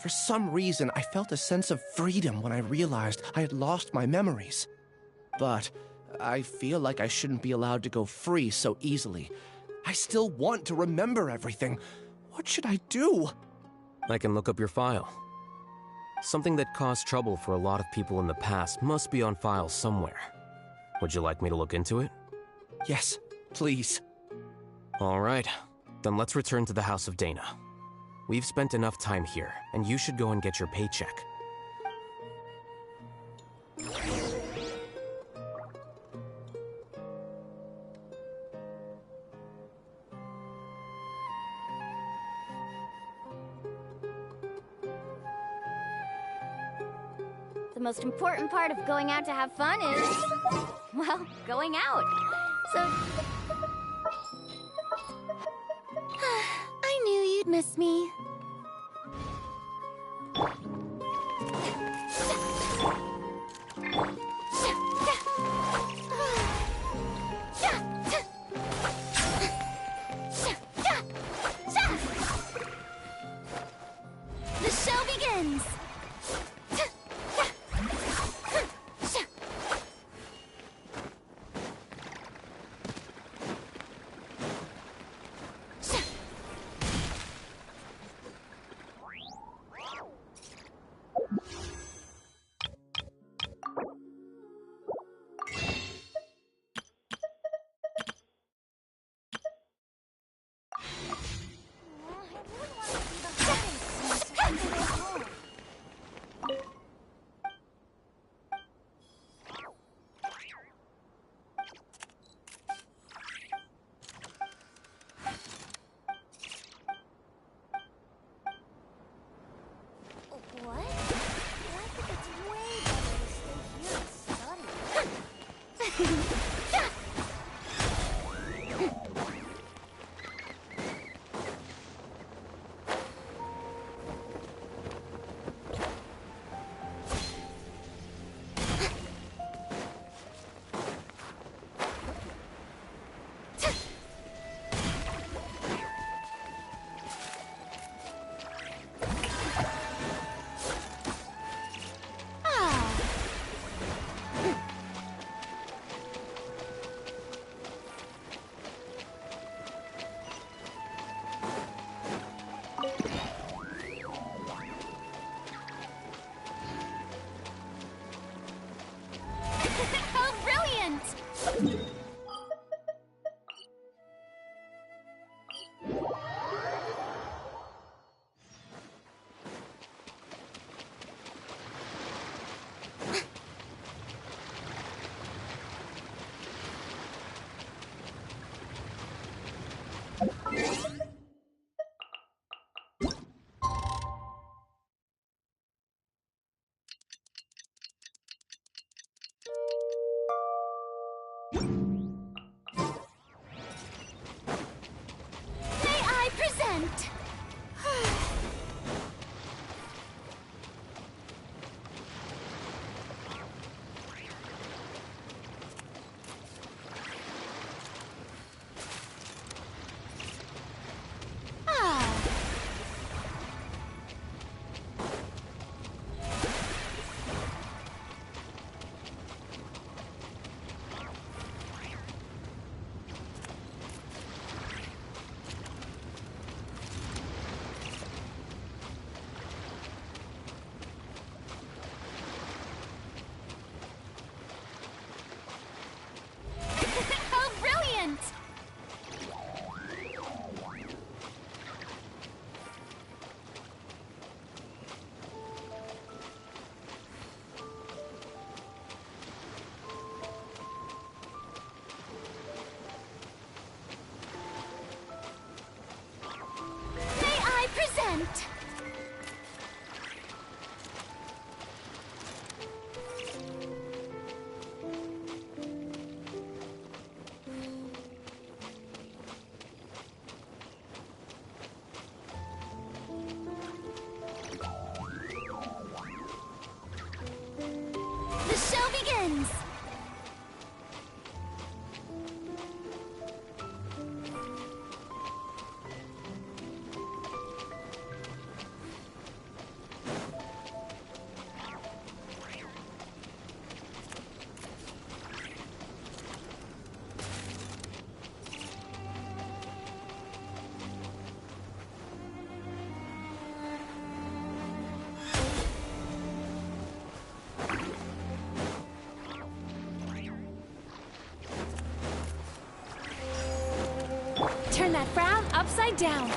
for some reason I felt a sense of freedom when I realized I had lost my memories. But I feel like I shouldn't be allowed to go free so easily. I still want to remember everything. What should I do? I can look up your file. Something that caused trouble for a lot of people in the past must be on file somewhere. Would you like me to look into it? Yes, please. All right. Then let's return to the House of Dana. We've spent enough time here, and you should go and get your paycheck. The most important part of going out to have fun is, well, going out. So... I knew you'd miss me. The show begins! begins! Turn that frown upside down.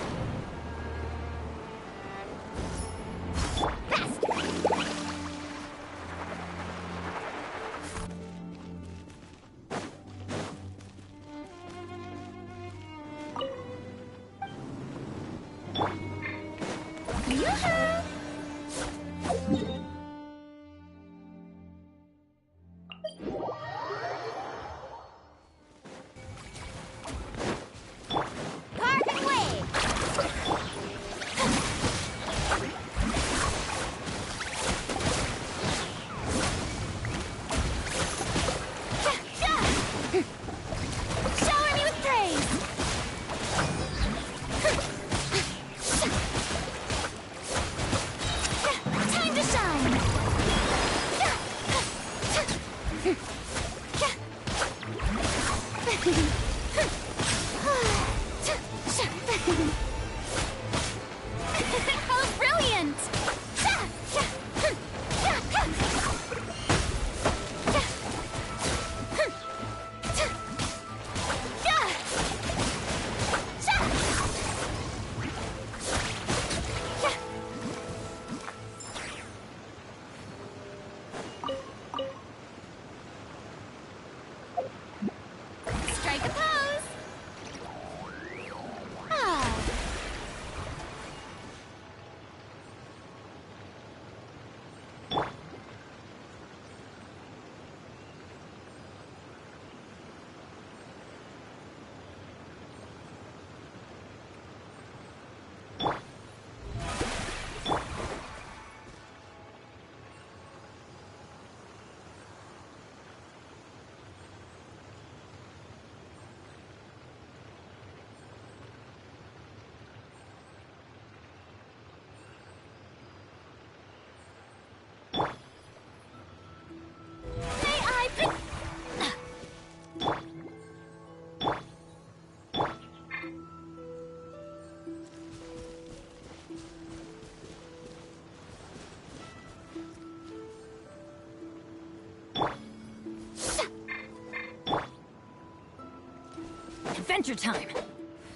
Adventure time!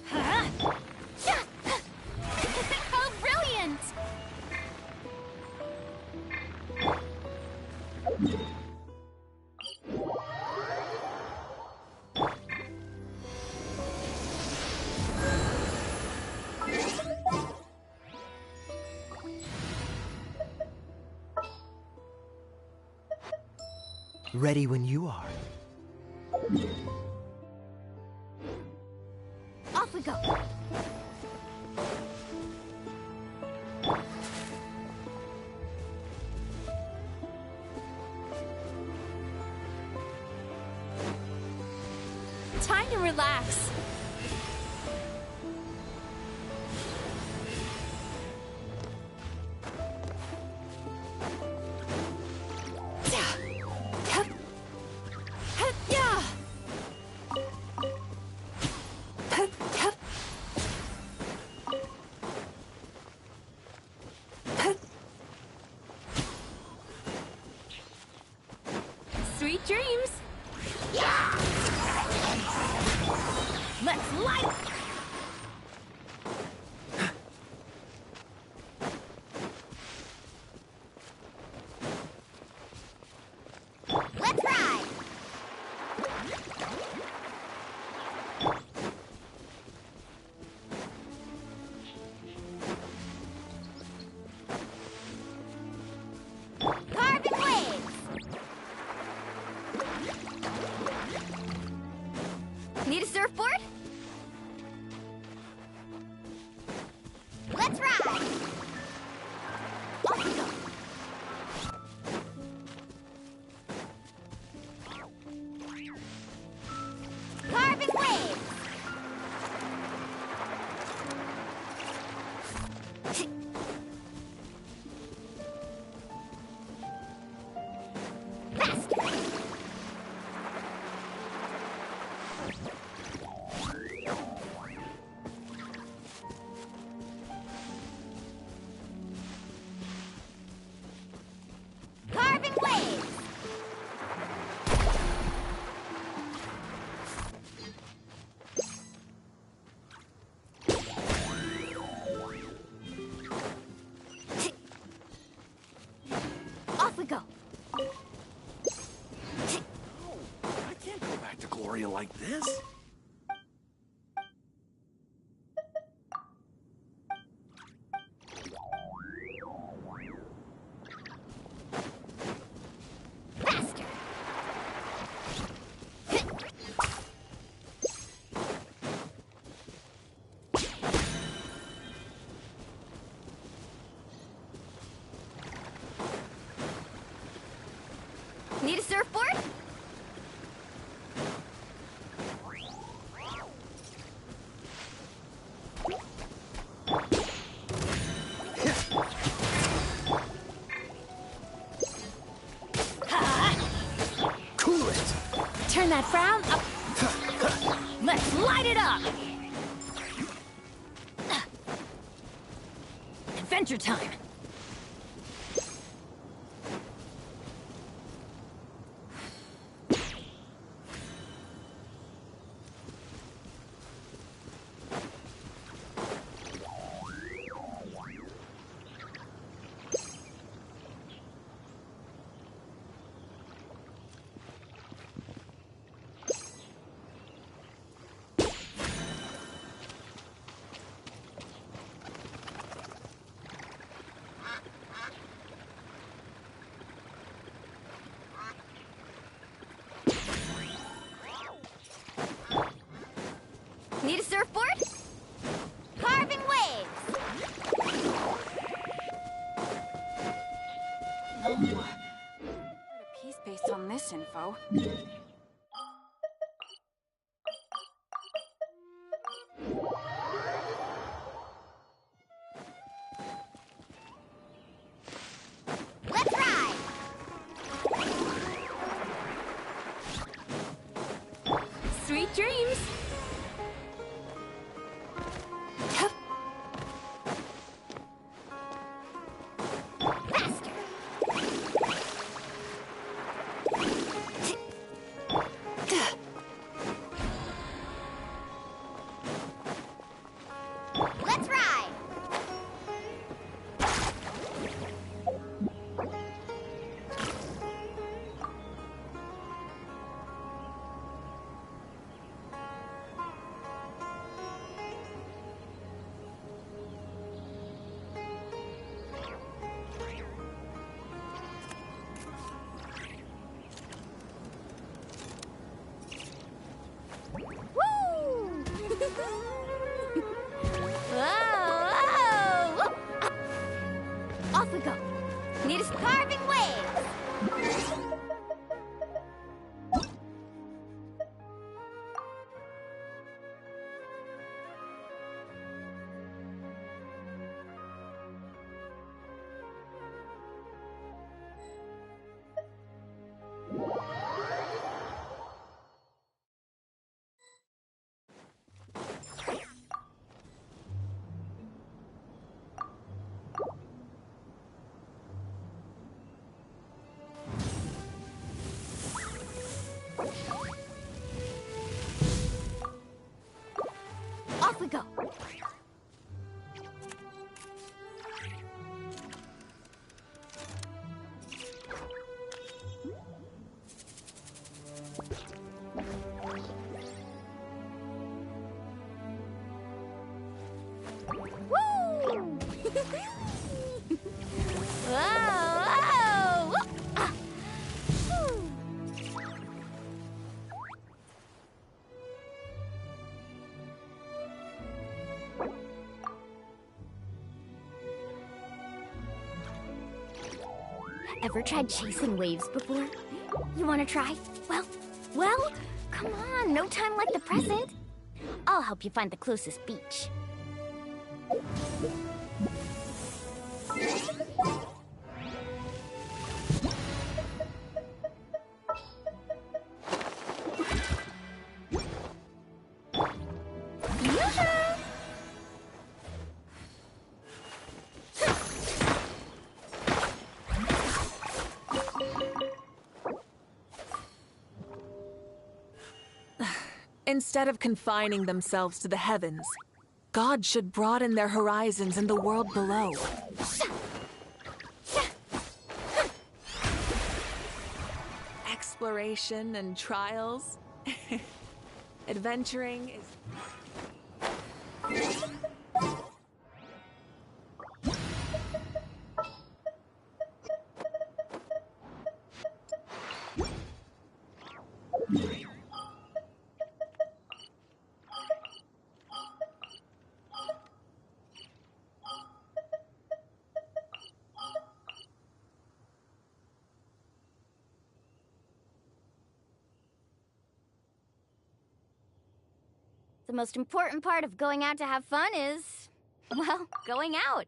How brilliant! Ready when you are. Off we go. Time to relax. Sweet dreams. Let's light. Let's ride! Carving waves! Need a surfboard? Let's ride! Off we go. area like this. Need a surfboard? Cool it! Turn that frown up. Let's light it up! Adventure time! Need a surfboard? Carving waves! No. A piece based on this info. Let's ride! Sweet dreams! Let's ride! Woo! Whoa, whoa. Off we go. Need a carving waves. Off we go. Woo! Whoa, whoa! Ah. Whew. Ever tried chasing waves before? You want to try? Well, come on, no time like the present. I'll help you find the closest beach. Instead of confining themselves to the heavens, God should broaden their horizons in the world below. Exploration and trials. Adventuring is... The most important part of going out to have fun is, well, going out.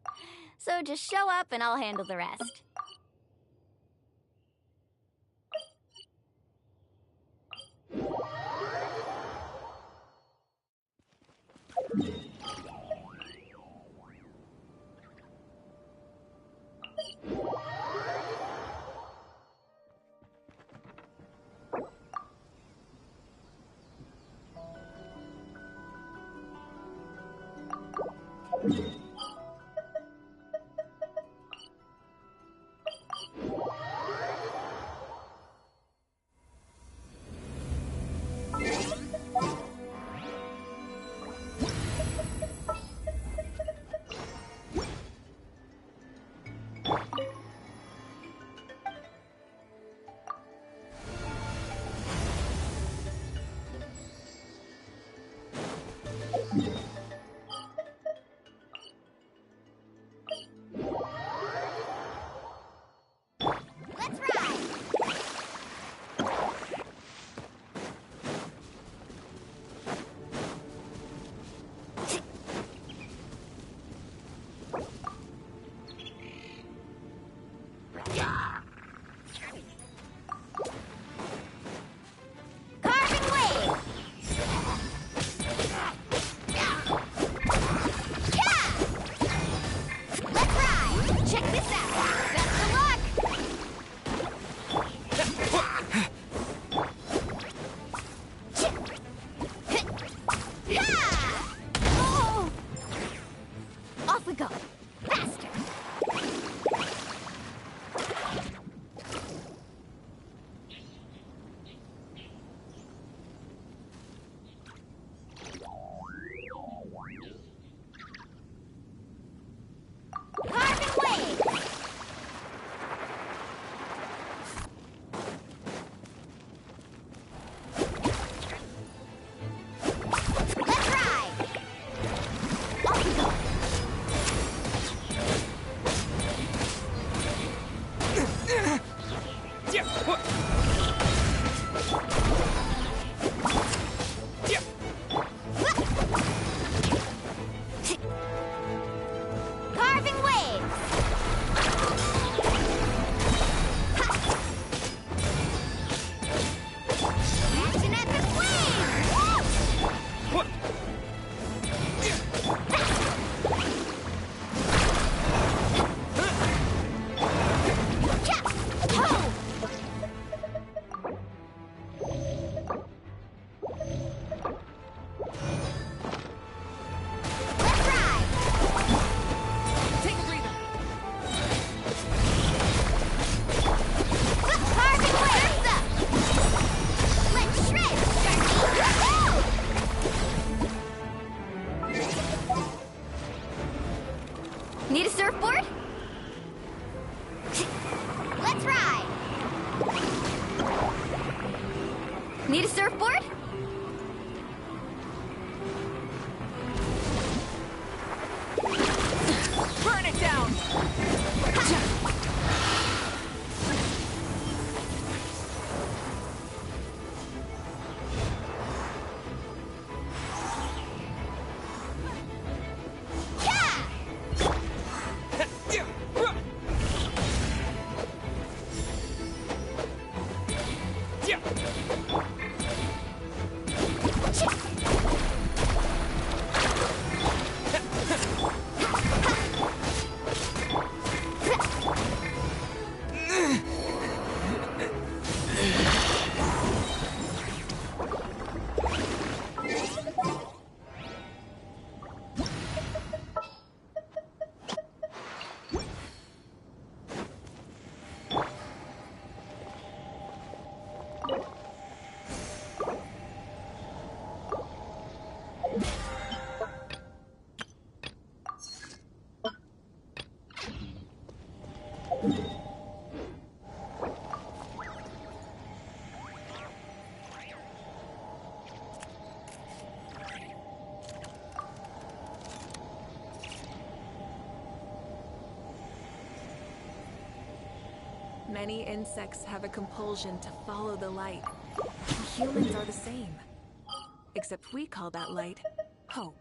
So just show up and I'll handle the rest. Need a surfboard? Let's ride! Need a surfboard? Burn it down! Many insects have a compulsion to follow the light. Humans are the same. Except we call that light hope.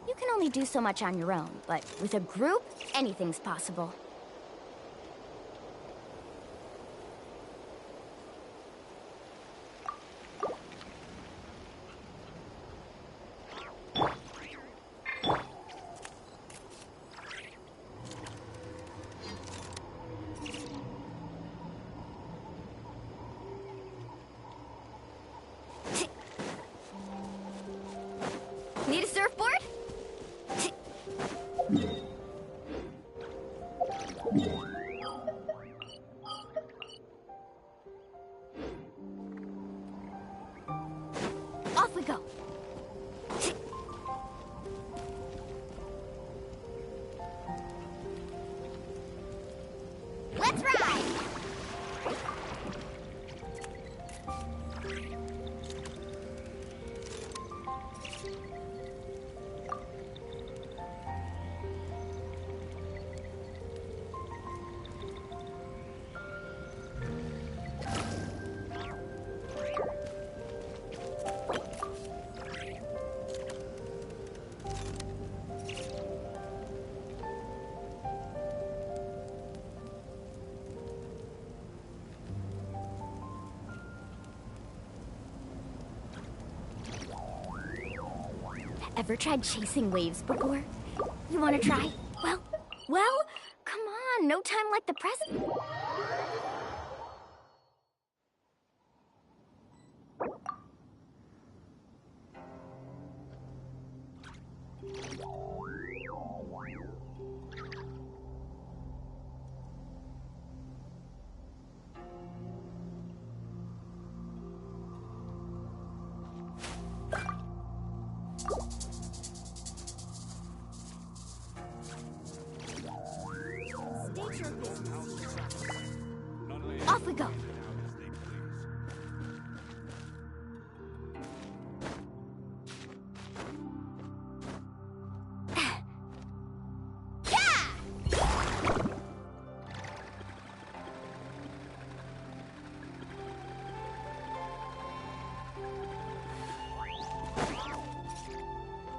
You can only do so much on your own, but with a group, anything's possible. Need a surfboard? Off we go. Let's ride! Ever tried chasing waves before? You want to try? Well, come on, no time like the present. Off we go.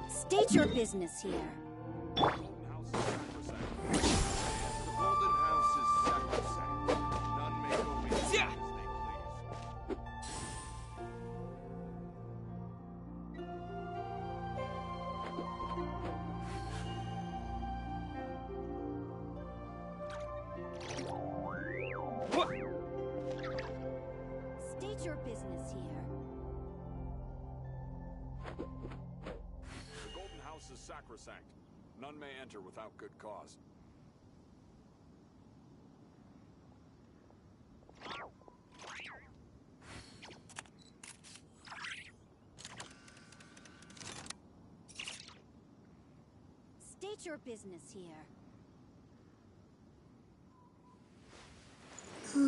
State your business here. State your business here. The Golden House is sacrosanct. None may enter without good cause. State State your business here. The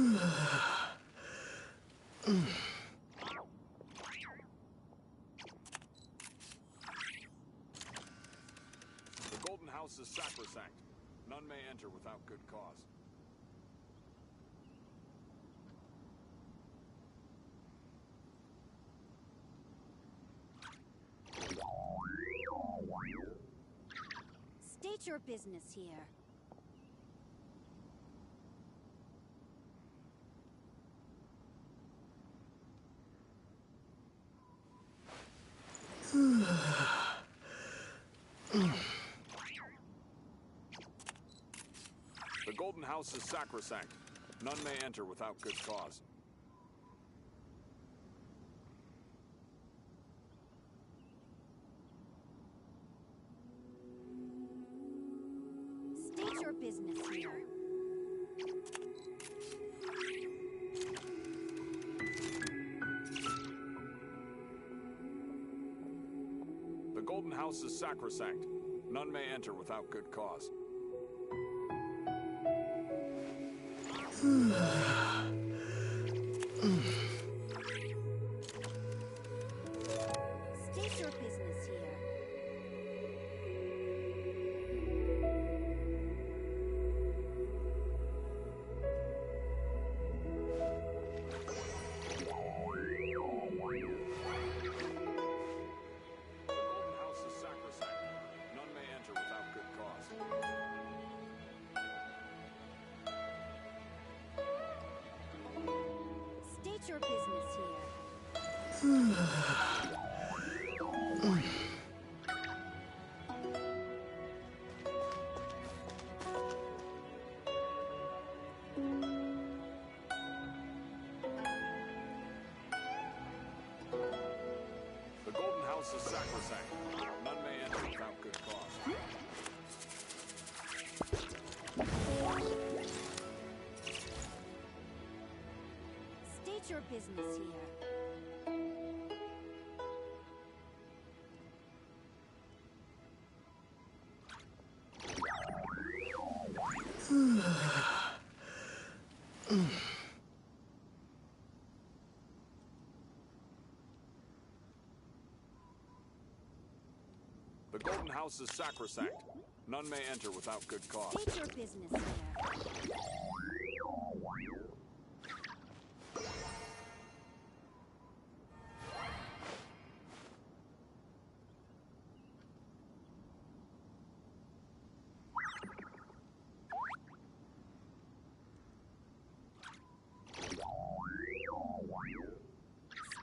Golden House is sacrosanct. None may enter without good cause. State your business here. The Golden House is sacrosanct. None may enter without good cause. State your business here. The Golden House is sacrosanct. None may enter without good cause. State your business here. The Golden House is sacrosanct. None may enter without good cause. State your business here. The Golden House is sacrosanct. None may enter without good cause. State your business here. The Golden House is sacrosanct. None may enter without good cause. State your business here.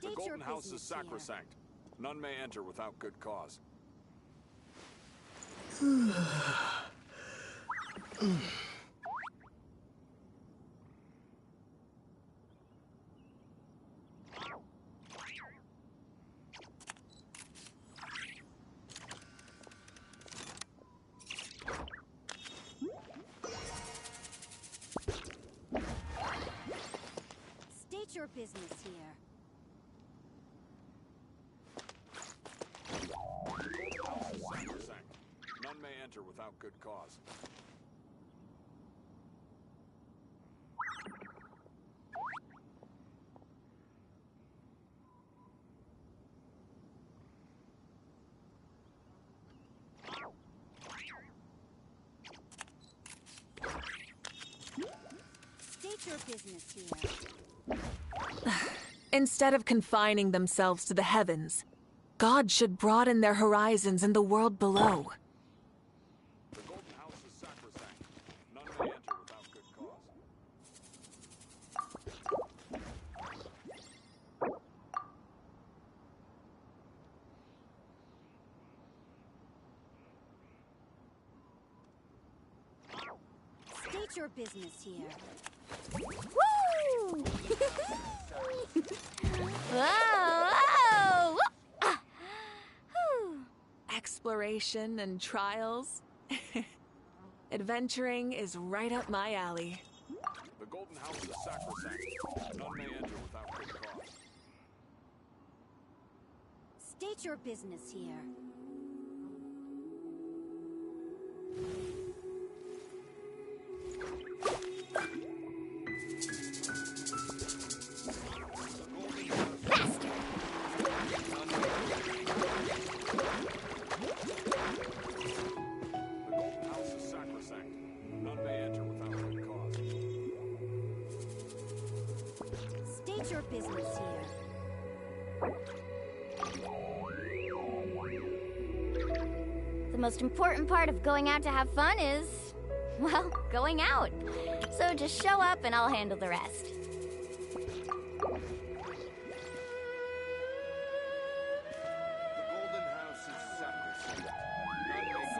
The State your Golden House is business here. sacrosanct. None may enter without good cause. State your business here. The House is sacrosanct. None may enter without good cause. State your business here. Instead of confining themselves to the heavens, God should broaden their horizons in the world below. The Golden House is sacrosanct. None may enter without good cause. State your business here. Woo! Whoa! Whoa! Ah. Whew. Exploration and trials. Adventuring is right up my alley. The Golden House is sacrosanct. None may enter without good cause. State your business here. State your business here. The most important part of going out to have fun is, well, going out. So just show up and I'll handle the rest.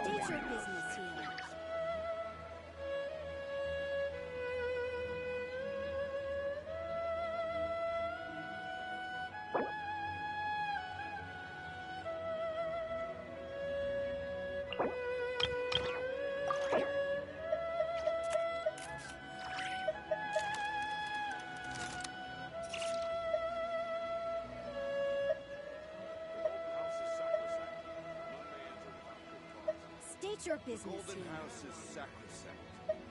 State your business here. State your business Golden here. House is sacrosanct.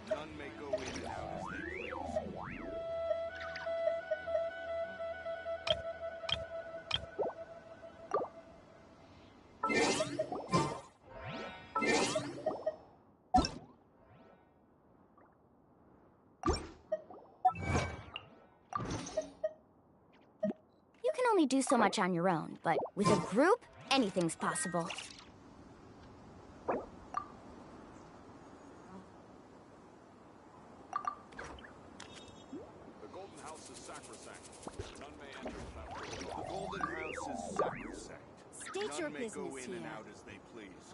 None may go in and out as they please. You can only do so much on your own, but with a group, anything's possible. The Golden House is sacrosanct. None may enter without good The cause. Golden House is sacrosanct. State None your may go business in and here. out as they please.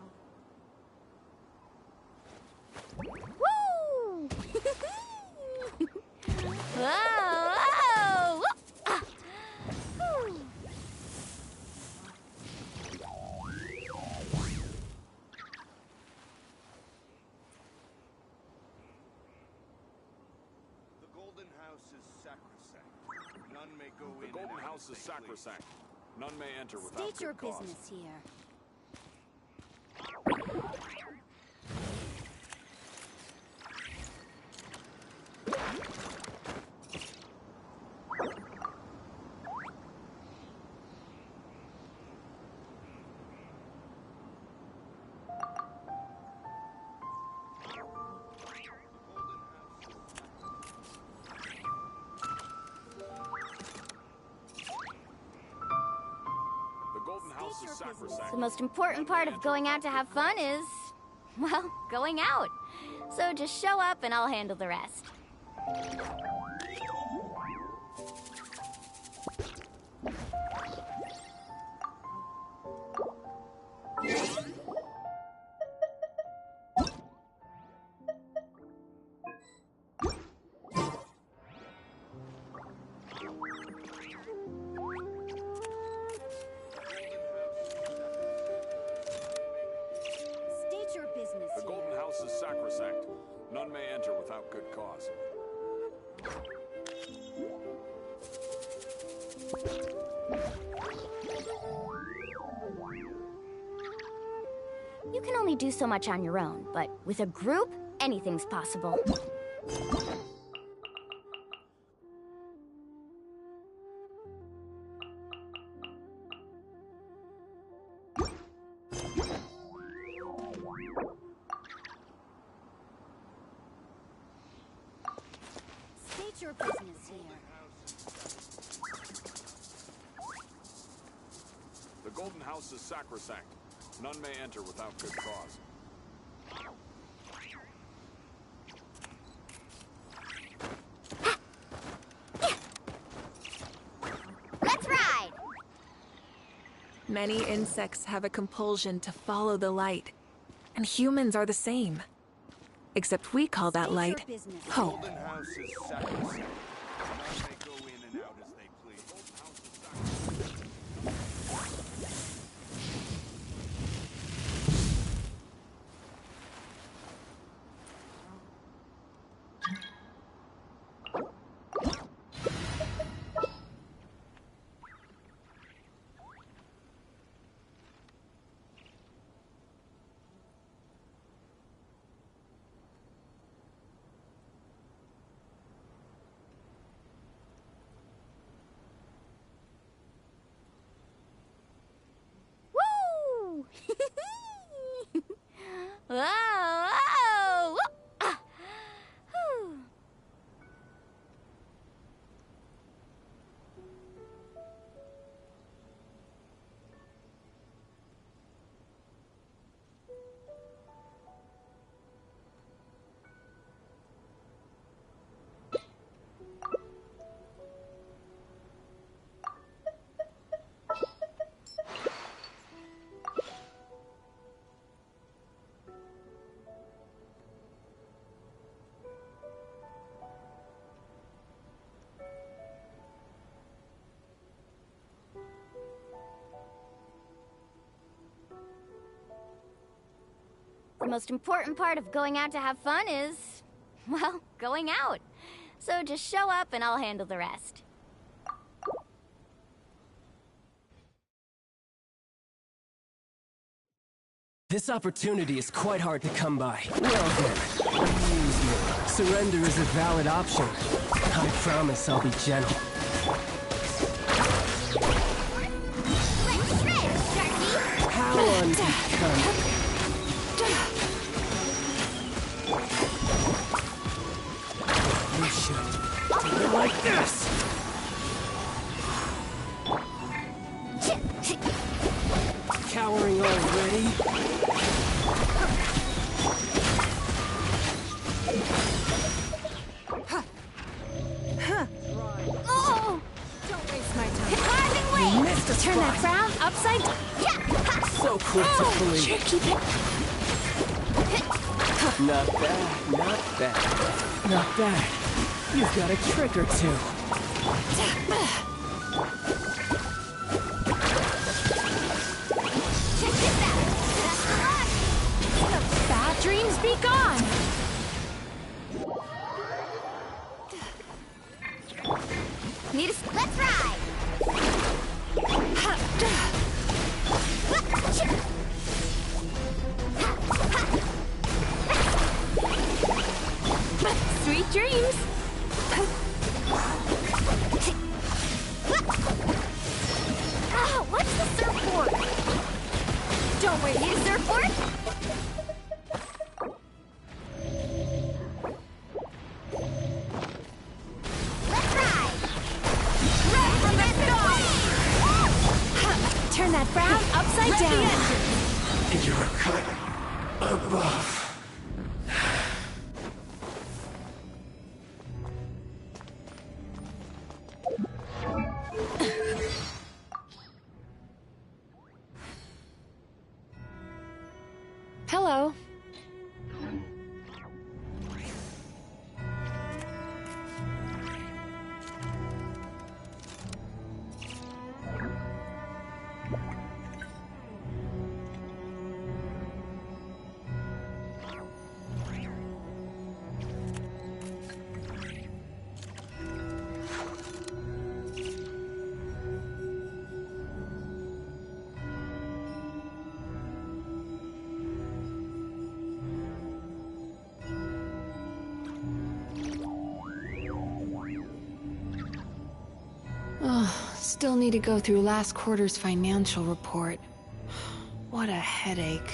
Woo! Whoa! Whoa! Ah. Whew. The Golden House is sacrosanct. None may go The in Golden and out House as is they sacrosanct. None may enter without State your good cause. business here. The Golden House is sacrosanct. The most important part of going out to have fun is, well, going out. So just show up and I'll handle the rest. State your business The here. Golden House is sacrosanct. None may enter without good cause. You can only do so much on your own, but with a group, anything's possible. State your business here. The Golden House is sacrosanct. None may enter without good cause. Let's ride! Many insects have a compulsion to follow the light, and humans are the same. Except we call that light home. Golden House is sacrosanct. None may go in and out as they please. most important part of going out to have fun is, well, going out. So just show up and I'll handle the rest. This opportunity is quite hard to come by. Well then, use me. Surrender is a valid option. I promise I'll be gentle. How unbecoming. You should do it like this! Cowering already? Oh! Don't waste my time. Rising wave! Missed a Turn that spot. frown upside down. So quick to flee. Sure, keep it. Not bad, not bad. Not bad. You've got a trick or two. Check this out. That's the rock. Bad dreams be gone. Need a... Let's ride. Sweet dreams. Oh, what's the surfboard? Don't wait, need a surfboard? Let's ride. Turn that frown upside down. You're cut above. Hello. Still need to go through last quarter's financial report. What a headache.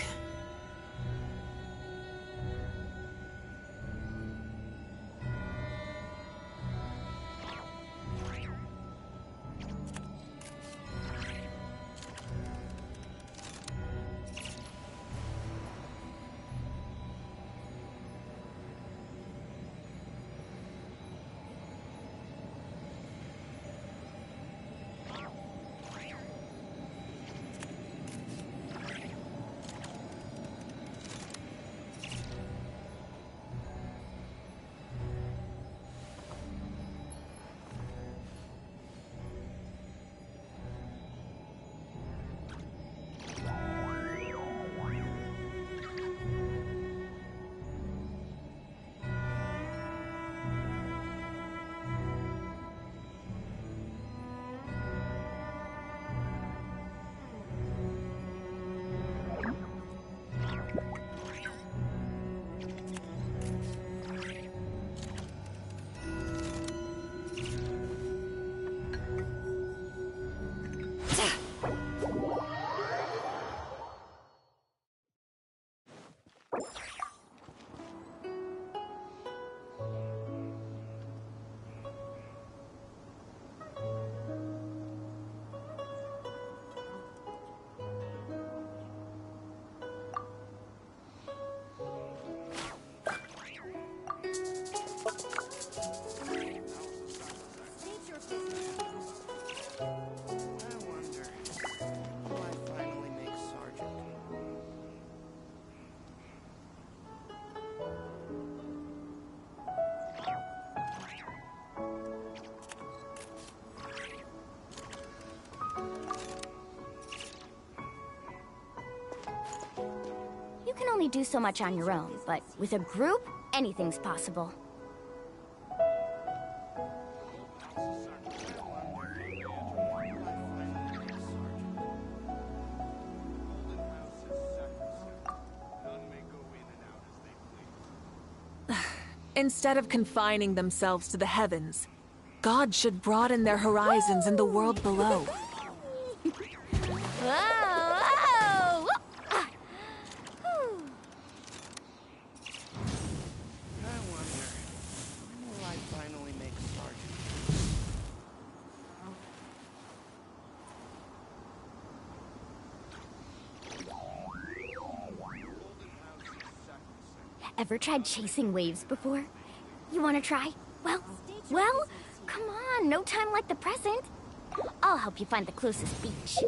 only do so much on your own, but with a group, anything's possible. Instead of confining themselves to the heavens, God should broaden their horizons in the world below. Whoa! Whoa! I wonder, when will I finally make Sergeant? Ever tried chasing waves before? You want to try? Well, come on, no time like the present. I'll help you find the closest beach.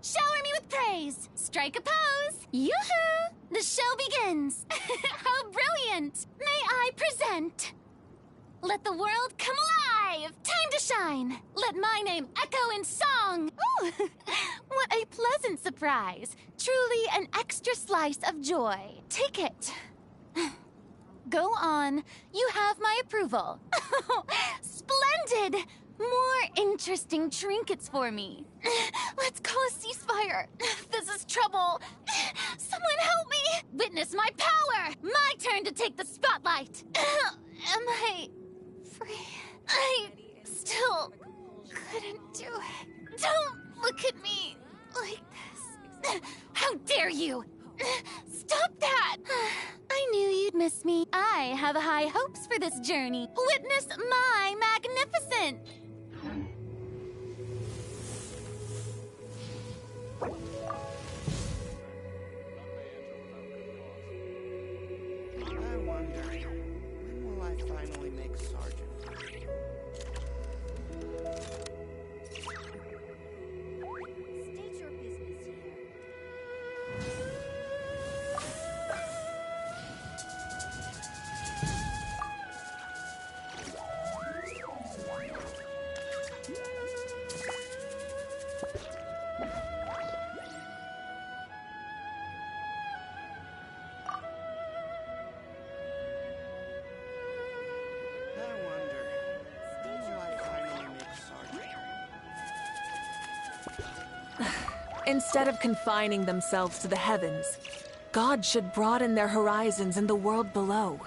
Shower me with praise! Strike a pose! Yoo-hoo! The show begins! How brilliant! May I present? Let the world come alive! Time to shine! Let my name echo in song! Ooh! What a pleasant surprise! Truly an extra slice of joy. Take it. Go on. You have my approval. Splendid! More interesting trinkets for me. Let's call a ceasefire. This is trouble. Someone help me! Witness my power! My turn to take the spotlight. Am I free? I still couldn't do it. Don't look at me like this. How dare you! Stop that! I knew you'd miss me. I have high hopes for this journey. Witness my magnificent! I wonder, when will I finally make Sergeant? State your business here. I wonder, when will I finally make Sergeant? Instead of confining themselves to the heavens, God should broaden their horizons in the world below.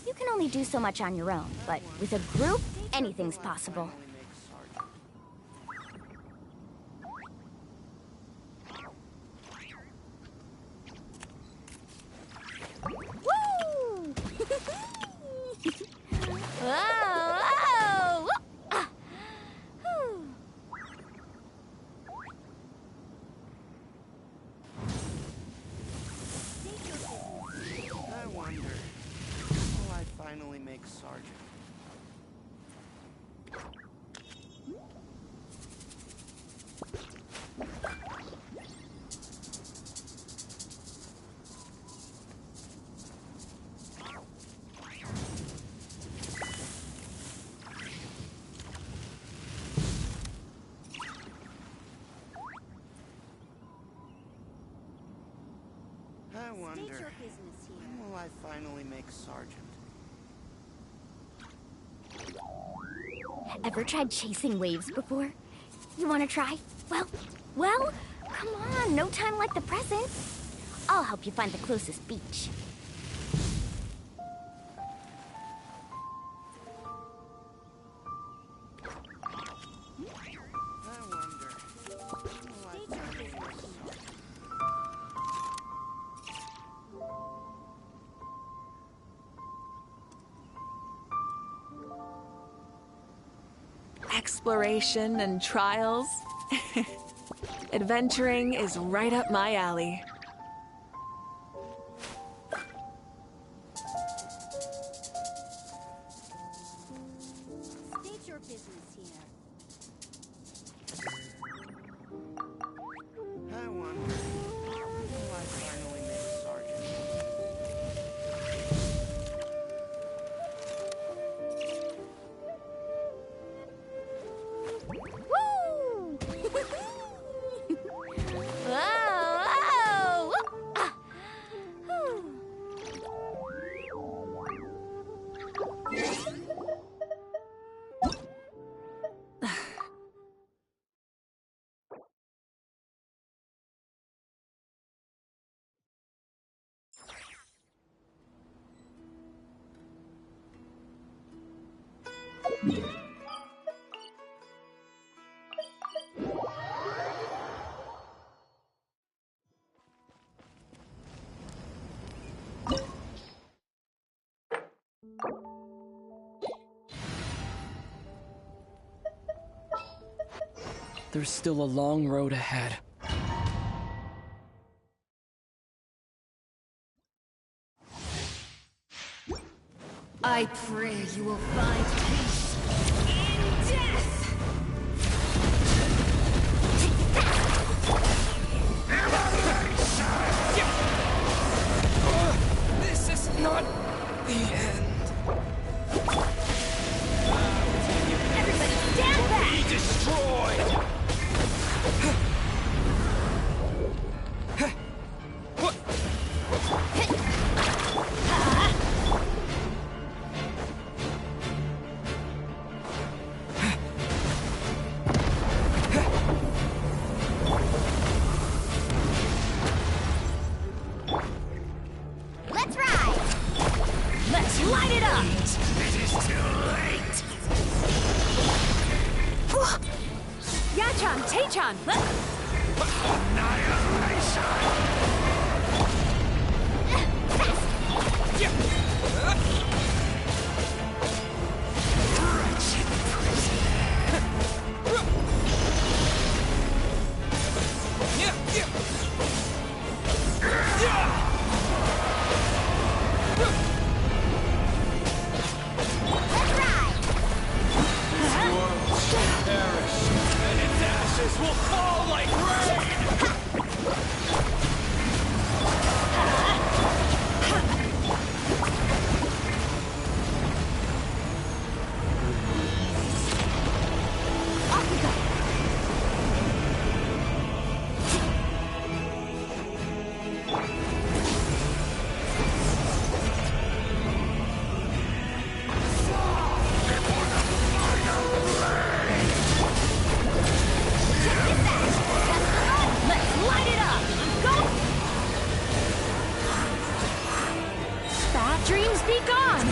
You can only do so much on your own, but with a group, anything's possible. Woo! Whoa! Whoa! Ah. Whew. I wonder, when will I finally make Sergeant? I wonder, State your business here. when will I finally make Sergeant? Ever tried chasing waves before? You want to try? Well, come on, no time like the present. I'll help you find the closest beach. I wonder, when will I finally make Sergeant? Exploration and trials. Adventuring is right up my alley. There's still a long road ahead. I pray you will find peace in death! This is not the end. Everybody stand back! Be destroyed! Let's ride! Let's light it up! It is too late! Yachan, Taechan, Will fall like rain! let's light it up! Go! Bad dreams be gone!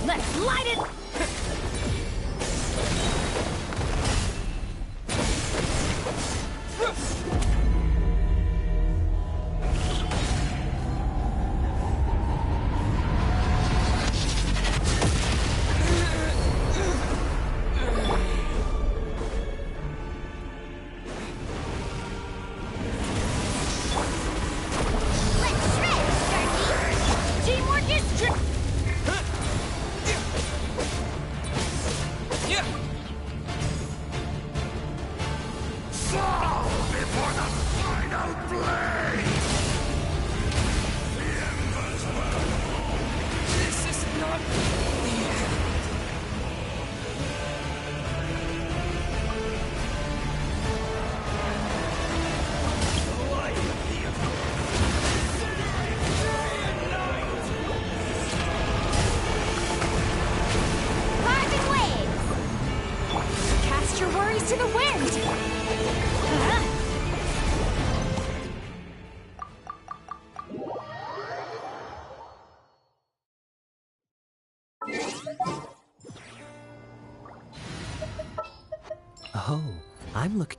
Let's light it! Let's shred, Starkey! Teamwork is Fall before the final blade! The embers burn. This is not the end. Light of the Carving waves! Cast your worries to the wind! Oh, I'm looking.